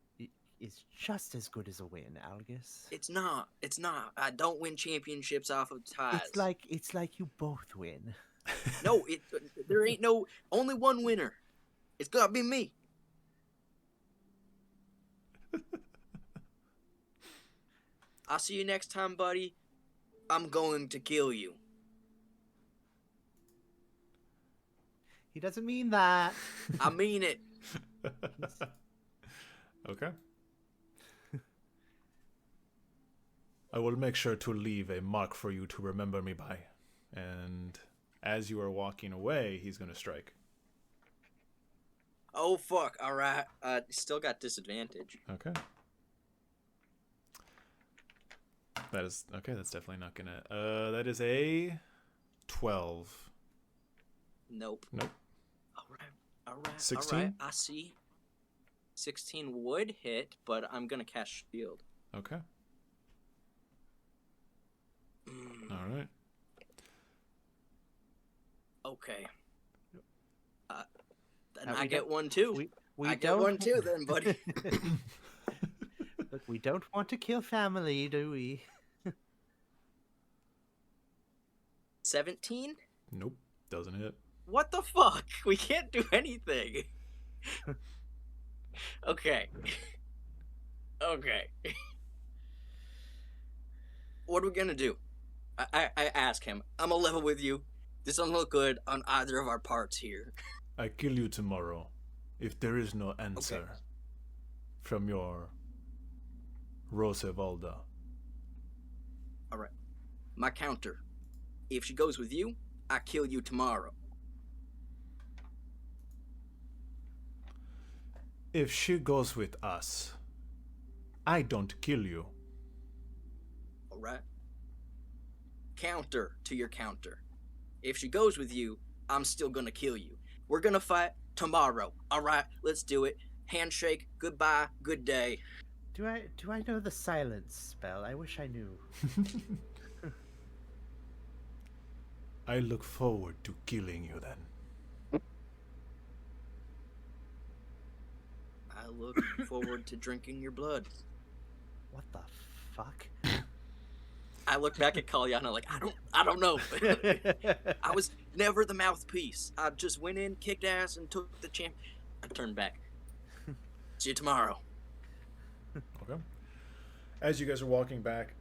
is just as good as a win, Algus. It's not. I don't win championships off of ties. It's like you both win. No, there ain't only one winner. It's gotta be me. I'll see you next time, buddy. I'm going to kill you. He doesn't mean that. I mean it. Okay. I will make sure to leave a mark for you to remember me by. And as you are walking away, he's going to strike. Oh, fuck. All right. Still got disadvantage. Okay. That is... Okay, that's definitely not going to... that is a 12. Nope. Nope. All right. 16? All right. I see. 16 would hit, but I'm gonna cast shield. Okay. Mm, All right. okay. Then we I get don't- one too. We I get don't one too, then, buddy. Look, we don't want to kill family, do we? 17? Nope. Doesn't hit. What the fuck? We can't do anything. Okay. Okay. What are we gonna do? I ask him. I'm a level with you. This doesn't look good on either of our parts here. I kill you tomorrow if there is no answer from your Rosavalda. Alright. My counter. If she goes with you, I kill you tomorrow. If she goes with us, I don't kill you. Alright? Counter to your counter. If she goes with you, I'm still gonna kill you. We're gonna fight tomorrow. Alright, let's do it. Handshake, goodbye, good day. Do I know the silence spell? I wish I knew. I look forward to killing you then. I look forward to drinking your blood. What the fuck? I look back at Caliana like, I don't know. I was never the mouthpiece. I just went in, kicked ass, and took the champ. I turned back. See you tomorrow. Okay. As you guys are walking back,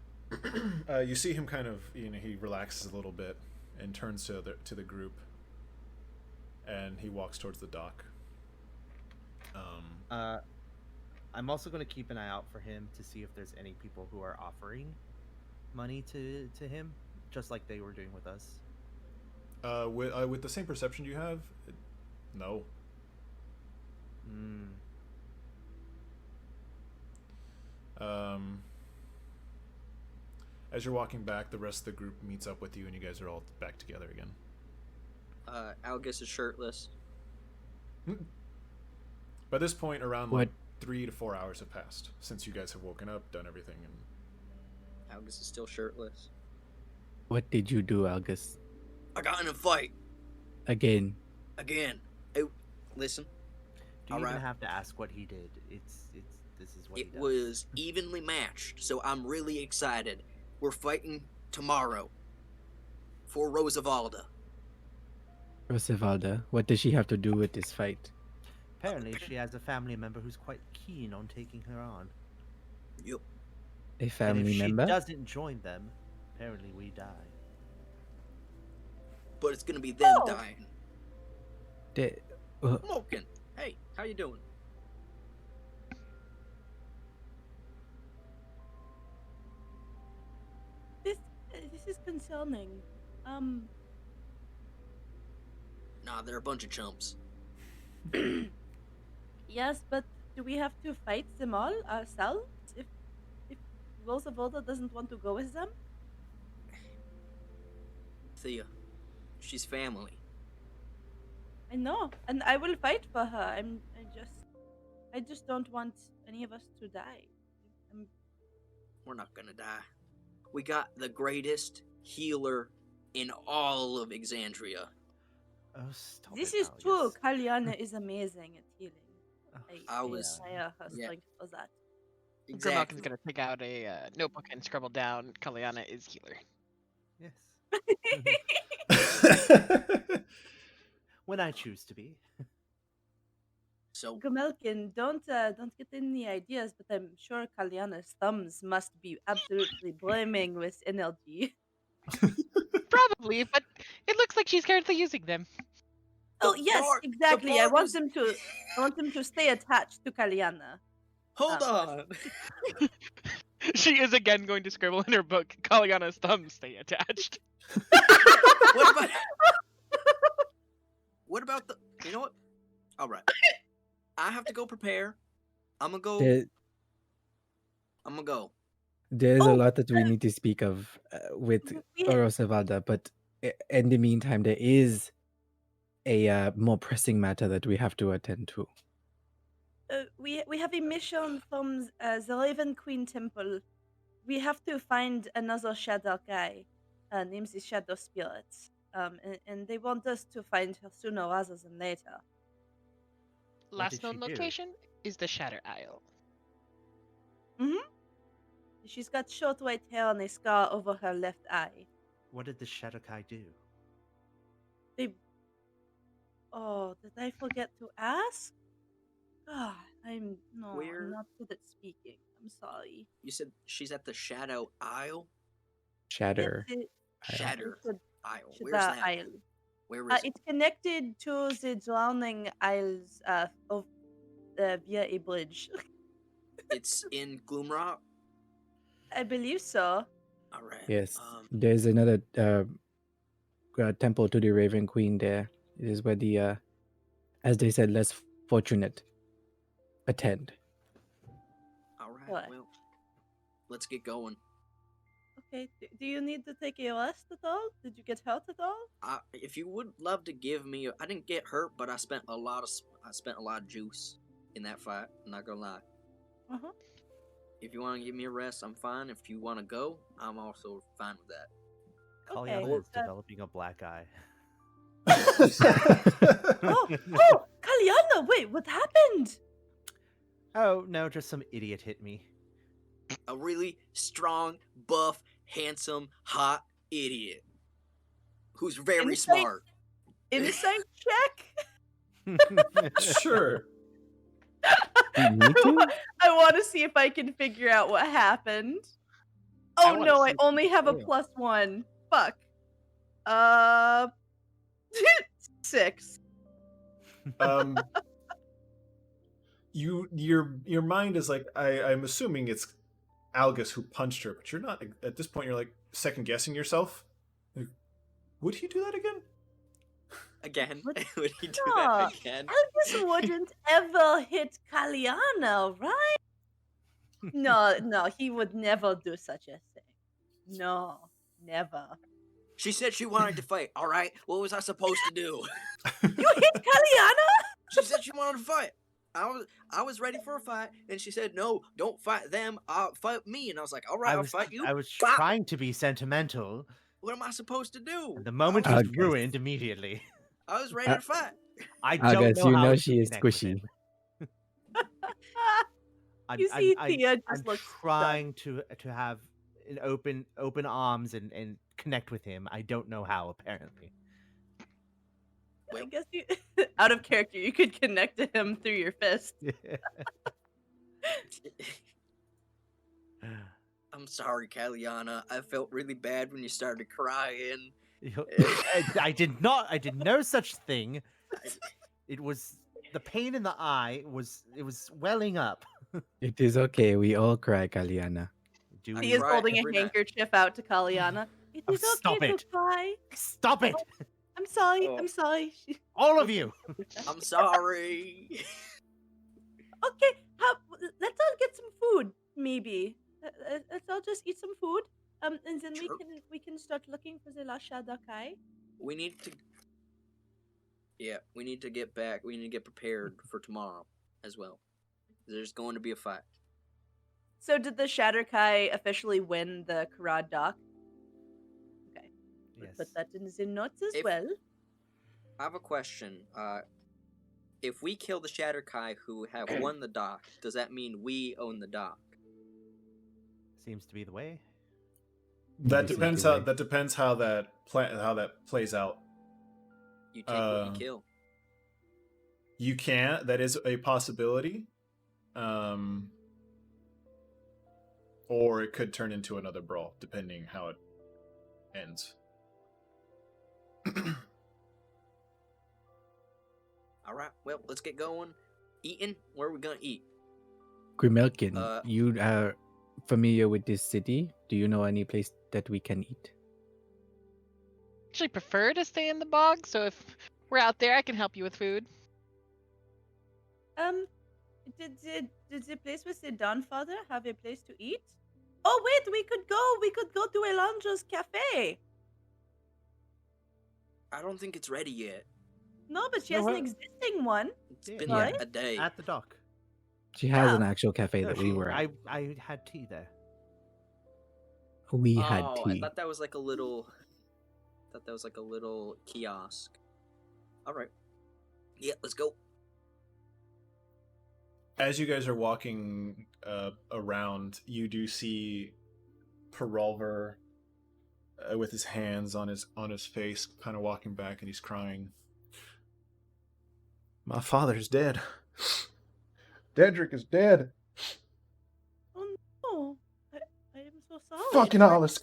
you see him kind of, he relaxes a little bit and turns to the group, and he walks towards the dock. I'm also going to keep an eye out for him to see if there's any people who are offering money to him, just like they were doing with us. With the same perception you have, no. As you're walking back, the rest of the group meets up with you, and you guys are all back together again. Algus is shirtless. By this point, around What? 3 to 4 hours have passed since you guys have woken up, done everything, and Algus is still shirtless. What did you do, Algus? I got in a fight. Again. Again. Hey, listen. Do you Alright. even have to ask what he did? This is what he It does. was evenly matched, so I'm really excited. We're fighting tomorrow for Rosavalda. Rosavalda, what does she have to do with this fight? Apparently, she has a family member who's quite keen on taking her on. Yep. A And family if she member? doesn't join them, apparently we die. But it's gonna be them Oh. dying. The- Smoking. Hey, how you doing? This is concerning. Nah, they're a bunch of chumps. Yes, but do we have to fight them all ourselves if Rosavalda doesn't want to go with them? Thea, she's family. I know, and I will fight for her. I just don't want any of us to die. We're not gonna die. We got the greatest healer in all of Exandria. Oh, stop This it, is true. Algus. Kaliana is amazing at healing. Oh, I was- admire her yeah. strength for that. Grimalkin's gonna take out a notebook and scribble down Caliana is healer. Yes. When I choose to be. So Grimalkin, don't get any ideas, but I'm sure Kaliana's thumbs must be absolutely brimming with energy. Probably, but it looks like she's currently using them. Oh The yes, bar- the exactly. I bar want was- them to. I want them to stay attached to Kaliana. hold on. She is again going to scribble in her book, Caliana's thumbs stay attached. What about? What about the? You know what? All right. I have to go prepare. I'm gonna go. There- I'm gonna go. There's Oh. a lot that we need to speak of with We- Rosavalda, but in the meantime, there is a more pressing matter that we have to attend to. we have a mission from the Raven Queen Temple. We have to find another shadow guy, named the Shadow Spirits. And they want us to find her sooner rather than later. Last did known she do? location is the Shatter Isle. She's got short white hair and a scar over her left eye. What did the Shadowkai do? Oh, did I forget to ask? God, I'm Where- not good at speaking. I'm sorry. You said she's at the Shadow Isle? Shatter. Yes, Shatter should- Isle. should Where's the that? isle. Where is it? It's connected to the drowning isles of via a bridge. It's in Gloomrock? I believe so. Alright. Yes. There's another temple to the Raven Queen there. It is where the, as they said, less fortunate attend. Alright, What? well, let's get going. Okay. Do you need to take a rest at all? Did you get hurt at all? If you would love to give me, I didn't get hurt, but I spent a lot of juice in that fight. I'm not gonna lie. Uh-huh. If you want to give me a rest, I'm fine. If you want to go, I'm also fine with that. Caliana Okay, is developing a black eye. Oh, Caliana, wait, what happened? Oh, no, just some idiot hit me. A really strong, buff, handsome, hot idiot who's very Insight- smart. Insight check? Sure. You need to? I want to see if I can figure out what happened. I Oh wanna no, I see only have a fail. +1. Fuck. 6. Your mind is like, I'm assuming it's Algus who punched her, but you're not at this point. You're like second guessing yourself. Like, would he do that again? Again, What? would he do No, that again? Algus wouldn't ever hit Caliana, right? No, he would never do such a thing. No, never. She said she wanted to fight. All right, what was I supposed to do? You hit Caliana? She said she wanted to fight. I was ready for a fight, and she said, "No, don't fight them. Fight me." And I was like, "All right, I'll fight you." I was Bah! trying to be sentimental, What am I supposed to do? and the moment I was Algus. ruined immediately. was ready to fight. I I don't guess know you how know to she is connect with squishy. him. I'm, You see, I'm, Thia I'm just looks trying to have an open arms and connect with him. I don't know how, apparently. I guess you, out of character, you could connect to him through your fist. I'm sorry, Caliana. I felt really bad when you started crying. I did not. I did no such thing. It was the pain in the eye. It was welling up. It is okay. We all cry, Caliana. Do I He we- is cry holding a every night. handkerchief out to Caliana. It Oh, is stop okay it. to cry. Stop it, I'm sorry. Oh. I'm sorry. all of you. I'm sorry. Okay, let's all get some food, maybe. Let's all just eat some food. And then Sure. we can start looking for the La Shadakai. We need to. Yeah, we need to get back. We need to get prepared for tomorrow as well. There's going to be a fight. So did the Shatterkai officially win the Karad dock? Okay. Yes. Put that in the notes as If- well. I have a question. If we kill the Shatterkai who have won the dock, does that mean we own the dock? Seems to be the way. That This is depends the how way. how that plays out. You take what you Uh, kill. You can. That is a possibility. Or it could turn into another brawl, depending how it ends. All right. Well, let's get going. Eating. Where are we gonna eat? Grimalkin, Uh, you are familiar with this city? Do you know any place that we can eat? Actually, prefer to stay in the bog. So if we're out there, I can help you with food. Did the place with the Dawnfather have a place to eat? Oh wait, we could go to Elandra's cafe. I don't think it's ready yet. No, but she No, has an what? existing one. It's Yeah. been Right? like a day. At the dock. She has an Yeah. actual cafe No, that we were at. I had tea there. We had Oh, tea. I thought that was like a little. Kiosk. All right. Yeah, let's go. As you guys are walking around, you do see Perulver with his hands on his face, kind of walking back, and he's crying. My father's dead. Dedrick is dead. Oh no! I am so sorry. Fucking Alice.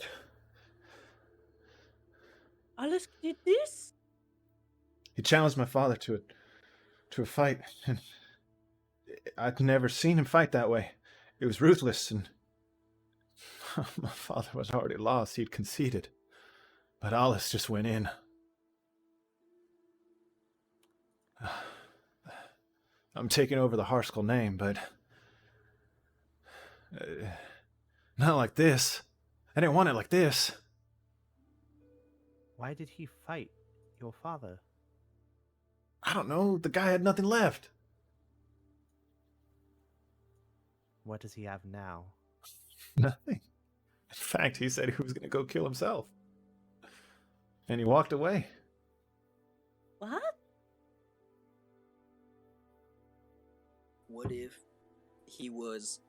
Alice did this? He challenged my father to a fight, and I'd never seen him fight that way. It was ruthless, and my father was already lost. He'd conceded. But Alice just went in. I'm taking over the Harskull name, but not like this. I didn't want it like this. Why did he fight your father? I don't know. The guy had nothing left. What does he have now? Nothing. In fact, he said he was going to go kill himself. And he walked away. What? What if he was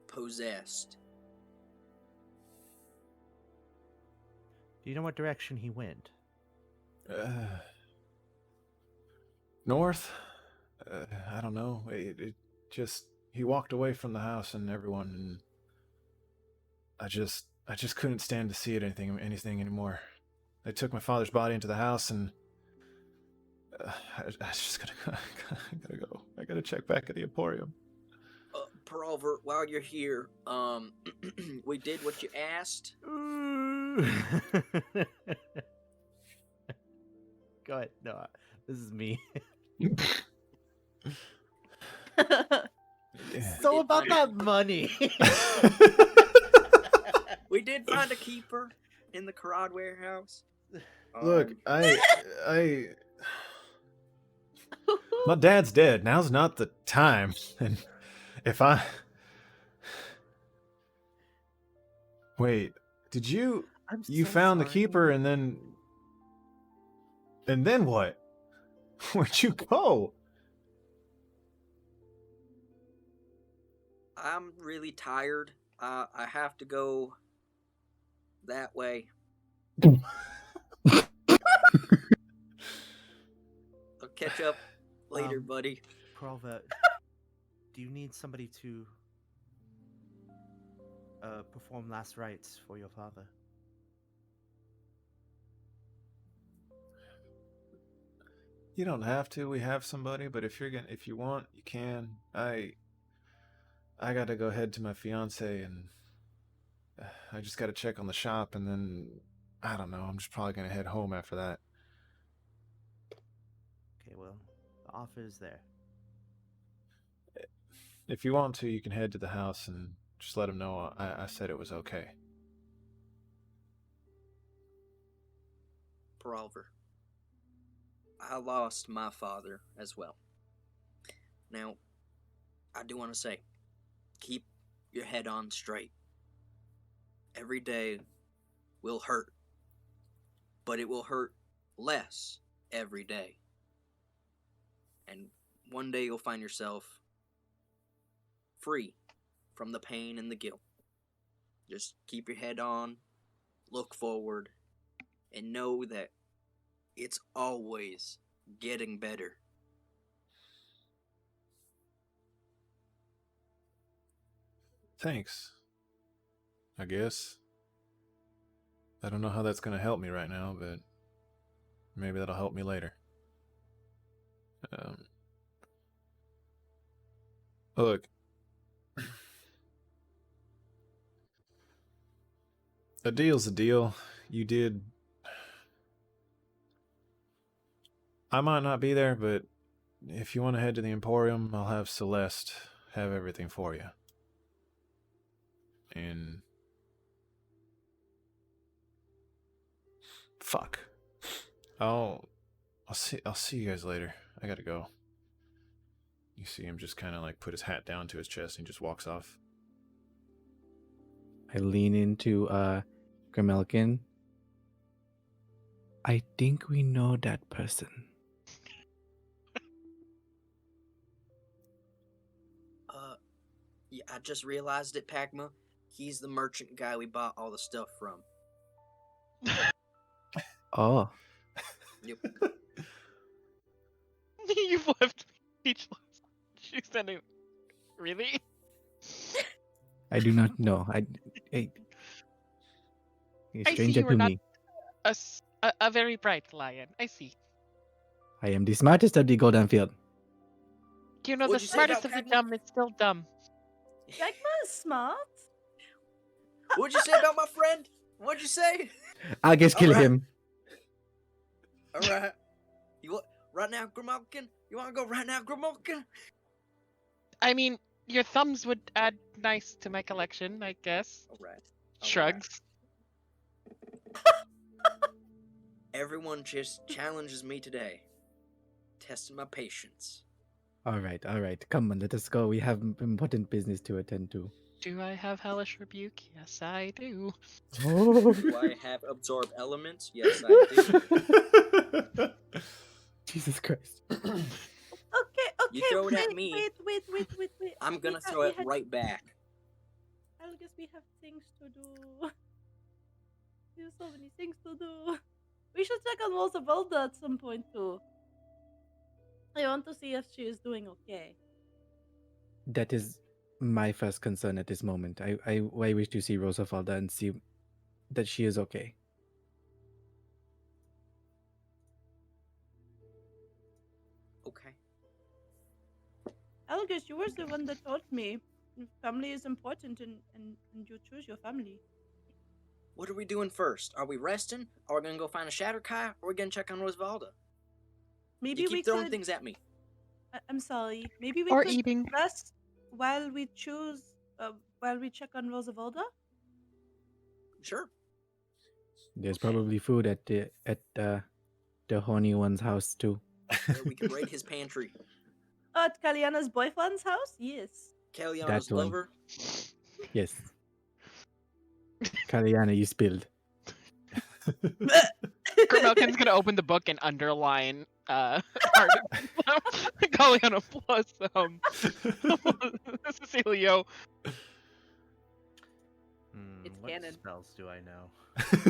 possessed? Do you know what direction he went? North? I don't know. It just... He walked away from the house and everyone, and I just couldn't stand to see anything anymore. They took my father's body into the house, and I just gotta go. I gotta check back at the Emporium. Perulver, while you're here, we did what you asked. Go ahead. No, this is me. So about that money. We did find a keeper in the Karad warehouse. Look, my dad's dead. Now's not the time. And if I... Wait, did you... You found the keeper and then... And then what? Where'd you go? I'm really tired. I have to go that way. I'll catch up later, buddy. Perulver, do you need somebody to perform last rites for your father? You don't have to. We have somebody, but if you want, you can. I gotta go head to my fiance, and I just gotta check on the shop, and then I don't know. I'm just probably gonna head home after that. Okay, well, the offer is there. If you want to, you can head to the house and just let him know I said it was okay. Perulver, I lost my father as well. Now, I do want to say, keep your head on straight. Every day will hurt, but it will hurt less every day. And one day you'll find yourself free from the pain and the guilt. Just keep your head on, look forward, and know that it's always getting better. Thanks. I guess. I don't know how that's gonna help me right now, but maybe that'll help me later. Look. A deal's a deal. You did... I might not be there, but if you want to head to the Emporium, I'll have Celeste have everything for you. And... Fuck. I'll see you guys later. I gotta go. You see him just kind of like put his hat down to his chest and he just walks off. I lean into Grimalkin. I think we know that person. Yeah, I just realized it, Pagma. He's the merchant guy we bought all the stuff from. Oh. Yep. You've left me speechless. She's standing. Really? I do not know. He's a I see stranger you are to not me. a very bright lion. I see. I am the smartest of the Golden Field. You know, What'd the you say smartest about of the Pagma? dumb is still dumb. Pagma is smart. What'd you say about my friend? What'd you say? I'll just kill Alright. him. Alright. You want right now, Grimalkin? You wanna go right now, Grimalkin? I mean, your thumbs would add nice to my collection, I guess. Alright. Shrugs. Everyone just challenges me today. Testing my patience. All right. Come on, let us go. We have important business to attend to. Do I have Hellish Rebuke? Yes, I do. Do I have absorb elements? Yes, I do. Jesus Christ. Okay. You throw it at me, Wait. I'm gonna We throw it had- right back. Algus, we have things to do. We have so many things to do. We should check on Rosavalda at some point too. I want to see if she is doing okay. That is my first concern at this moment. I wish to see Rosavalda and see that she is okay. Okay. Algus, you were the one that told me family is important and you choose your family. What are we doing first? Are we resting? Are we gonna go find a Shatterkai? Or are we gonna check on Rosavalda? Maybe You keep we throwing could. things at me. I'm sorry. Maybe we Or could eating. rest while we choose. While we check on Rosavalda. Sure. There's probably food at the horny one's house too. Yeah, we can raid his pantry. At Caliana's boyfriend's house? Yes. Caliana's That one. lover. Yes. Caliana, you spilled. Grimalkin's gonna open the book and underline Caliana plus Cecilio. It's what canon. spells do I know? If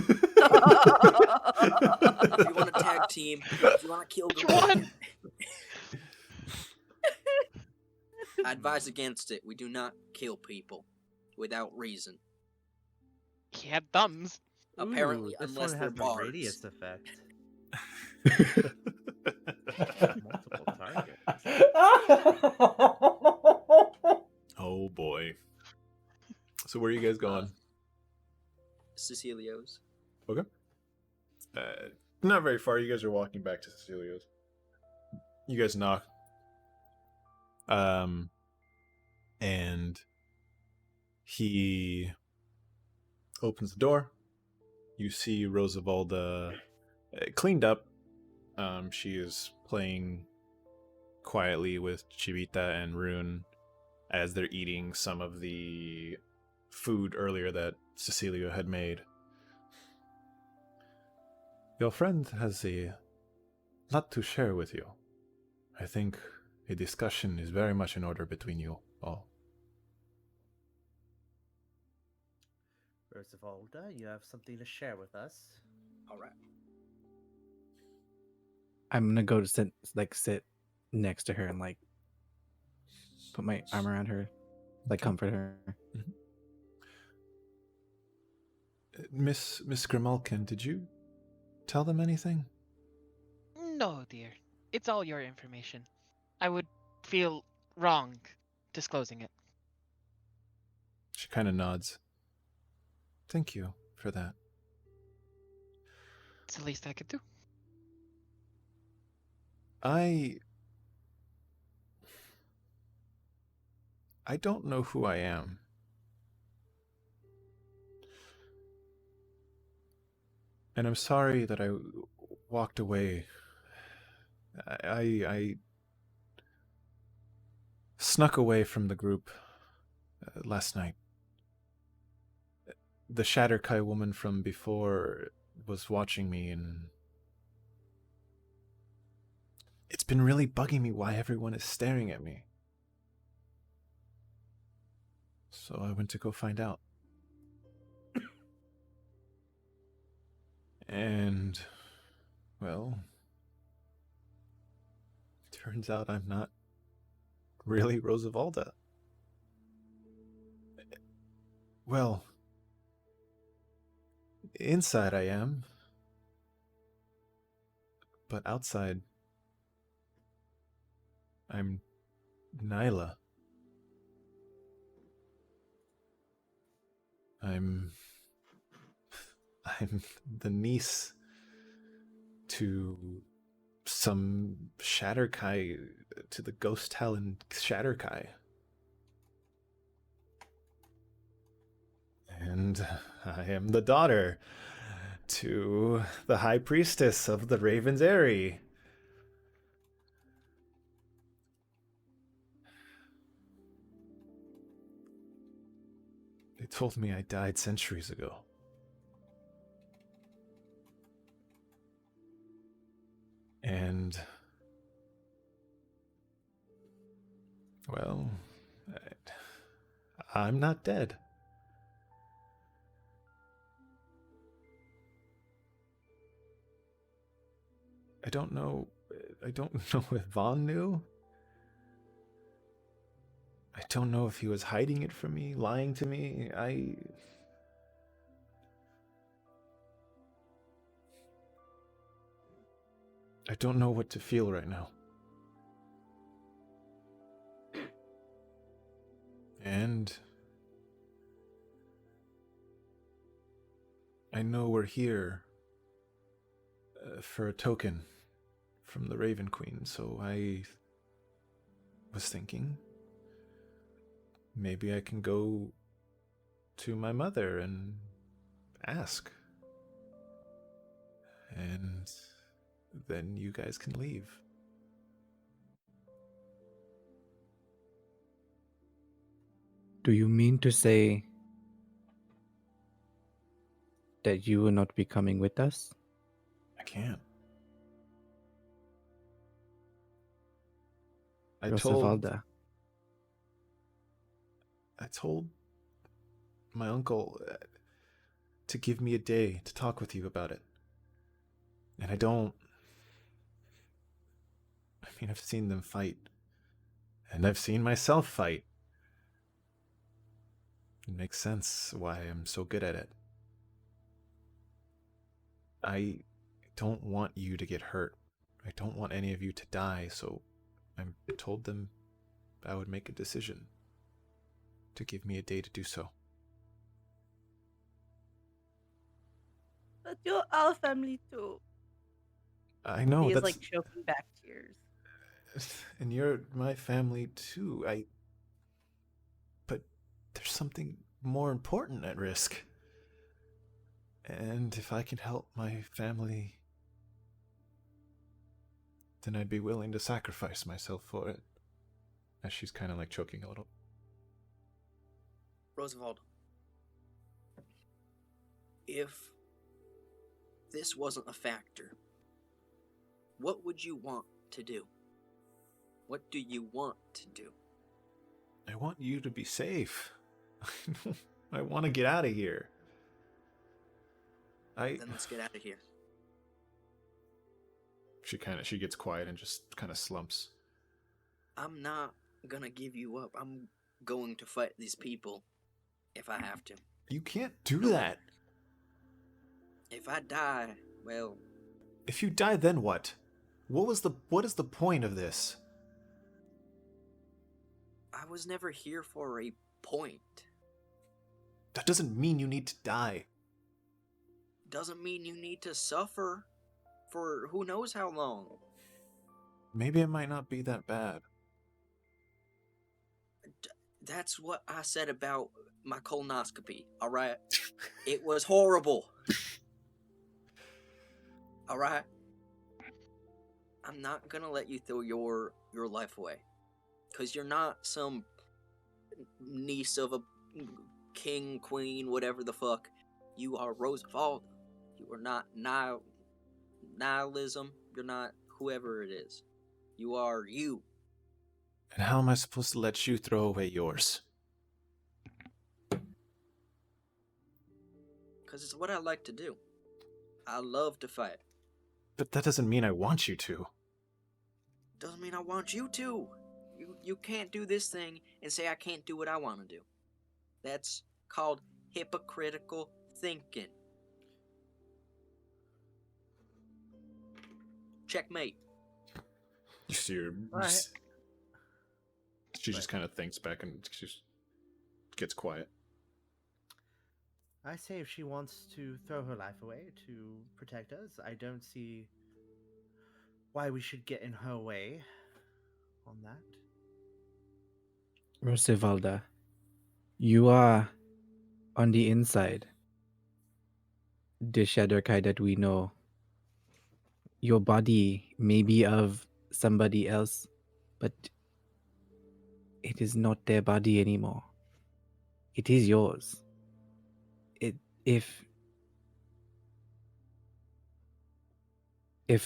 you want to tag team, if you want to kill Which Grimalkin, one? I advise against it. We do not kill people without reason. He had thumbs. Apparently, Ooh, this unless one they're has a bards. radius effect. Multiple targets. Oh boy. So where are you guys going? Cecilio's. Okay. Not very far. You guys are walking back to Cecilio's. You guys knock. And he opens the door. You see Rosavalda cleaned up. She is playing quietly with Chivita and Rune as they're eating some of the food earlier that Cecilio had made. Your friend has a lot to share with you. I think a discussion is very much in order between you all. Rosavalda, you have something to share with us. All right. I'm gonna go to sit next to her and put my arm around her, comfort her. Miss Grimalkin, did you tell them anything? No, dear. It's all your information. I would feel wrong disclosing it. She kind of nods. Thank you for that. It's the least I could do. I don't know who I am. And I'm sorry that I walked away. snuck away from the group last night. The Shatterkai woman from before was watching me, and it's been really bugging me why everyone is staring at me. So I went to go find out. And, well, turns out I'm not really Rosavalda. Well, inside I am, but outside I'm Nyla. I'm the niece to some Shatterkai, to the Ghost Talon Shatterkai. And I am the daughter to the High Priestess of the Ravens Eyrie. They told me I died centuries ago. And, well, I'm not dead. I don't know if Vaughn knew. I don't know if he was hiding it from me, lying to me. I don't know what to feel right now. And I know we're here for a token from the Raven Queen, so I was thinking maybe I can go to my mother and ask. And then you guys can leave. Do you mean to say that you will not be coming with us? I can't. Rosavalda. I told my uncle to give me a day to talk with you about it. And I don't... I mean, I've seen them fight. And I've seen myself fight. It makes sense why I'm so good at it. I don't want you to get hurt. I don't want any of you to die, so I told them I would make a decision to give me a day to do so. But you're our family too. I know, He is that's... like choking back tears. And you're my family too. But there's something more important at risk. And if I can help my family, then I'd be willing to sacrifice myself for it. As she's kind of like choking a little. Rosavalda, if this wasn't a factor, what would you want to do? What do you want to do? I want you to be safe. I want to get out of here. Then let's get out of here. She gets quiet and just kind of slumps. I'm not gonna give you up. I'm going to fight these people if I have to. You can't do that. If I die, well... If you die, then what? What is the point of this? I was never here for a point. That doesn't mean you need to die. Doesn't mean you need to suffer for who knows how long. Maybe it might not be that bad. That's what I said about my colonoscopy, alright? It was horrible. Alright? I'm not gonna let you throw your life away. Because you're not some niece of a king, queen, whatever the fuck. You are Rosavalda. You are not nihilism. You're not whoever it is. You are you. And how am I supposed to let you throw away yours? Because it's what I like to do. I love to fight. But that doesn't mean I want you to. Doesn't mean I want you to. You can't do this thing and say I can't do what I want to do. That's called hypocritical thinking. Checkmate. You see her. Alright. She just kind of thinks back and she just gets quiet. I say if she wants to throw her life away to protect us, I don't see why we should get in her way on that. Rosavalda, you are on the inside. The Shadowkai that we know. Your body may be of somebody else, but it is not their body anymore. It is yours. If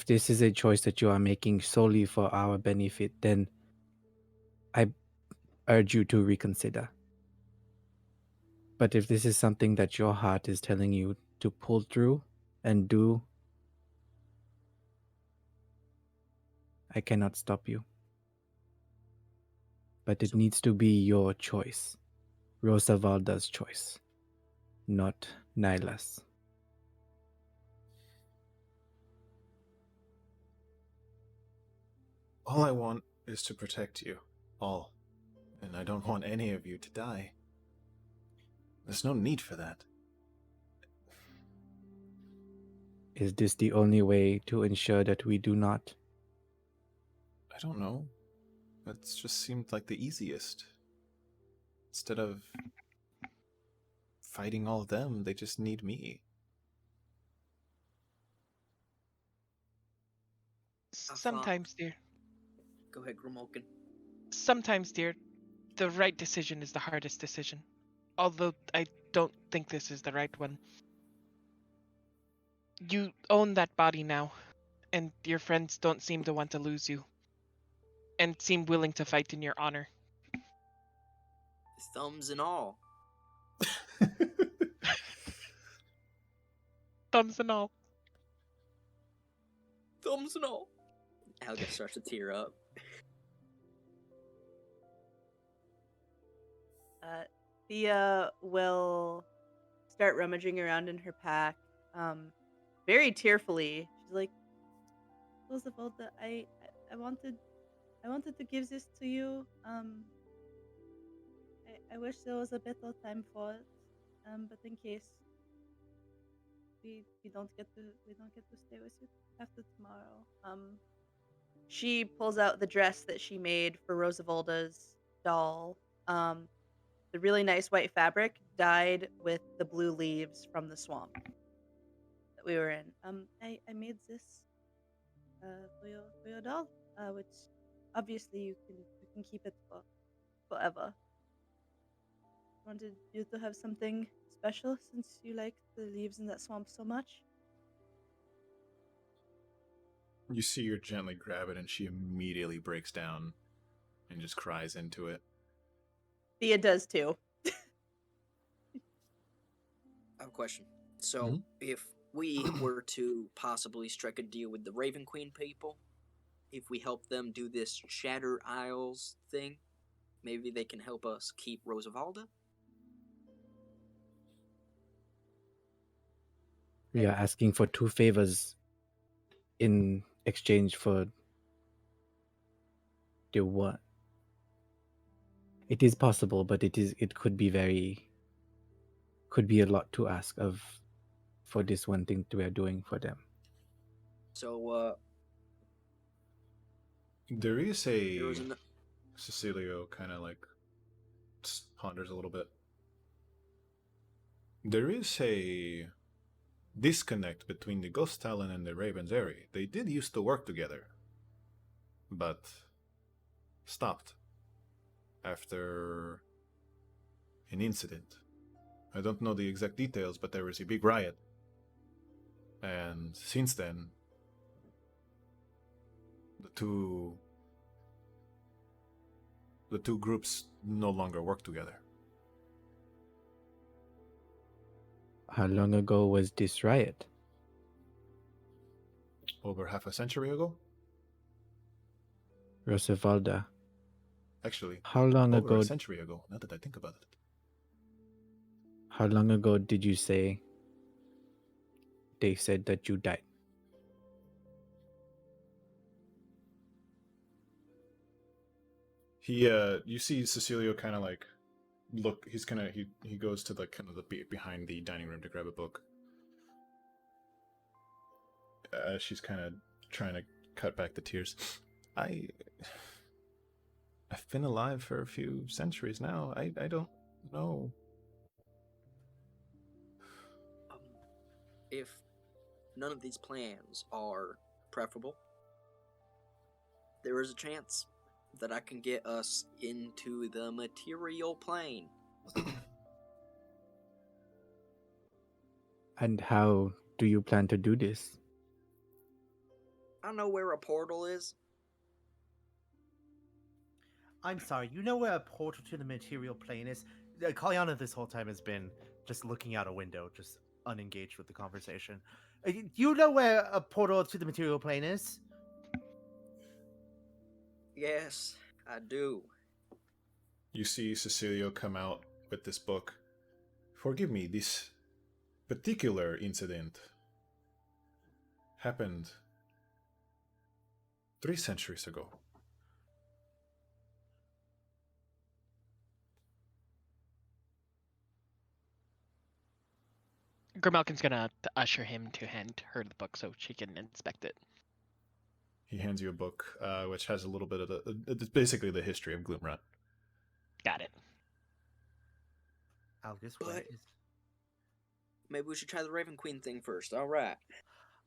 this is a choice that you are making solely for our benefit, then I urge you to reconsider. But if this is something that your heart is telling you to pull through and do, I cannot stop you. But it needs to be your choice. Rosavalda's choice. Not Nyla's. All I want is to protect you. All. And I don't want any of you to die. There's no need for that. Is this the only way to ensure that we do not? I don't know. It just seemed like the easiest. Instead of fighting all of them, they just need me. Sometimes, dear. Go ahead, Grimalkin. Sometimes, dear, the right decision is the hardest decision. Although I don't think this is the right one. You own that body now, and your friends don't seem to want to lose you. And seem willing to fight in your honor. Thumbs and all. Thumbs and all. Thumbs and all. Algus starts to tear up. Thia will start rummaging around in her pack, very tearfully. She's like, Rosavalda, I wanted to give this to you. I wish there was a better time for it. But in case we don't get to stay with you after tomorrow. She pulls out the dress that she made for Rosavalda's doll. The really nice white fabric dyed with the blue leaves from the swamp that we were in. I made this for your doll, which obviously you can keep it for forever. Wanted you to have something special since you like the leaves in that swamp so much. You see her gently grab it and she immediately breaks down and just cries into it. Thea does too. I have a question. So, if we were to possibly strike a deal with the Raven Queen people, if we help them do this Shatter Isles thing, maybe they can help us keep Rosavalda? We are asking for 2 favors in exchange for the what? It is possible, but it could be a lot to ask of for this one thing we are doing for them. So, There is a... there was an... Cecilio kind of like ponders a little bit. There is a disconnect between the Ghost Talon and the Raven's Eyrie. They did used to work together, but stopped. after an incident. I don't know the exact details, but there was a big riot. And since then, the two groups no longer work together. How long ago was this riot? Over half a century ago? Rosavalda, Actually, how long over ago? a century ago, now that I think about it. How long ago did you say they said that you died? You see Cecilio kind of like look. He goes to the kind of the behind the dining room to grab a book. She's kind of trying to cut back the tears. I've been alive for a few centuries now. I don't know. If none of these plans are preferable, there is a chance that I can get us into the material plane. And how do you plan to do this? I know where a portal is. I'm sorry, you know where a portal to the material plane is? Caliana this whole time has been just looking out a window, just unengaged with the conversation. You know where a portal to the material plane is? Yes, I do. You see Cecilio come out with this book. Forgive me, this particular incident happened 3 centuries ago. Grimalkin's gonna usher him to hand her the book so she can inspect it. He hands you a book, which has a little bit of it's basically the history of Gloomrot. Got it. Algus, But- what is... Maybe we should try the Raven Queen thing first. All right.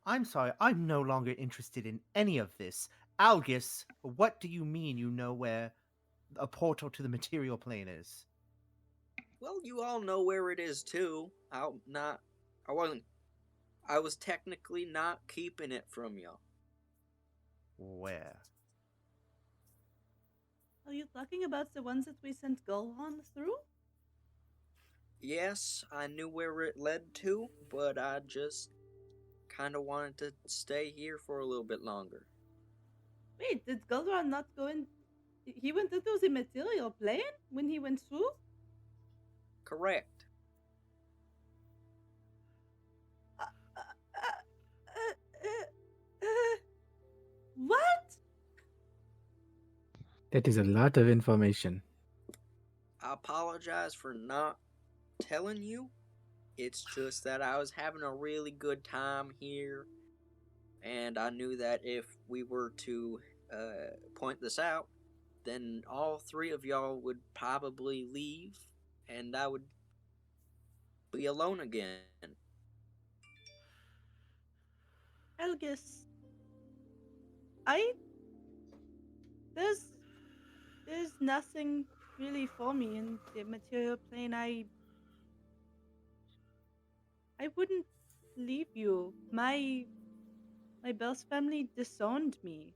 I'm sorry, I'm no longer interested in any of this. Algus, what do you mean you know where a portal to the material plane is? Well, you all know where it is too. I was technically not keeping it from you. Where? Are you talking about the ones that we sent Gulron through? Yes, I knew where it led to, but I just kind of wanted to stay here for a little bit longer. Wait, did Gulron not go in? He went into the material plane when he went through? Correct. What? That is a lot of information. I apologize for not telling you. It's just that I was having a really good time here, and I knew that if we were to point this out, then all 3 of y'all would probably leave, and I would be alone again. Algus. There's nothing really for me in the material plane. I wouldn't leave you. My Bell's family disowned me.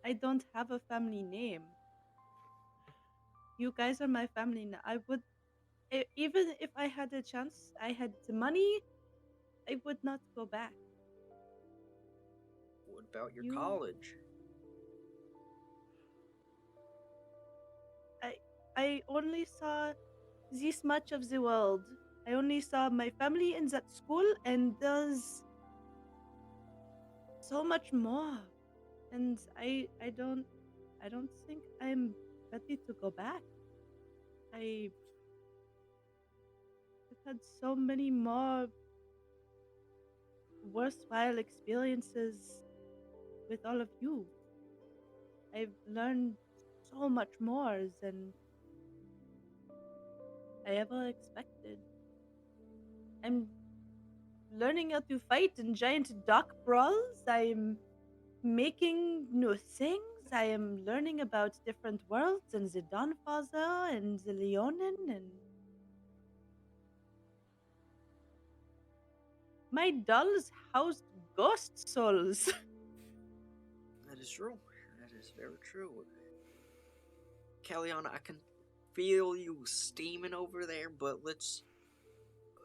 I don't have a family name. You guys are my family now. Even if I had a chance, I had the money, I would not go back. What about your You- college? I only saw this much of the world. I only saw my family in that school, and there's so much more. And I don't think I'm ready to go back. I've had so many more worthwhile experiences with all of you. I've learned so much more than I ever expected. I'm learning how to fight in giant dock brawls. I'm making new things. I am learning about different worlds and the Dawnfather and the Leonin and my dolls housed ghost souls. That is true. That is very true. Caliana, I can feel you steaming over there, but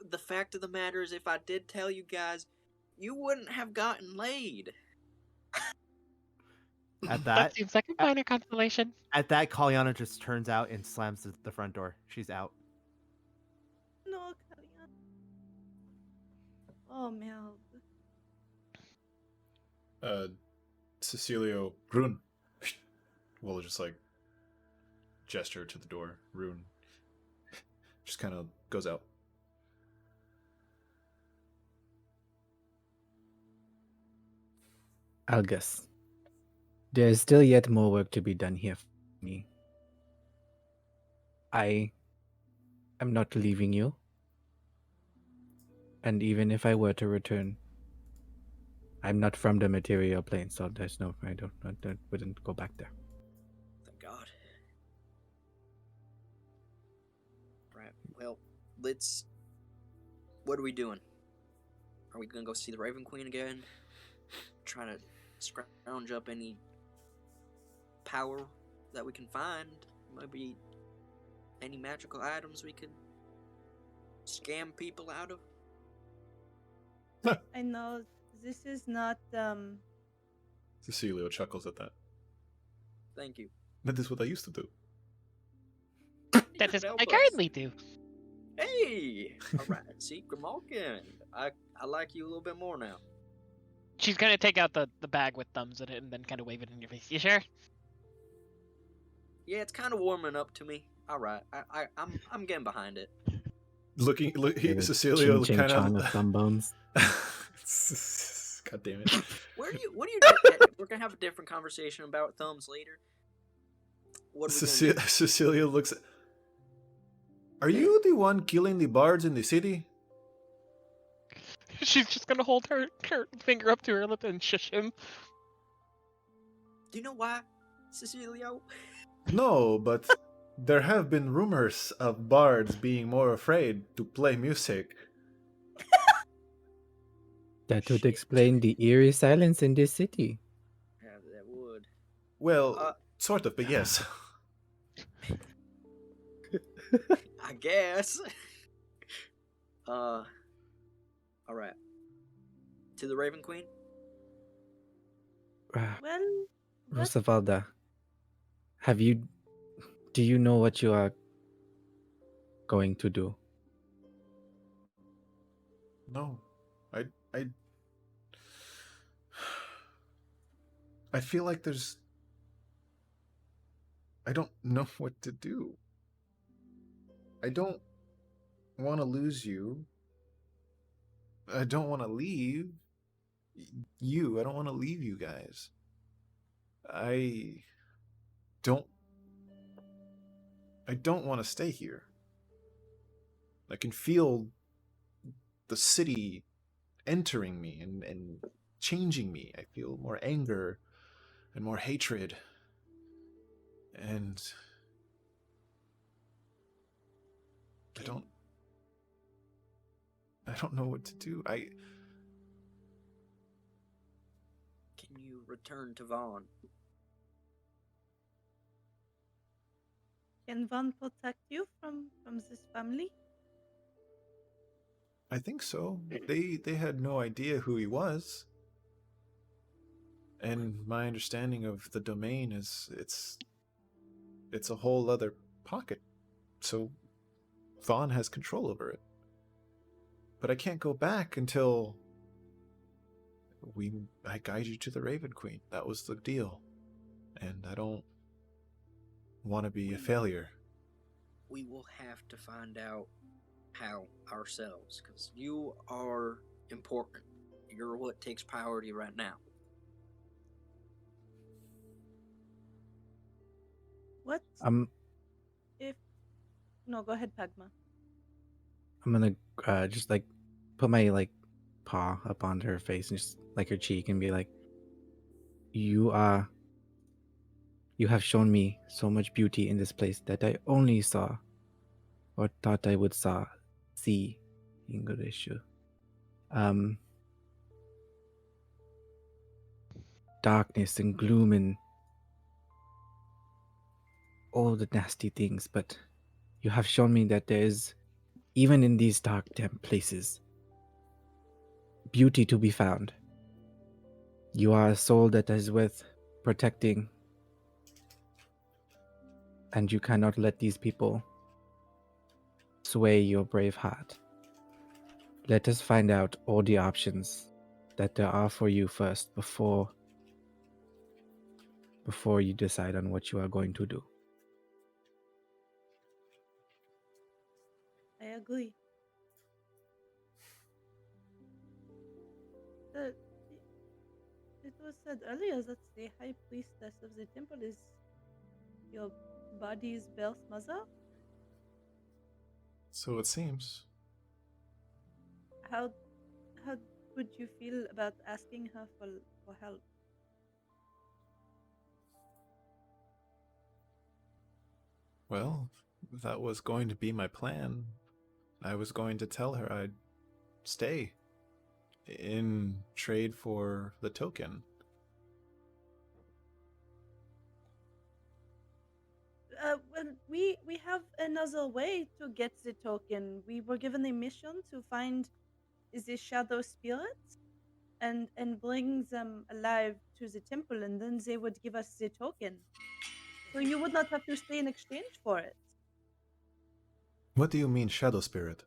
the fact of the matter is, if I did tell you guys, you wouldn't have gotten laid. At That that, seems like a minor consolation. Caliana just turns out and slams the front door. She's out. No, Caliana. Oh, Mel. Cecilio, Rune will just like gesture to the door. Rune just kind of goes out. Algus, there is still yet more work to be done here for me. I am not leaving you. And even if I were to return, I'm not from the material plane, so there's no, I wouldn't go back there. Thank God. Right. Well, what are we doing? Are we gonna go see the Raven Queen again? Try to scrounge up any power that we can find? Maybe any magical items we could scam people out of? I know this is not Cecilio chuckles at that. Thank you. That is what I used to do. That is Help what I us. currently do. Hey! Alright, see, Grimalkin. I like you a little bit more now. She's gonna take out the bag with thumbs in it and then kind of wave it in your face. You sure? Yeah, it's kind of warming up to me. Alright, I'm getting behind it. Cecilio kind of thumb bones. God damn it. What are you doing? We're gonna have a different conversation about thumbs later. What are we gonna do? Cecilia looks at... Are you the one killing the bards in the city? She's just gonna hold her finger up to her lip and shush him. Do you know why, Cecilio? No, but there have been rumors of bards being more afraid to play music. That would explain the eerie silence in this city. Yeah, that would. Well, sort of, but yes. I guess. Alright. To the Raven Queen? well. What? Rosavalda, do you know what you are going to do? No. I feel like I don't know what to do. I don't want to lose you. I don't want to leave you. I don't want to leave you guys. I don't want to stay here. I can feel the city entering me and changing me. I feel more anger and more hatred. And I don't know what to do. Can you return to Vaughn? Can Vaughn protect you from this family? I think so. They had no idea who he was. And my understanding of the domain is it's a whole other pocket. So Vaughn has control over it. But I can't go back until I guide you to the Raven Queen. That was the deal. And I don't want to be a failure. We will have to find out how ourselves, because you are important. You're what takes priority right now. What? If no, go ahead, Pagma. I'm gonna just like put my paw up on her face and just like her cheek and be like, you are You have shown me so much beauty in this place that I only saw, or thought I would see in Gorishu. Darkness and gloom and all the nasty things, but you have shown me that there is, even in these dark, damp places, beauty to be found. You are a soul that is worth protecting, and you cannot let these people sway your brave heart. Let us find out all the options that there are for you first before you decide on what you are going to do. I agree. The, it was said earlier that the high priestess of the temple is your body's birth mother. So it seems. How would you feel about asking her for help? Well, that was going to be my plan. I was going to tell her I'd stay in trade for the token. Well, we have another way to get the token. We were given a mission to find the shadow spirits and bring them alive to the temple, and then they would give us the token. So you would not have to stay in exchange for it. What do you mean, shadow spirit?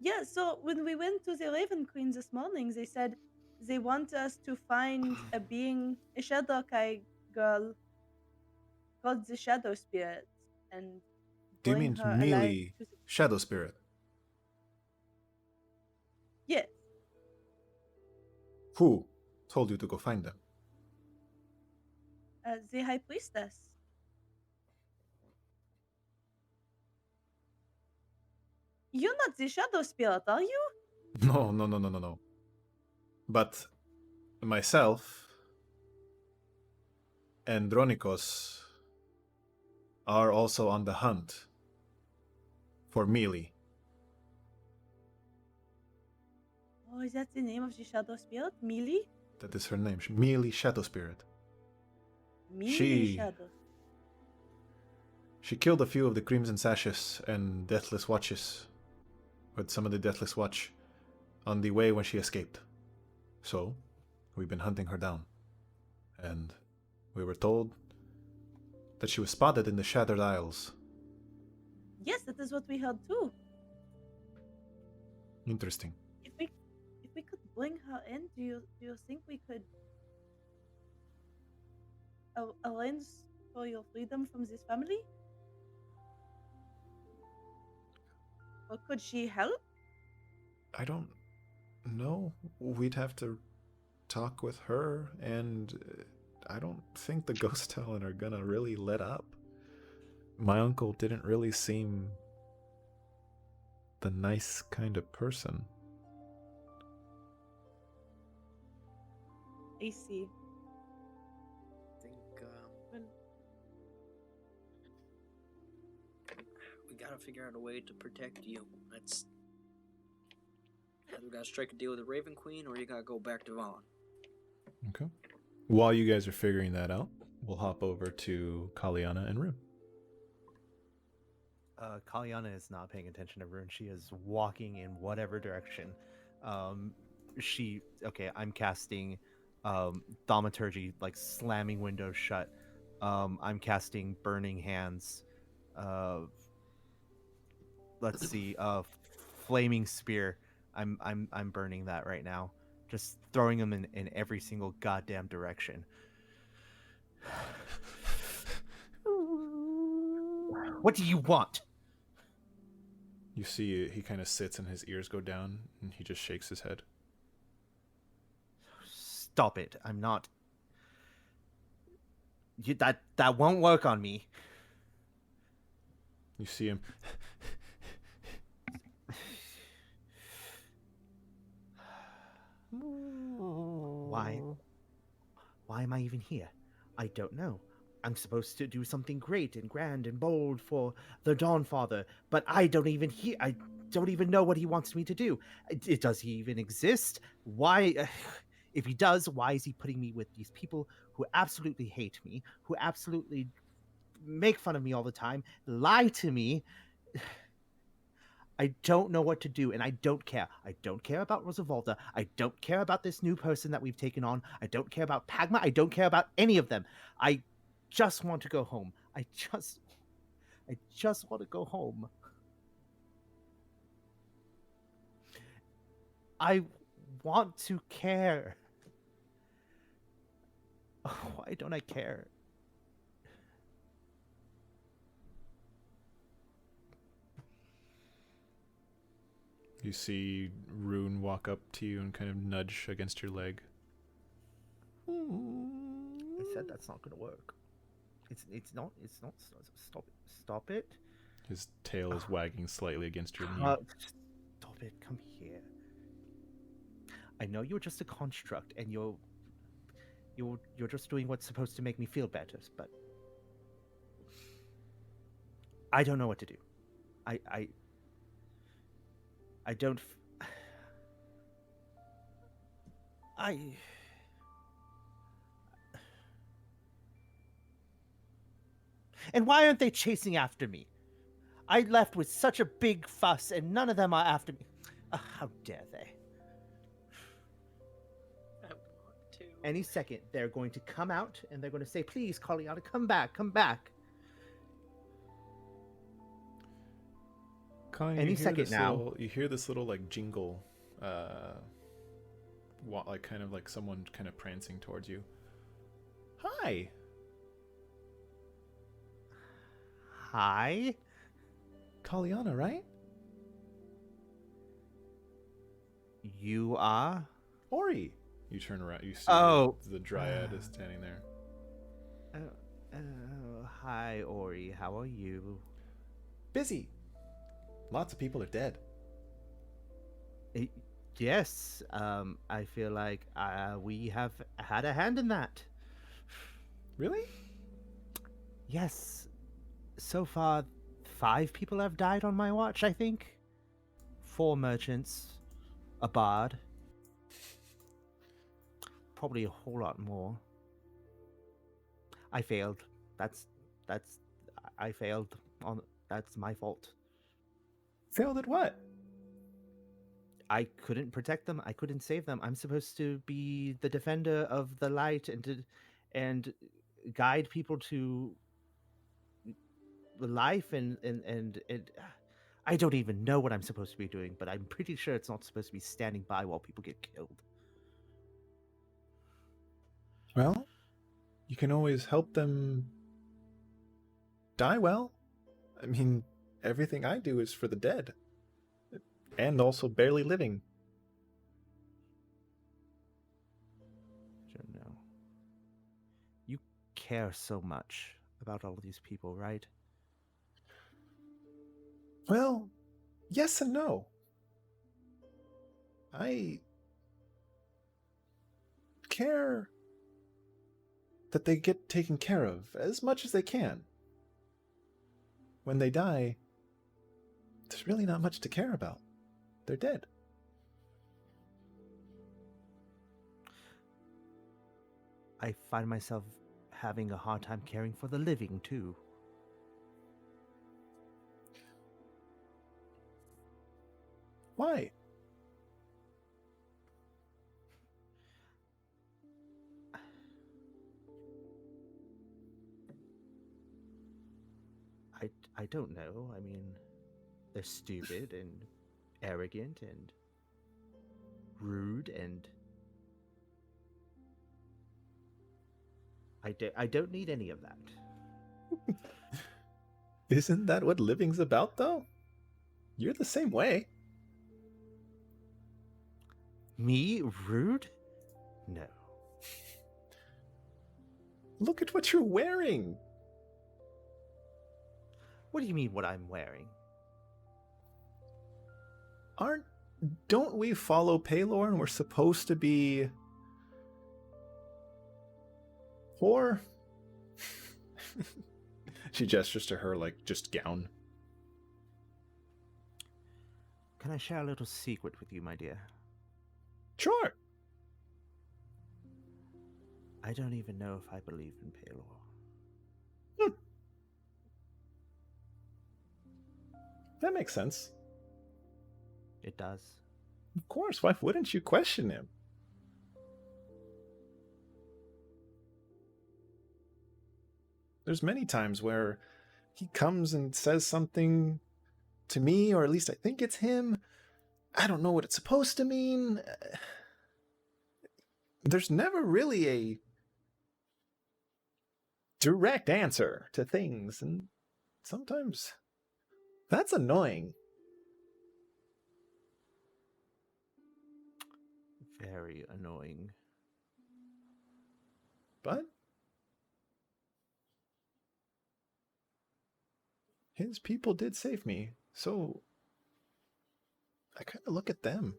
Yeah, so when we went to the Raven Queen this morning, they said they want us to find a being, a Shadowkai girl called the Shadow Spirit, and Do you bring mean her alive merely to the... shadow spirit? Yes. Who told you to go find them? The High Priestess. You're not the Shadow Spirit, are you? No. But myself and Dronikos are also on the hunt for Mealy. Oh, is that the name of the Shadow Spirit? Mealy? That is her name. Mealy Shadow Spirit. Mealy Shadow. She killed a few of the Crimson Sashes and Deathless Watches, with some of the Deathless Watch, on the way when she escaped. So, we've been hunting her down. And we were told that she was spotted in the Shattered Isles. Yes, that is what we heard too. Interesting. If we could bring her in, do you think we could arrange for your freedom from this family? Or could she help? I don't know. We'd have to talk with her, and I don't think the Ghost Talon are gonna really let up. My uncle didn't really seem the nice kind of person. I see. I think Well, we gotta figure out a way to protect you. That's either we gotta strike a deal with the Raven Queen, or you gotta go back to Vaughn. Okay. While you guys are figuring that out, we'll hop over to Caliana and Rune. Caliana is not paying attention to Rune. She is walking in whatever direction. I'm casting Thaumaturgy, like slamming windows shut. I'm casting Burning Hands. Let's see, Flaming Spear. I'm burning that right now. Just throwing them in every single goddamn direction. What do you want? You see he kind of sits and his ears go down and he just shakes his head. Stop it. I'm not... That won't work on me. You see him. Why am I even here? I don't know. I'm supposed to do something great and grand and bold for the Dawnfather, but I don't even know what he wants me to do. Does he even exist? Why? If he does, why is he putting me with these people who absolutely hate me, who absolutely make fun of me all the time, lie to me? I don't know what to do, and I don't care. I don't care about Rosavalda. I don't care about this new person that we've taken on. I don't care about Pagma. I don't care about any of them. I just want to go home. I just want to go home. I want to care. Why don't I care? You see Rune walk up to you and kind of nudge against your leg. I said that's not going to work. It's not. Stop it. His tail is wagging slightly against your knee. Stop it. Come here. I know you're just a construct, and you're just doing what's supposed to make me feel better, but I don't know what to do. I don't. And why aren't they chasing after me? I left with such a big fuss, and none of them are after me. How dare they? I want to. Any second, they're going to come out, and they're going to say, "Please, Caliana, come back, come back." Colin, Any second now. You hear this little like jingle, like kind of like someone kind of prancing towards you. Hi. Hi? Caliana, right? You are? Eyrie. You turn around. You see the dryad is standing there. Hi, Eyrie. How are you? Busy. Lots of people are dead. Yes. I feel like we have had a hand in that. Really? Yes. So far, 5 people have died on my watch, I think. 4 merchants, a bard. Probably a whole lot more. I failed. I failed. That's my fault. Failed at what? I couldn't protect them. I couldn't save them. I'm supposed to be the defender of the light and guide people to life and I don't even know what I'm supposed to be doing, but I'm pretty sure it's not supposed to be standing by while people get killed. Well, you can always help them die well. I mean, everything I do is for the dead. And also barely living. I don't know. You care so much about all of these people, right? Well, yes and no. I care that they get taken care of as much as they can. When they die, there's really not much to care about. They're dead. I find myself having a hard time caring for the living, too. Why? I don't know. I mean, they're stupid and arrogant and rude and I don't need any of that. Isn't that what living's about, though? You're the same way. Me? Rude? No. Look at what you're wearing. What do you mean what I'm wearing? Don't we follow Paylor and we're supposed to be poor She gestures to her, like, just gown. Can I share a little secret with you, my dear? Sure. I don't even know if I believe in Palor. That makes sense. It does. Of course, why wouldn't you question him? There's many times where he comes and says something to me, or at least I think it's him. I don't know what it's supposed to mean. There's never really a direct answer to things, and sometimes that's annoying. Very annoying. But his people did save me, so I kind of look at them.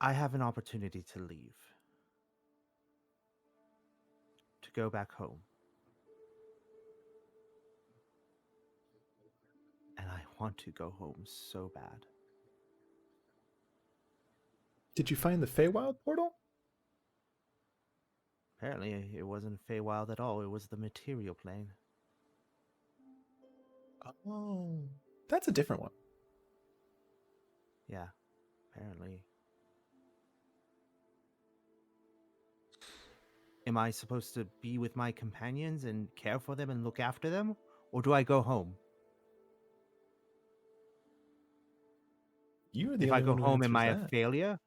I have an opportunity to leave. To go back home. And I want to go home so bad. Did you find the Feywild portal? Apparently, it wasn't Feywild at all. It was the material plane. Oh, that's a different one. Yeah, apparently. Am I supposed to be with my companions and care for them and look after them? Or do I go home? You're the If only I go one who home, am I answers a that. failure?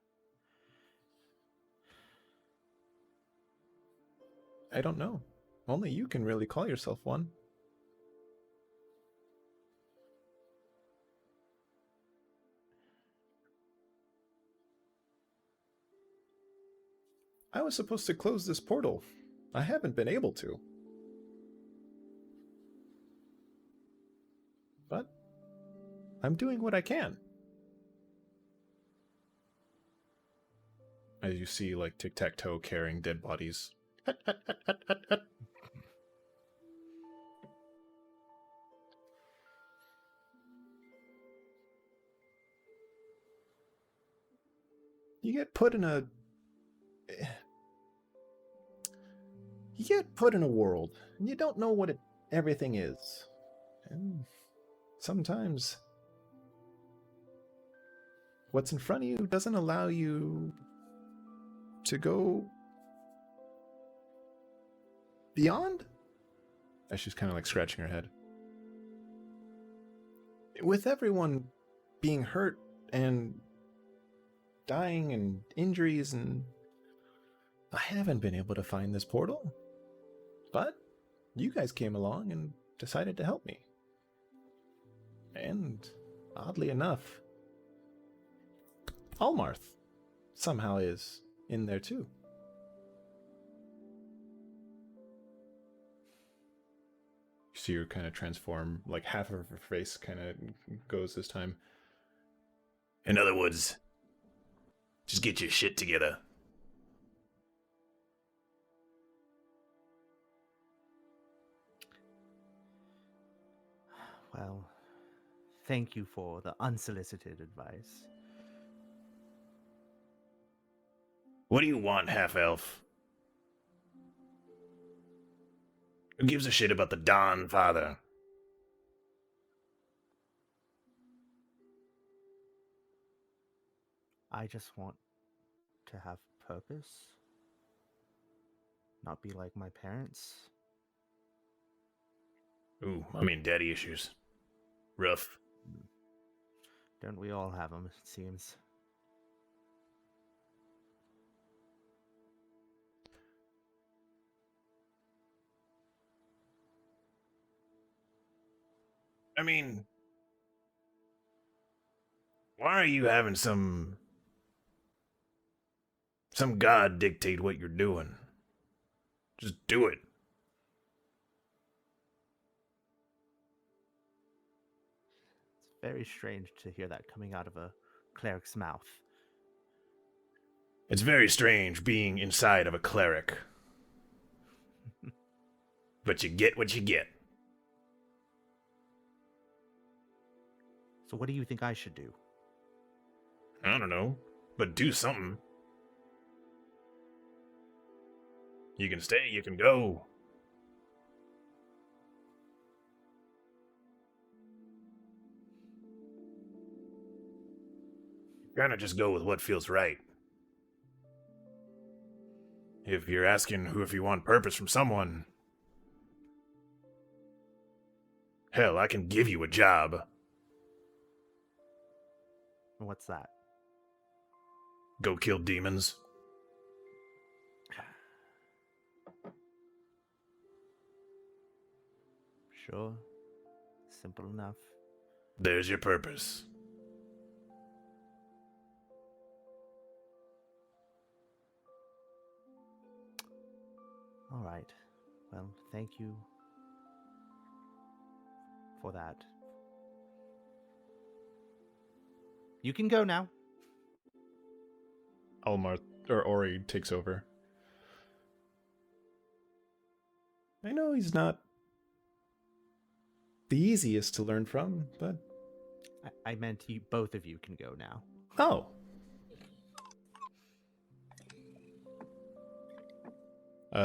I don't know. Only you can really call yourself one. I was supposed to close this portal. I haven't been able to. But I'm doing what I can. As you see, like, tic-tac-toe carrying dead bodies. Hut, hut, hut, hut, hut, hut. You get put in a... You get put in a world, and you don't know what everything is. And sometimes what's in front of you doesn't allow you to go beyond? As she's kind of like scratching her head. With everyone being hurt and dying and injuries, and I haven't been able to find this portal. But you guys came along and decided to help me. And oddly enough, Almarth somehow is in there too. You see her kind of transform, like half of her face kind of goes this time. In other words, just get your shit together. Well, thank you for the unsolicited advice. What do you want, half-elf? Who gives a shit about the Dawn Father? I just want to have purpose. Not be like my parents. Ooh, I mean daddy issues. Rough. Don't we all have them, it seems. I mean, why are you having some god dictate what you're doing? Just do it. It's very strange to hear that coming out of a cleric's mouth. It's very strange being inside of a cleric. But you get what you get. So what do you think I should do? I don't know, but do something. You can stay, you can go. Kinda just go with what feels right. If you're asking if you want purpose from someone, hell, I can give you a job. What's that? Go kill demons. Sure. Simple enough. There's your purpose. All right. Well, thank you for that. You can go now. Ori takes over. I know he's not the easiest to learn from, but... I meant you, both of you can go now. Oh.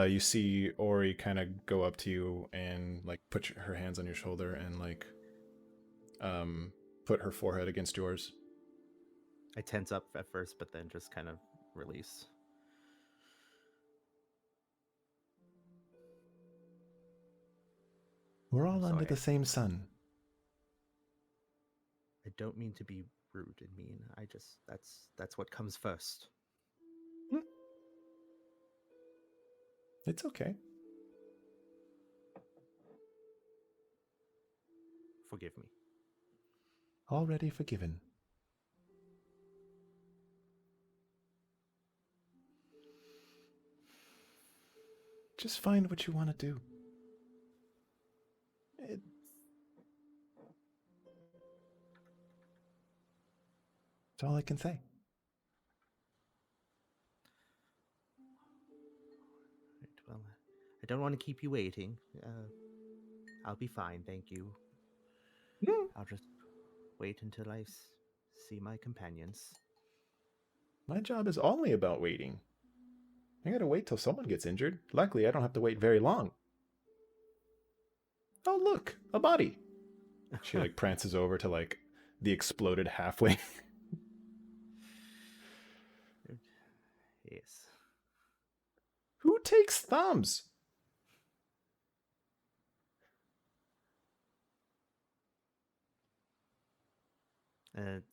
You see Ori kind of go up to you and like put her hands on your shoulder and like put her forehead against yours. I tense up at first, but then just kind of release. We're all I'm under sorry. the same sun. I don't mean to be rude and mean. I just that's what comes first. It's okay. Forgive me. Already forgiven. Just find what you want to do. That's all I can say. Right, well, I don't want to keep you waiting. I'll be fine, thank you. I'll just wait until I see my companions. My job is only about waiting. I gotta wait till someone gets injured. Luckily, I don't have to wait very long. Oh, look, a body. She like prances over to like the exploded halfway. Yes. Who takes thumbs?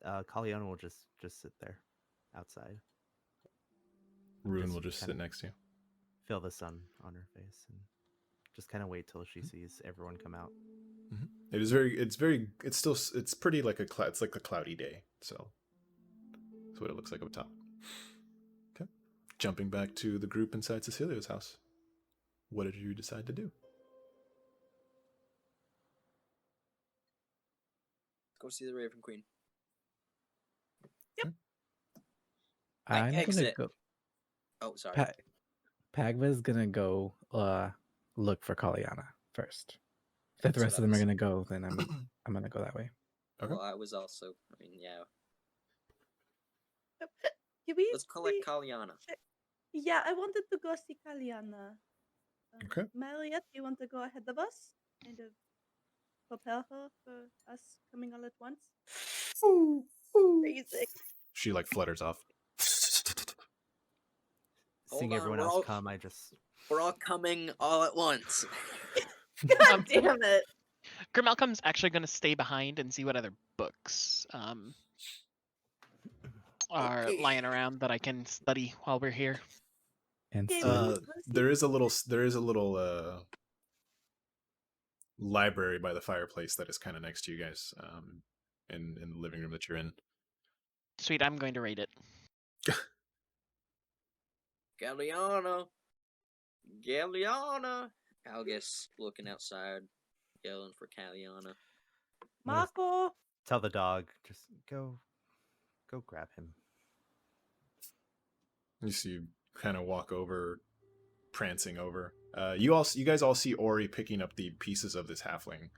Caliana will just sit there outside. Rune Just will just kind sit of next to you. Feel the sun on her face and just kind of wait till she sees everyone come out. Mm-hmm. It's pretty like it's like a cloudy day. So that's what it looks like up top. Okay. Jumping back to the group inside Cecilia's house. What did you decide to do? Go see the Raven Queen. I'm gonna exit. go. Oh, sorry. Pagma's gonna go look for Caliana first. If the rest of them are gonna go, then I'm gonna go that way. Okay. Well, I was also. I mean, yeah. Can we Let's collect see- Caliana. Yeah, I wanted to go see Caliana. Okay. Mariette, do you want to go ahead of us? Kind of prepare her for us coming all at once? Amazing. She like flutters off. Seeing on, everyone we're else all- come, I just We're all coming all at once. God damn it. Grimalkin's actually going to stay behind and see what other books are Okay. lying around that I can study while we're here. And Okay, see. we'll see. There is a little library by the fireplace that is kind of next to you guys, in the living room that you're in. Sweet, I'm going to raid it. Caliana. Algus looking outside, yelling for Caliana. Marco. tell the dog, just go grab him. You see, kind of walk over, prancing over. You guys all see Ori picking up the pieces of this halfling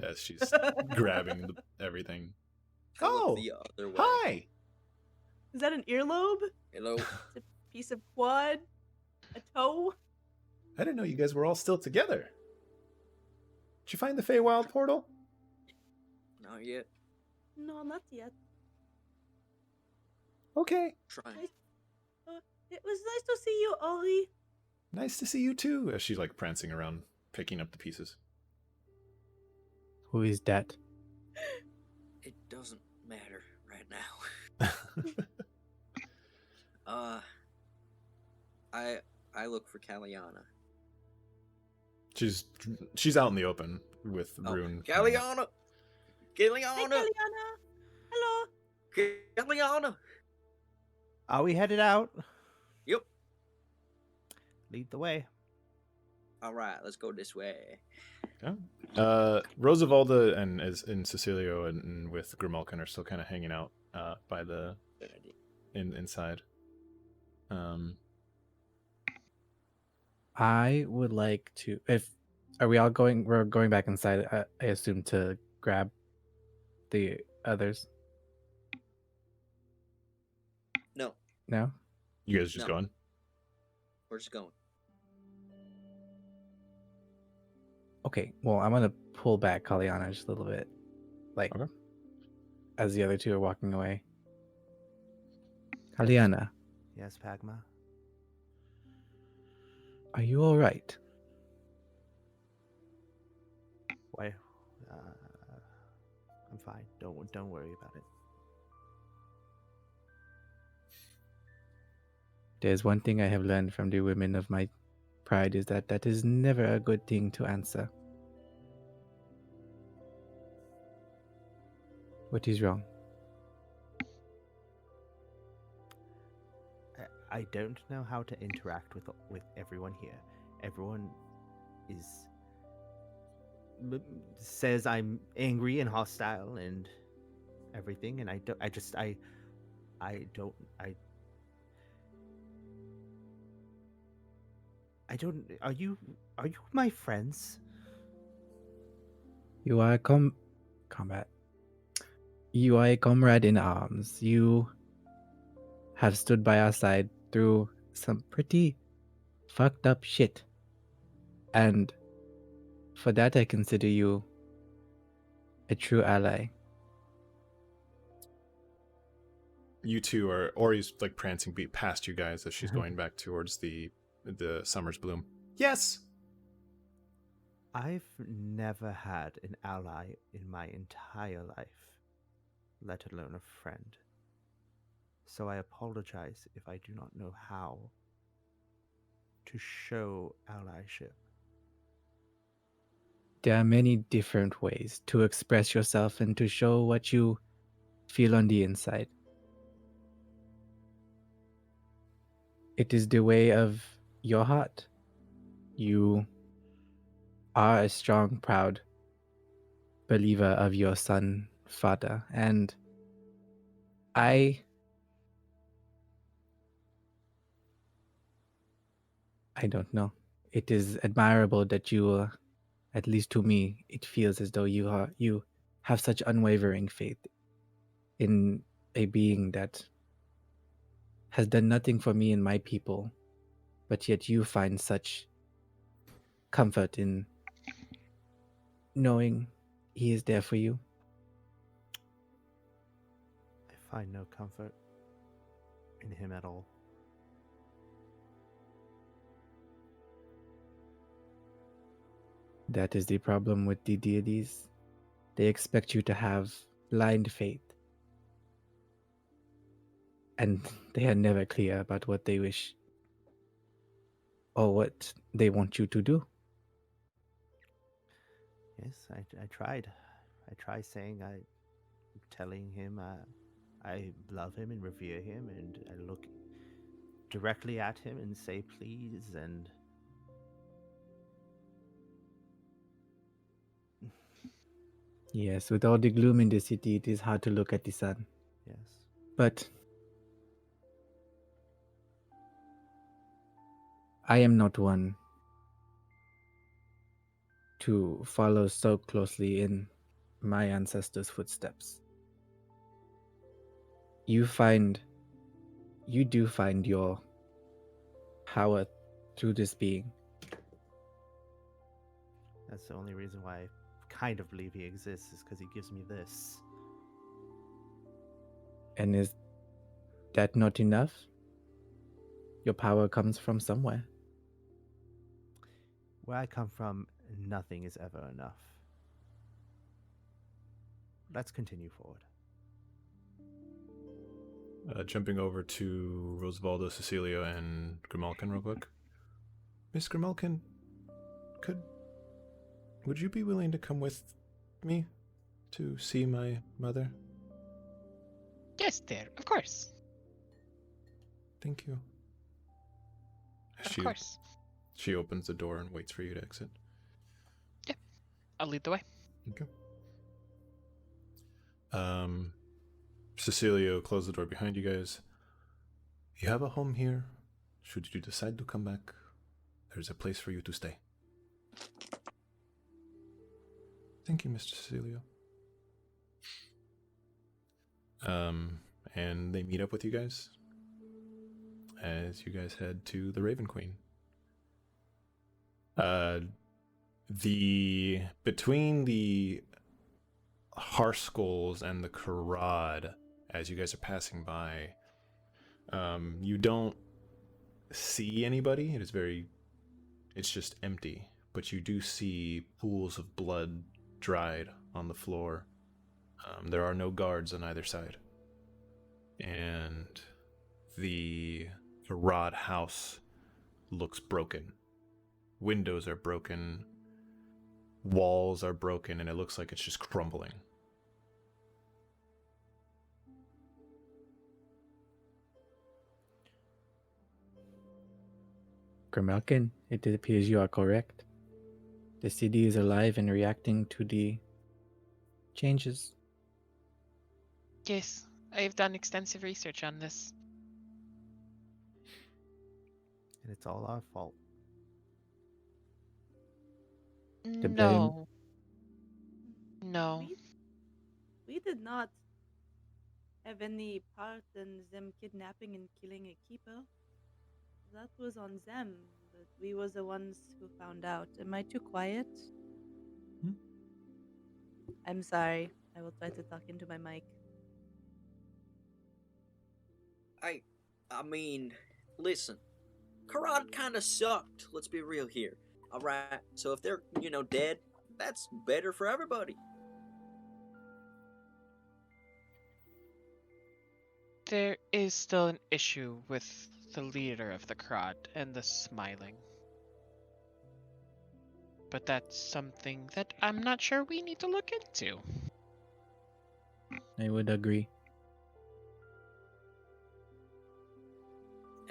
as she's grabbing everything. I look Oh, the other way. hi. Is that an earlobe? Hello. It's a piece of quad? A toe? I didn't know you guys were all still together. Did you find the Feywild portal? Not yet. No, not yet. Okay. Trying. It was nice to see you, Ollie. Nice to see you too. As she's like prancing around, picking up the pieces. Who is that? It doesn't matter right now. I look for Caliana. She's out in the open with Rune. Caliana! Hey, Caliana! Caliana. Hello. Caliana! Are we headed out? Yep. Lead the way. Alright, let's go this way. Yeah. Rosavalda and Cecilio and with Grimalkin are still kind of hanging out by the inside. I would like to. We're going back inside. I assume to grab the others. No, No. You guys just No. going? we're just going. Okay. Well, I'm gonna pull back Caliana just a little bit, like Okay. as the other two are walking away. Caliana, Yes, Pagma. are you all right? Why? I'm fine. Don't worry about it. There's one thing I have learned from the women of my pride is that is never a good thing to answer. What is wrong? I don't know how to interact with everyone here. Everyone says I'm angry and hostile and everything, and I don't. Are you my friends? You are combat. You are a comrade in arms. You have stood by our side through some pretty fucked up shit. And for that I consider you a true ally. You two are Ori's like prancing beat past you guys as she's going back towards the Summer's Bloom. Yes. I've never had an ally in my entire life, let alone a friend. So I apologize if I do not know how to show allyship. There are many different ways to express yourself and to show what you feel on the inside. It is the way of your heart. You are a strong, proud believer of your son, father, and I don't know. It is admirable that you, at least to me, it feels as though you have such unwavering faith in a being that has done nothing for me and my people, but yet you find such comfort in knowing he is there for you. I find no comfort in him at all. That is the problem with the deities. They expect you to have blind faith. And they are never clear about what they wish or what they want you to do. Yes, I tried. I tried telling him I love him and revere him, and I look directly at him and say please, and Yes, with all the gloom in the city, it is hard to look at the sun. yes. But I am not one to follow so closely in my ancestors' footsteps. You do find your power through this being. That's the only reason why I kind of believe he exists, is because he gives me this. And is that not enough? Your power comes from somewhere. Where I come from, nothing is ever enough. Let's continue forward. Jumping over to Rosavalda, Cecilia, and Grimalkin real quick. Miss Grimalkin, would you be willing to come with me to see my mother? Yes, dear, of course. Thank you. Of course. She opens the door and waits for you to exit. Yeah, I'll lead the way. Okay. Cecilia, close the door behind you guys. You have a home here. Should you decide to come back, there's a place for you to stay. Thank you, Mr. Cecilia. And they meet up with you guys as you guys head to the Raven Queen. Between the Harskulls and the Karad, as you guys are passing by, you don't see anybody. It's just empty. But you do see pools of blood dried on the floor. There are no guards on either side. And the Karad house looks broken. Windows are broken. Walls are broken, and it looks like it's just crumbling. Grimalkin, it appears you are correct. The city is alive and reacting to the changes. Yes, I have done extensive research on this. And it's all our fault. The No. No. We did not have any part in them kidnapping and killing a keeper. That was on them, but we was the ones who found out. Am I too quiet? I'm sorry. I will try to talk into my mic. I mean, listen, Karad kind of sucked. Let's be real here. All right. So if they're, dead, that's better for everybody. There is still an issue with the leader of the Krod and the smiling. But that's something that I'm not sure we need to look into. I would agree.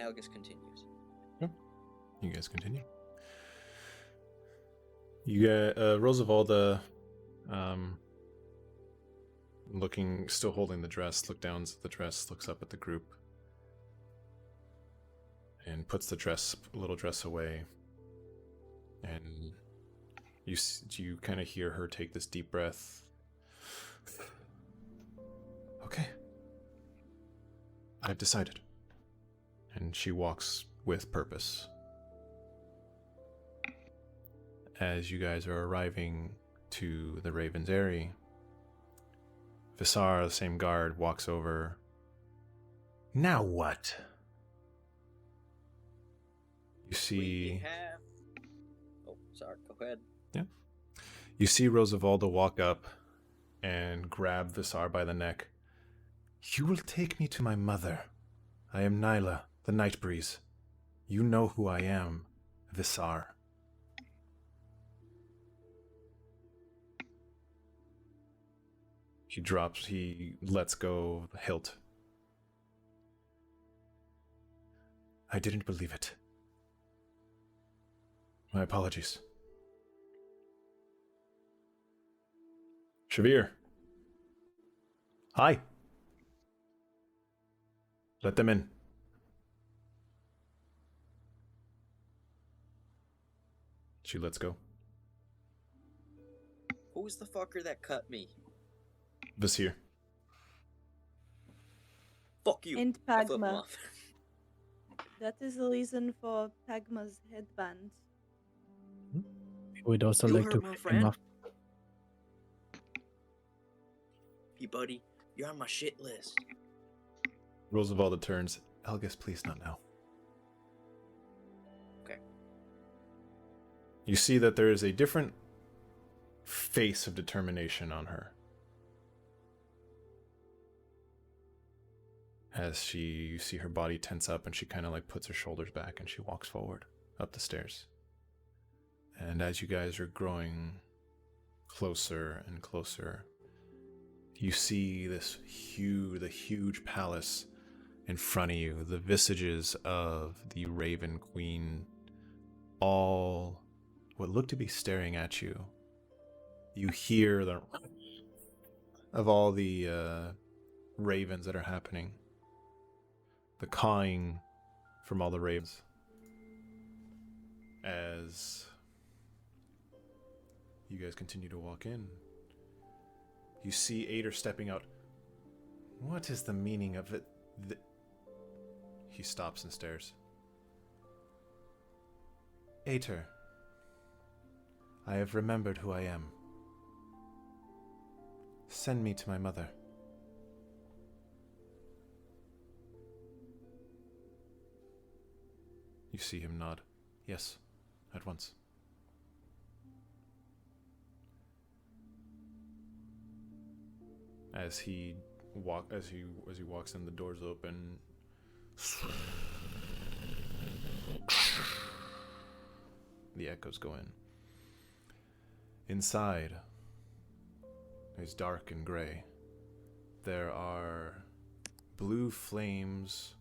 Algus continues. You guys continue. You get Rosavalda, still holding the dress, look down at the dress, looks up at the group, and puts the little dress away. And you kind of hear her take this deep breath. Okay. I've decided. And she walks with purpose. As you guys are arriving to the Raven's Eyrie, Visar, the same guard, walks over. Now what? You see... Oh, sorry, go ahead. Yeah. You see Rosavalda walk up and grab Visar by the neck. You will take me to my mother. I am Nyla, the Night Breeze. You know who I am, Visar. He lets go of the hilt. I didn't believe it. My apologies. Shavir. Hi. Let them in. She lets go. Who's the fucker that cut me? Vasir. Fuck you. And I flip him Pagma. off. That is the reason for Pagma's headband. We'd also You like heard to my pick him friend. off. Hey, buddy, you're on my shit list. Rosavalda turns. Algus, please not now. Okay. You see that there is a different face of determination on her. As you see her body tense up and she kind of like puts her shoulders back and she walks forward up the stairs. And as you guys are growing closer and closer, you see the huge palace in front of you, the visages of the Raven Queen, all what look to be staring at you. You hear the of all the ravens that are happening, the cawing from all the ravens as you guys continue to walk in. You see Eyrie stepping out. What is the meaning of it? He stops and stares. Eyrie, I have remembered who I am. Send me to my mother. You see him nod. Yes, at once. As he walks in, the doors open. The echoes go in. Inside is dark and gray. There are blue flames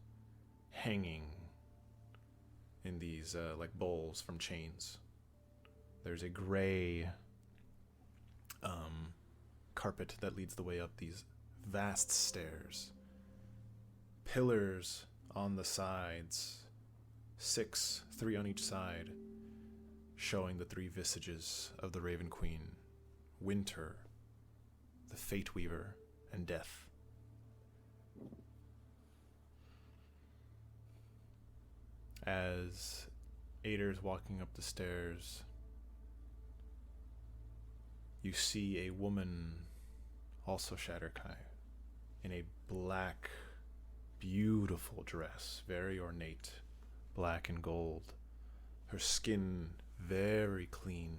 hanging in these like bowls from chains. There's a gray carpet that leads the way up these vast stairs. Pillars on the sides, 6, 3 on each side, showing the 3 visages of the Raven Queen: Winter, the Fate Weaver, and Death. As Eyre's walking up the stairs, you see a woman, also Shatterkai, in a black, beautiful dress, very ornate, black and gold. Her skin very clean.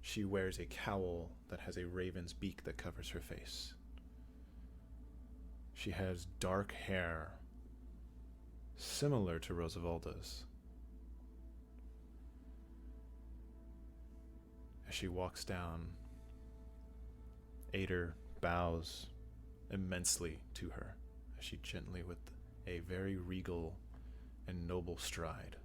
She wears a cowl that has a raven's beak that covers her face. She has dark hair, similar to Rosavalda's. As she walks down, Eyrie bows immensely to her, as she gently, with a very regal and noble stride,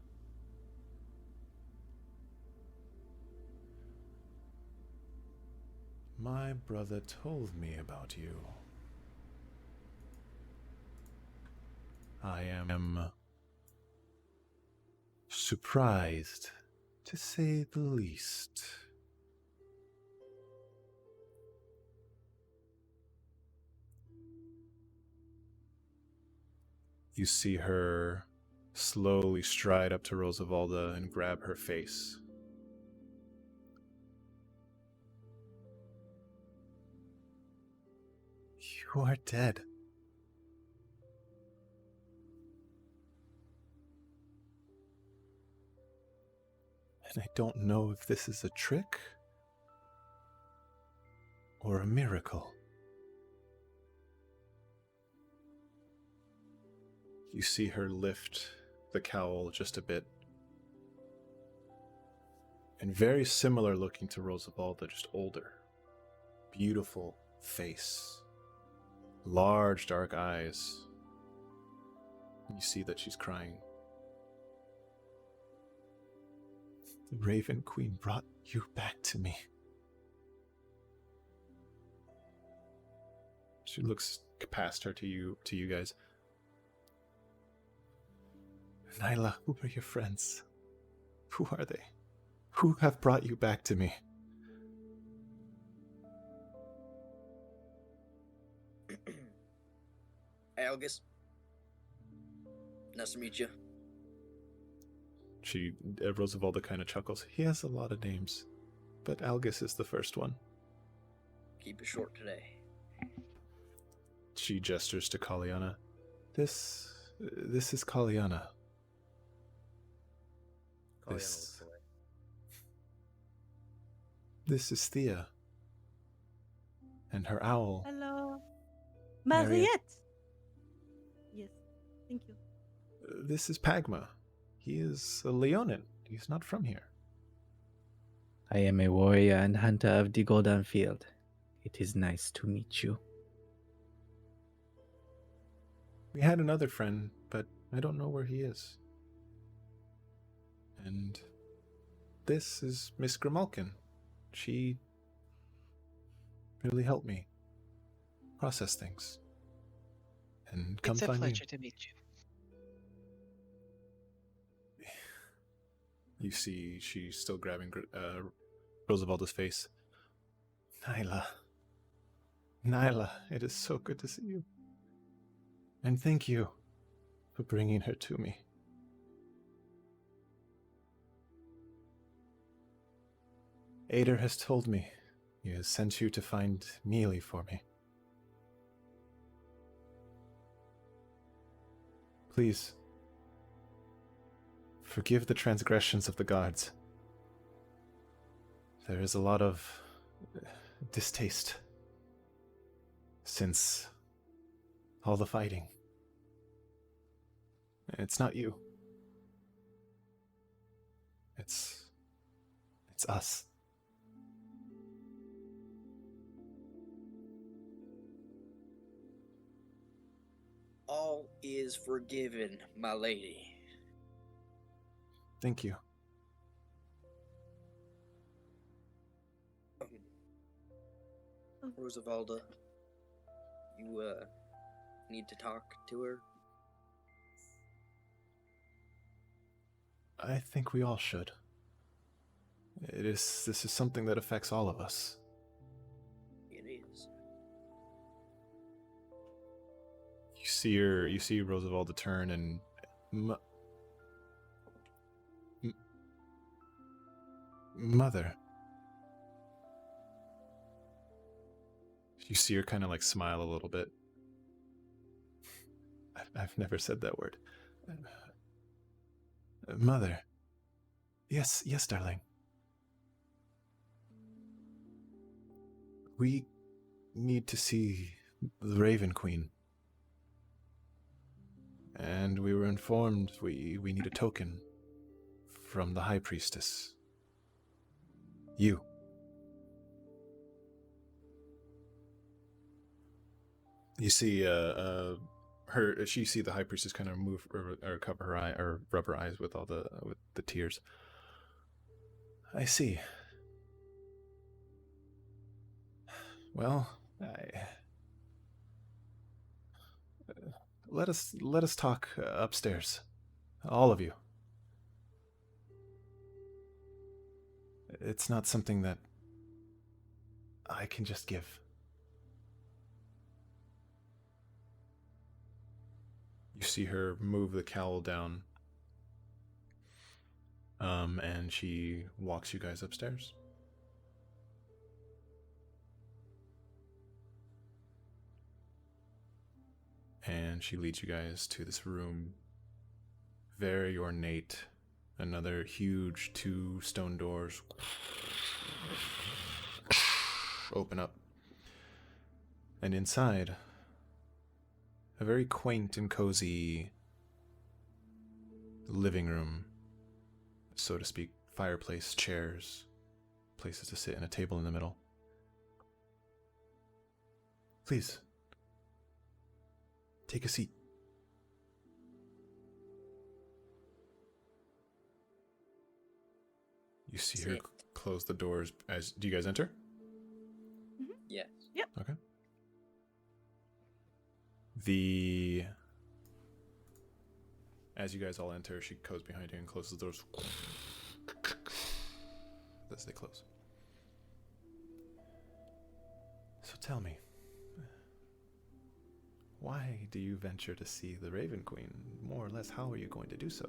my brother told me about you. I am surprised, to say the least. You see her slowly stride up to Rosavalda and grab her face. You are dead. And I don't know if this is a trick or a miracle. You see her lift the cowl just a bit. And very similar looking to Rosavalda, just older. Beautiful face. Large dark eyes. You see that she's crying. The Raven Queen brought you back to me. She looks past her to you guys. Nyla, who are your friends? Who are they? Who have brought you back to me? Algus. Nice to meet you. Rosavalda kind of chuckles. He has a lot of names, but Algus is the first one. Keep it short today. She gestures to Caliana. This is Caliana. This is Thia. And her owl. Hello. Mariette. Mariette. Yes, thank you. This is Pagma. He is a Leonin. He's not from here. I am a warrior and hunter of the Golden Field. It is nice to meet you. We had another friend, but I don't know where he is. And this is Miss Grimalkin. She really helped me process things. And come It's a find me. pleasure to meet you. You see, she's still grabbing Rosavalda's face. Nyla, it is so good to see you. And thank you for bringing her to me. Eyrie has told me he has sent you to find Mealy for me. Please, forgive the transgressions of the guards. There is a lot of distaste since all the fighting. It's not you. It's us. All is forgiven, my lady. Thank you. Rosavalda, you need to talk to her. I think we all should. This is something that affects all of us. It is. You see Rosavalda turn and Mother. You see her kind of like smile a little bit. I've never said that word. Mother. Yes, darling. We need to see the Raven Queen. And we were informed we need a token from the High Priestess. You. You see, she see the High Priestess kind of move or cover her eye or rub her eyes with the tears. I see. Well, let us talk upstairs, all of you. It's not something that I can just give. You see her move the cowl down, and she walks you guys upstairs. And she leads you guys to this room, very ornate. Another huge 2 stone doors open up. And inside, a very quaint and cozy living room, so to speak. Fireplace, chairs, places to sit, and a table in the middle. Please, take a seat. You see her close the doors as... Do you guys enter? Mm-hmm. Yes. Yep. Okay. As you guys all enter, she goes behind you and closes the doors. as they close. So tell me, why do you venture to see the Raven Queen? More or less, how are you going to do so?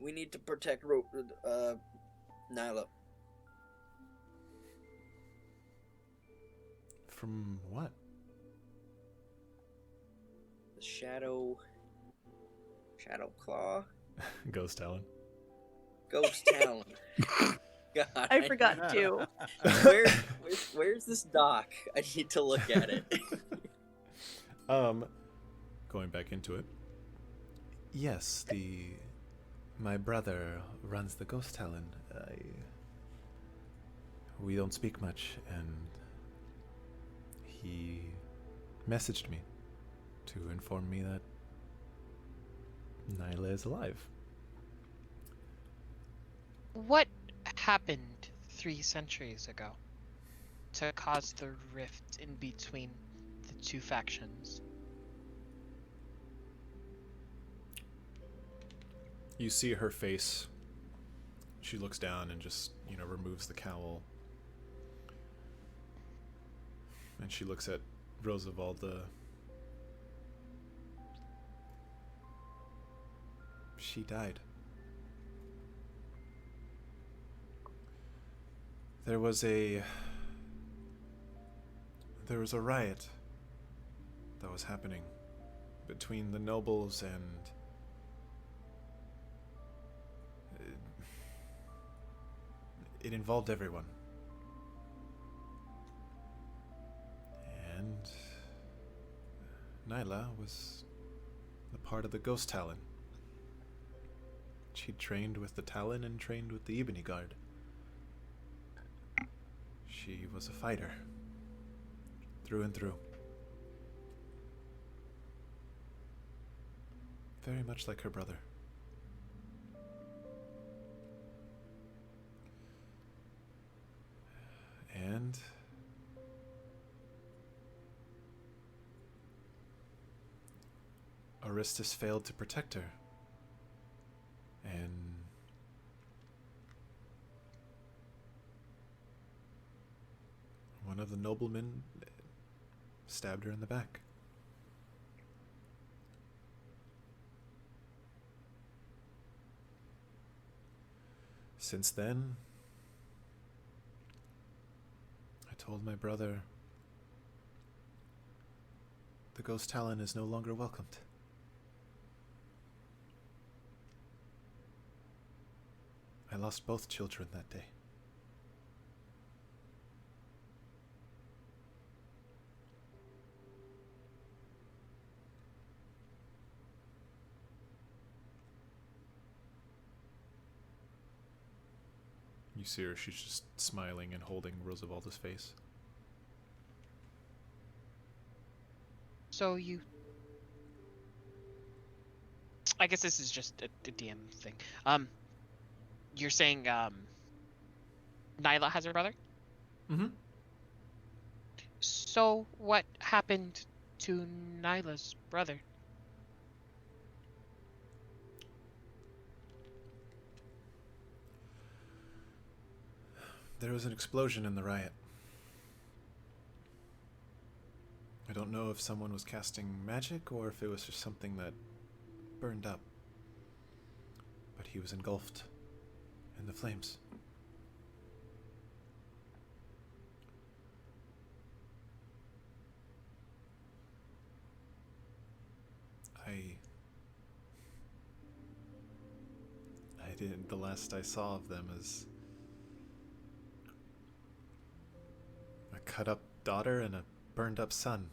We need to protect Nyla. From what? The Shadow Claw? Ghost Talon. Ghost Talon. God, I forgot too. Where's this doc? I need to look at it. Going back into it. Yes, my brother runs the Ghost Talon. We don't speak much, and he messaged me to inform me that Nyla is alive. What happened 3 centuries ago to cause the rift in between the two factions? You see her face. She looks down and just, removes the cowl. And she looks at Rosavalda. She died. There was a riot that was happening between the nobles and it involved everyone. And Nyla was a part of the Ghost Talon. She trained with the Talon and trained with the Ebony Guard. She was a fighter, through and through. Very much like her brother. And Aristus failed to protect her. And one of the noblemen stabbed her in the back. Since then, I told my brother the Ghost Talon is no longer welcomed. I lost both children that day. You see her, she's just smiling and holding Rosavalda's face. So I guess this is just a DM thing. You're saying Nyla has her brother? Mm-hmm. So what happened to Nyla's brother? There was an explosion in the riot. I don't know if someone was casting magic or if it was just something that burned up. But he was engulfed in the flames. I didn't. The last I saw of them is a cut up daughter and a burned up son.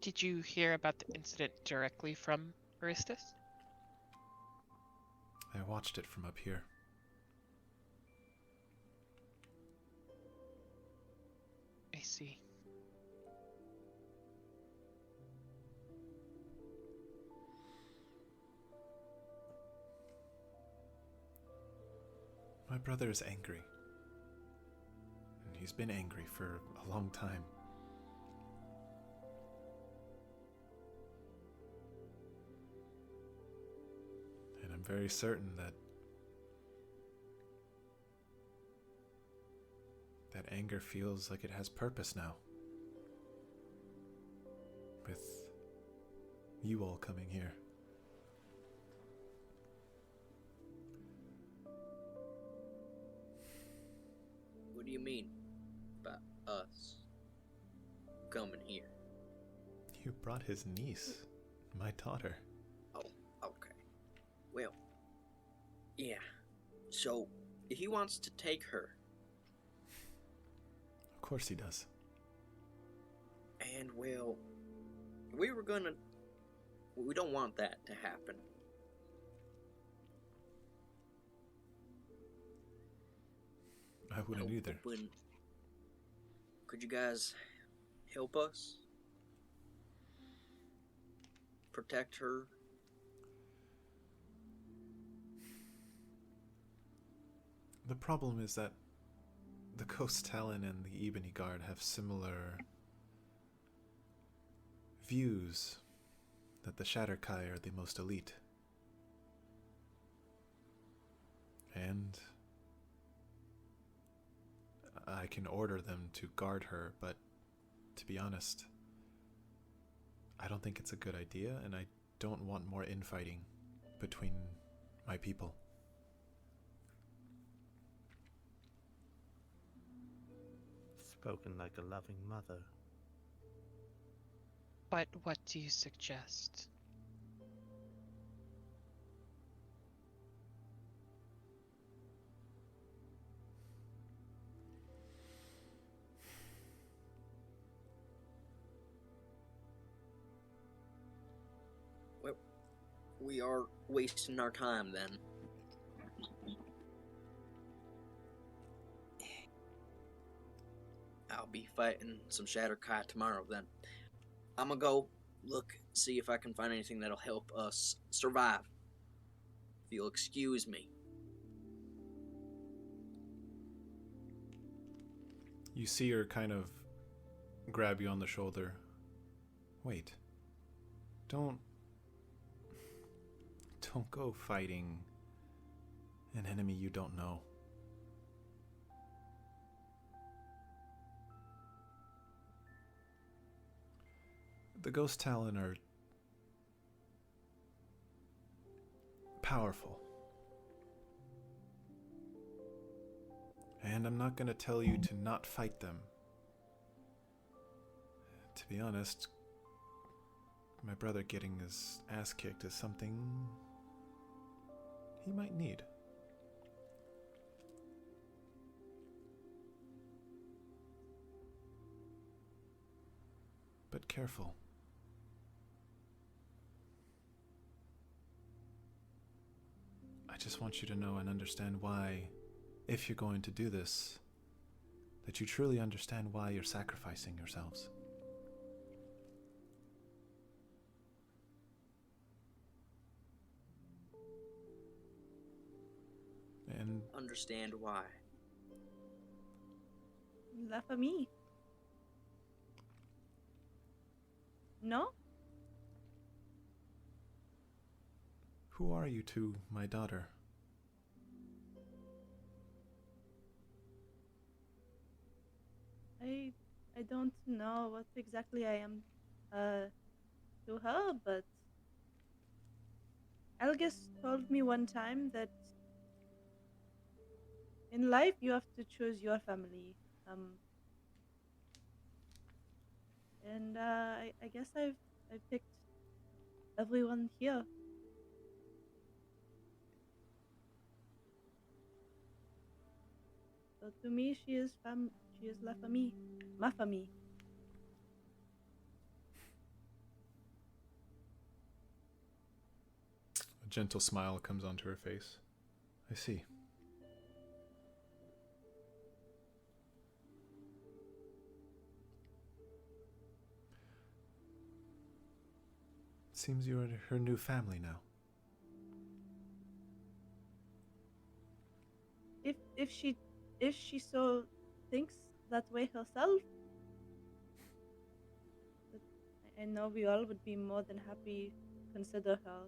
Did you hear about the incident directly from Aristus? I watched it from up here. I see. My brother is angry. And he's been angry for a long time. And I'm very certain that that anger feels like it has purpose now. With you all coming here. What do you mean by us coming here? You brought his niece, my daughter. Oh, okay. Well, yeah. So, he wants to take her. Of course he does. And, well, we don't want that to happen. I wouldn't either. Could you guys help us? Protect her? The problem is that the Ghost Talon and the Ebony Guard have similar views that the Shatterkai are the most elite. And I can order them to guard her, but to be honest, I don't think it's a good idea, and I don't want more infighting between my people. Spoken like a loving mother. But what do you suggest? Well, we are wasting our time then. I'll be fighting some Shatterkai tomorrow then. I'm gonna go look, see if I can find anything that'll help us survive. If you'll excuse me. You see her kind of grab you on the shoulder. Wait. Don't go fighting an enemy you don't know. The Ghost Talon are powerful. And I'm not going to tell you to not fight them. To be honest, my brother getting his ass kicked is something he might need. But careful. I just want you to know and understand why, if you're going to do this, that you truly understand why you're sacrificing yourselves. And Understand why. La famille. No? who are you to my daughter? I don't know what exactly I am to her, but Algus told me one time that in life you have to choose your family. And I guess I've picked everyone here. So to me, she is la famille, ma famille. A gentle smile comes onto her face. I see. Seems you're her new family now. if she so thinks that way herself, but I know we all would be more than happy to consider her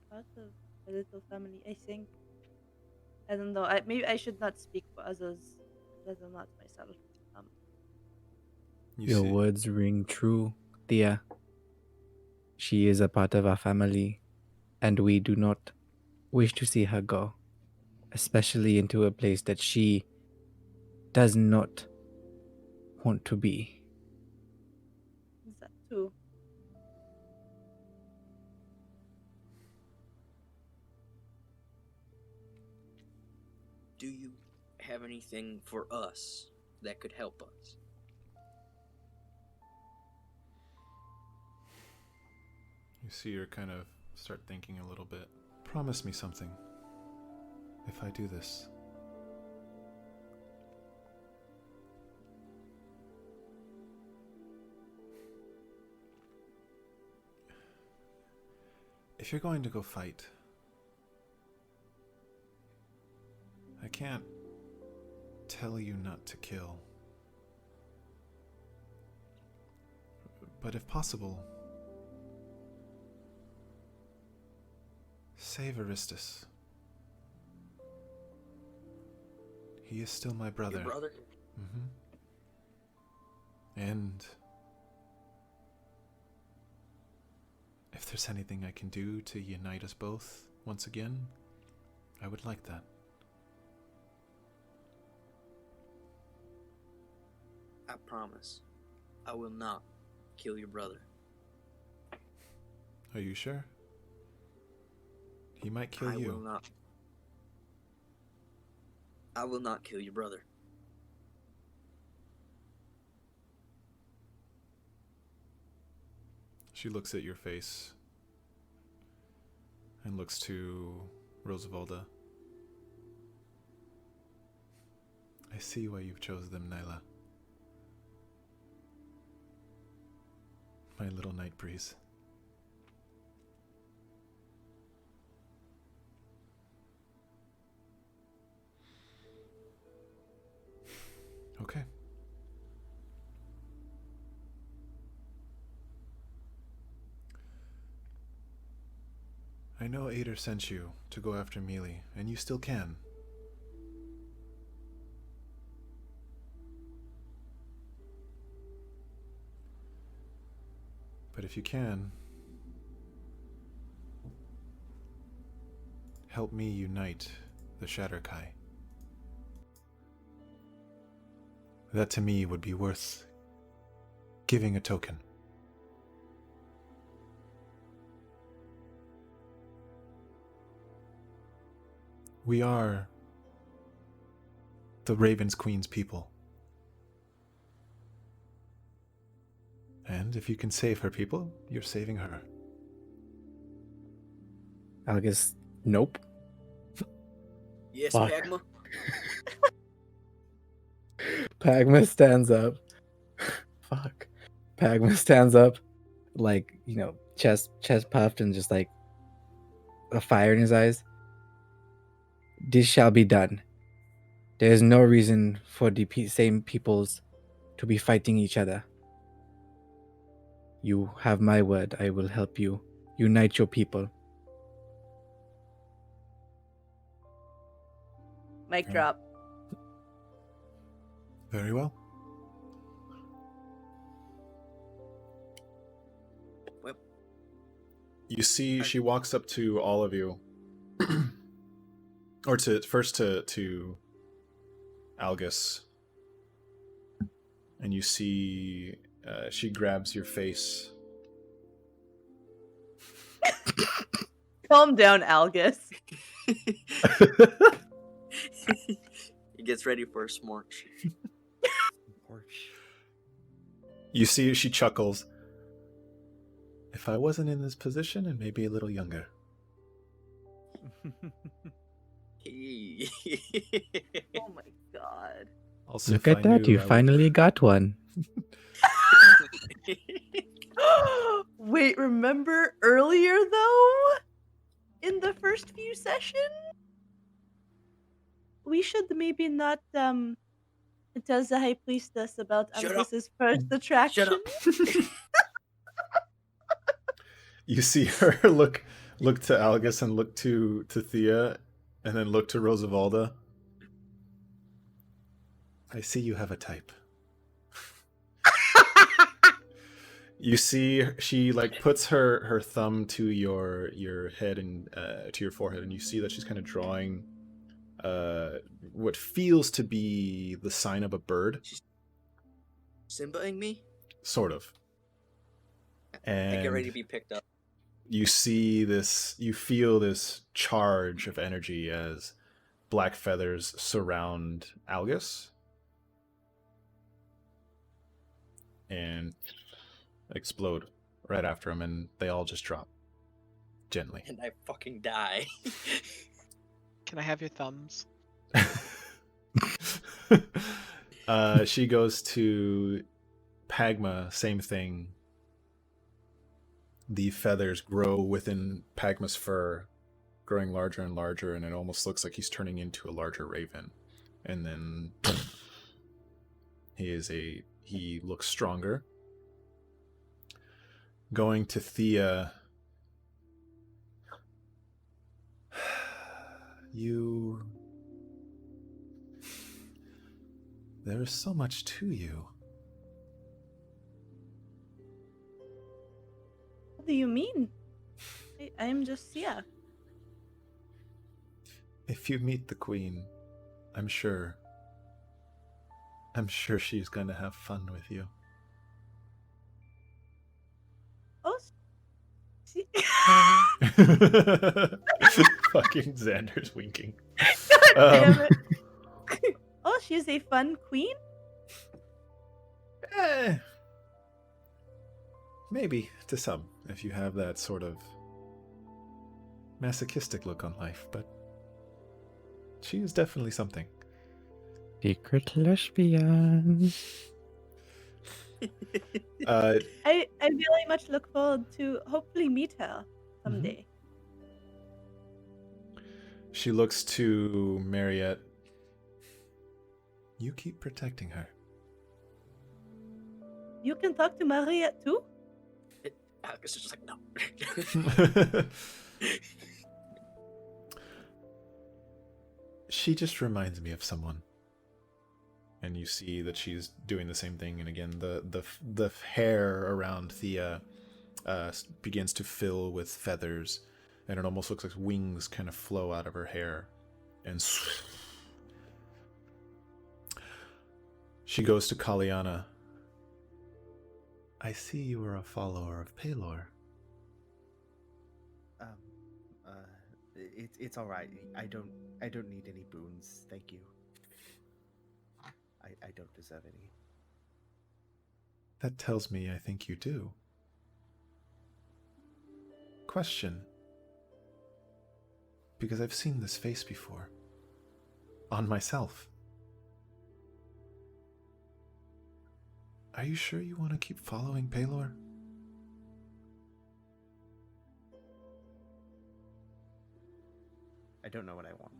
part of a little family. I think. I don't know. Maybe I should not speak for others that are not myself. You Your see, words ring true, Thia. She is a part of our family, and we do not wish to see her go, especially into a place that she does not want to be. That too. Do you have anything for us that could help us? you see her kind of start thinking a little bit. Promise me something. If I do this. If you're going to go fight, I can't tell you not to kill. But if possible, save Aristus. He is still my brother. Your brother? Mm-hmm. And if there's anything I can do to unite us both once again, I would like that. I promise. I will not kill your brother. Are you sure? He might kill you. Will not. I will not kill your brother. She looks at your face and looks to Rosavalda. I see why you've chosen them, Nyla. My little night breeze. Okay. I know Eyrie sent you to go after Mealy, and you still can. But if you can, help me unite the Shatterkai. That to me would be worth giving a token. We are the Raven's Queen's people. And if you can save her people, you're saving her. Algus, nope. Yes, Fuck. Pagma? Pagma stands up. Fuck. Pagma stands up, like, chest puffed and just like a fire in his eyes. This shall be done. There is no reason for the same peoples to be fighting each other. You have my word. I will help you unite your people. Mic drop. Very well. Well, you see, she walks up to all of you, or to Algus, and you see she grabs your face. Calm down, Algus. He gets ready for a smorch. You see, she chuckles. If I wasn't in this position and maybe a little younger. Oh my god. Also, Look if at I that, knew, you I would- finally got one. Wait, remember earlier though? In in the first few sessions. We should maybe not tell the High Priestess about Shut up. Algus's first attraction. Shut up. You see her look to Algus and look to Thia, and then look to Rosavalda. I see you have a type. You see she like puts her thumb to your head and to your forehead, and you see that she's kind of drawing what feels to be the sign of a bird. She's Simbaing me? Sort of. And I get ready to be picked up. you feel this charge of energy as black feathers surround Algus and explode right after him, and they all just drop gently. And I fucking die. Can I have your thumbs? She goes to Pagma, same thing. The feathers grow within Pagma's fur, growing larger and larger, and it almost looks like he's turning into a larger raven. And then he looks stronger. Going to Thia, there is so much to you. What do you mean? I am just Thia. If you meet the Queen, I'm sure she's going to have fun with you. Oh, see. Fucking Xander's winking. Damn it. Oh, she's a fun queen? Maybe to some, if you have that sort of masochistic look on life, but she is definitely something. Secret lesbian. I really much look forward to hopefully meet her someday. She looks to Mariette. You keep protecting her. You can talk to Maria too? Algus is just like, no. She just reminds me of someone. And you see that she's doing the same thing, and again the hair around Thia begins to fill with feathers, and it almost looks like wings kind of flow out of her hair. And she goes to Caliana. I see you are a follower of Pelor. It's all right. I don't need any boons. Thank you. I don't deserve any. That tells me I think you do. Question. Because I've seen this face before. On myself. Are you sure you want to keep following Pelor? I don't know what I want.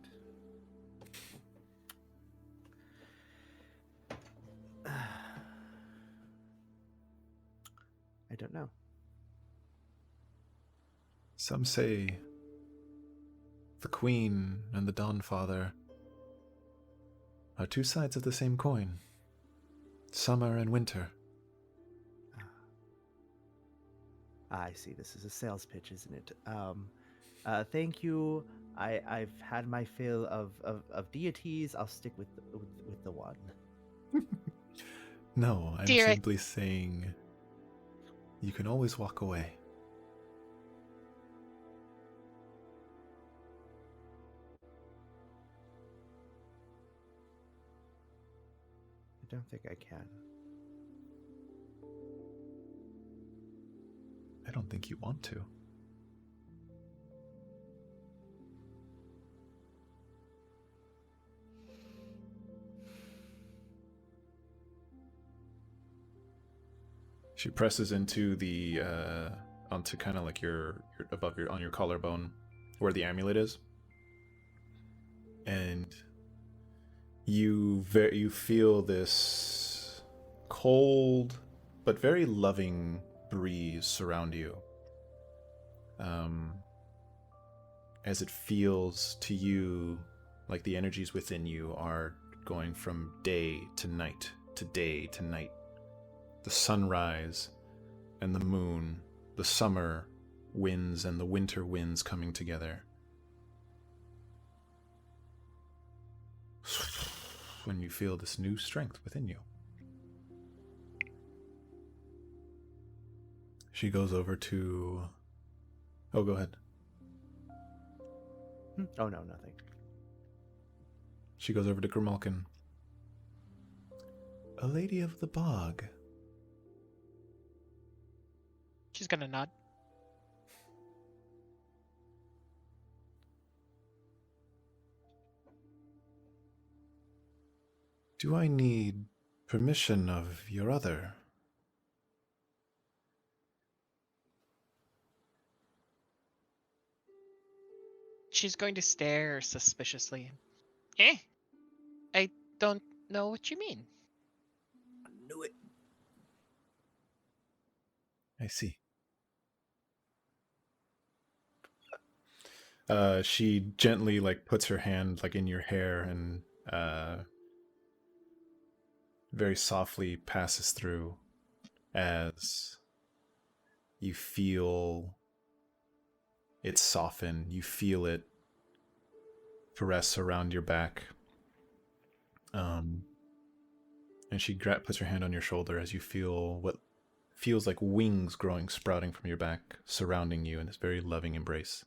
I don't know. Some say the Queen and the Dawnfather are two sides of the same coin. Summer and winter. I see. This is a sales pitch, isn't it? Thank you. I've had my fill of deities. I'll stick with the one. No, I'm Dear simply saying you can always walk away. I don't think I can. I don't think you want to. She presses into the onto kind of like your above your on your collarbone, where the amulet is. And you feel this cold but very loving breeze surround you. As it feels to you like the energies within you are going from day to night to day to night. The sunrise and the moon, the summer winds and the winter winds coming together. When you feel this new strength within you. She goes over to... Oh, go ahead. Oh, no, nothing. She goes over to Grimalkin. A lady of the bog. She's gonna nod. Do I need permission of your other? She's going to stare suspiciously. I don't know what you mean. I knew it. I see. She gently puts her hand in your hair and very softly passes through as you feel it soften. You feel it caress around your back. And she puts her hand on your shoulder as you feel what feels like wings sprouting from your back, surrounding you in this very loving embrace.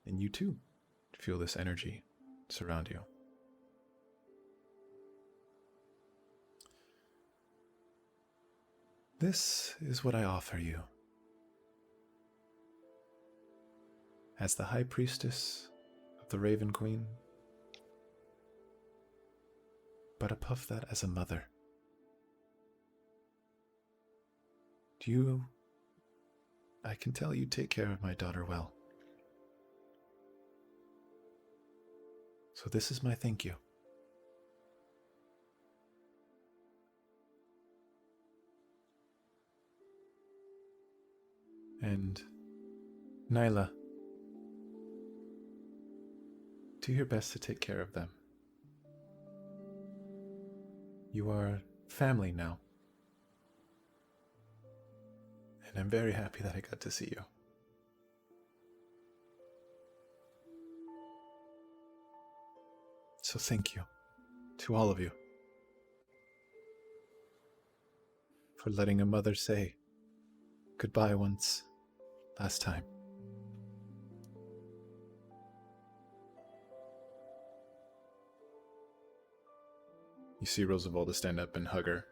And you too feel this energy surround you. This is what I offer you. As the High Priestess of the Raven Queen, but above that as a mother. I can tell you take care of my daughter well. So this is my thank you. And Nyla, do your best to take care of them. You are family now. And I'm very happy that I got to see you. So thank you to all of you for letting a mother say goodbye once last time. You see Rosavalda stand up and hug her.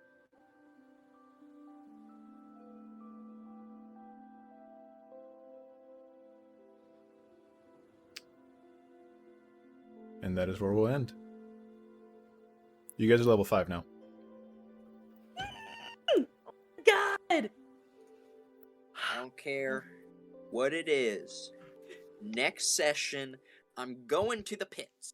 And that is where we'll end. You guys are level 5 now. God! I don't care what it is. Next session, I'm going to the pits.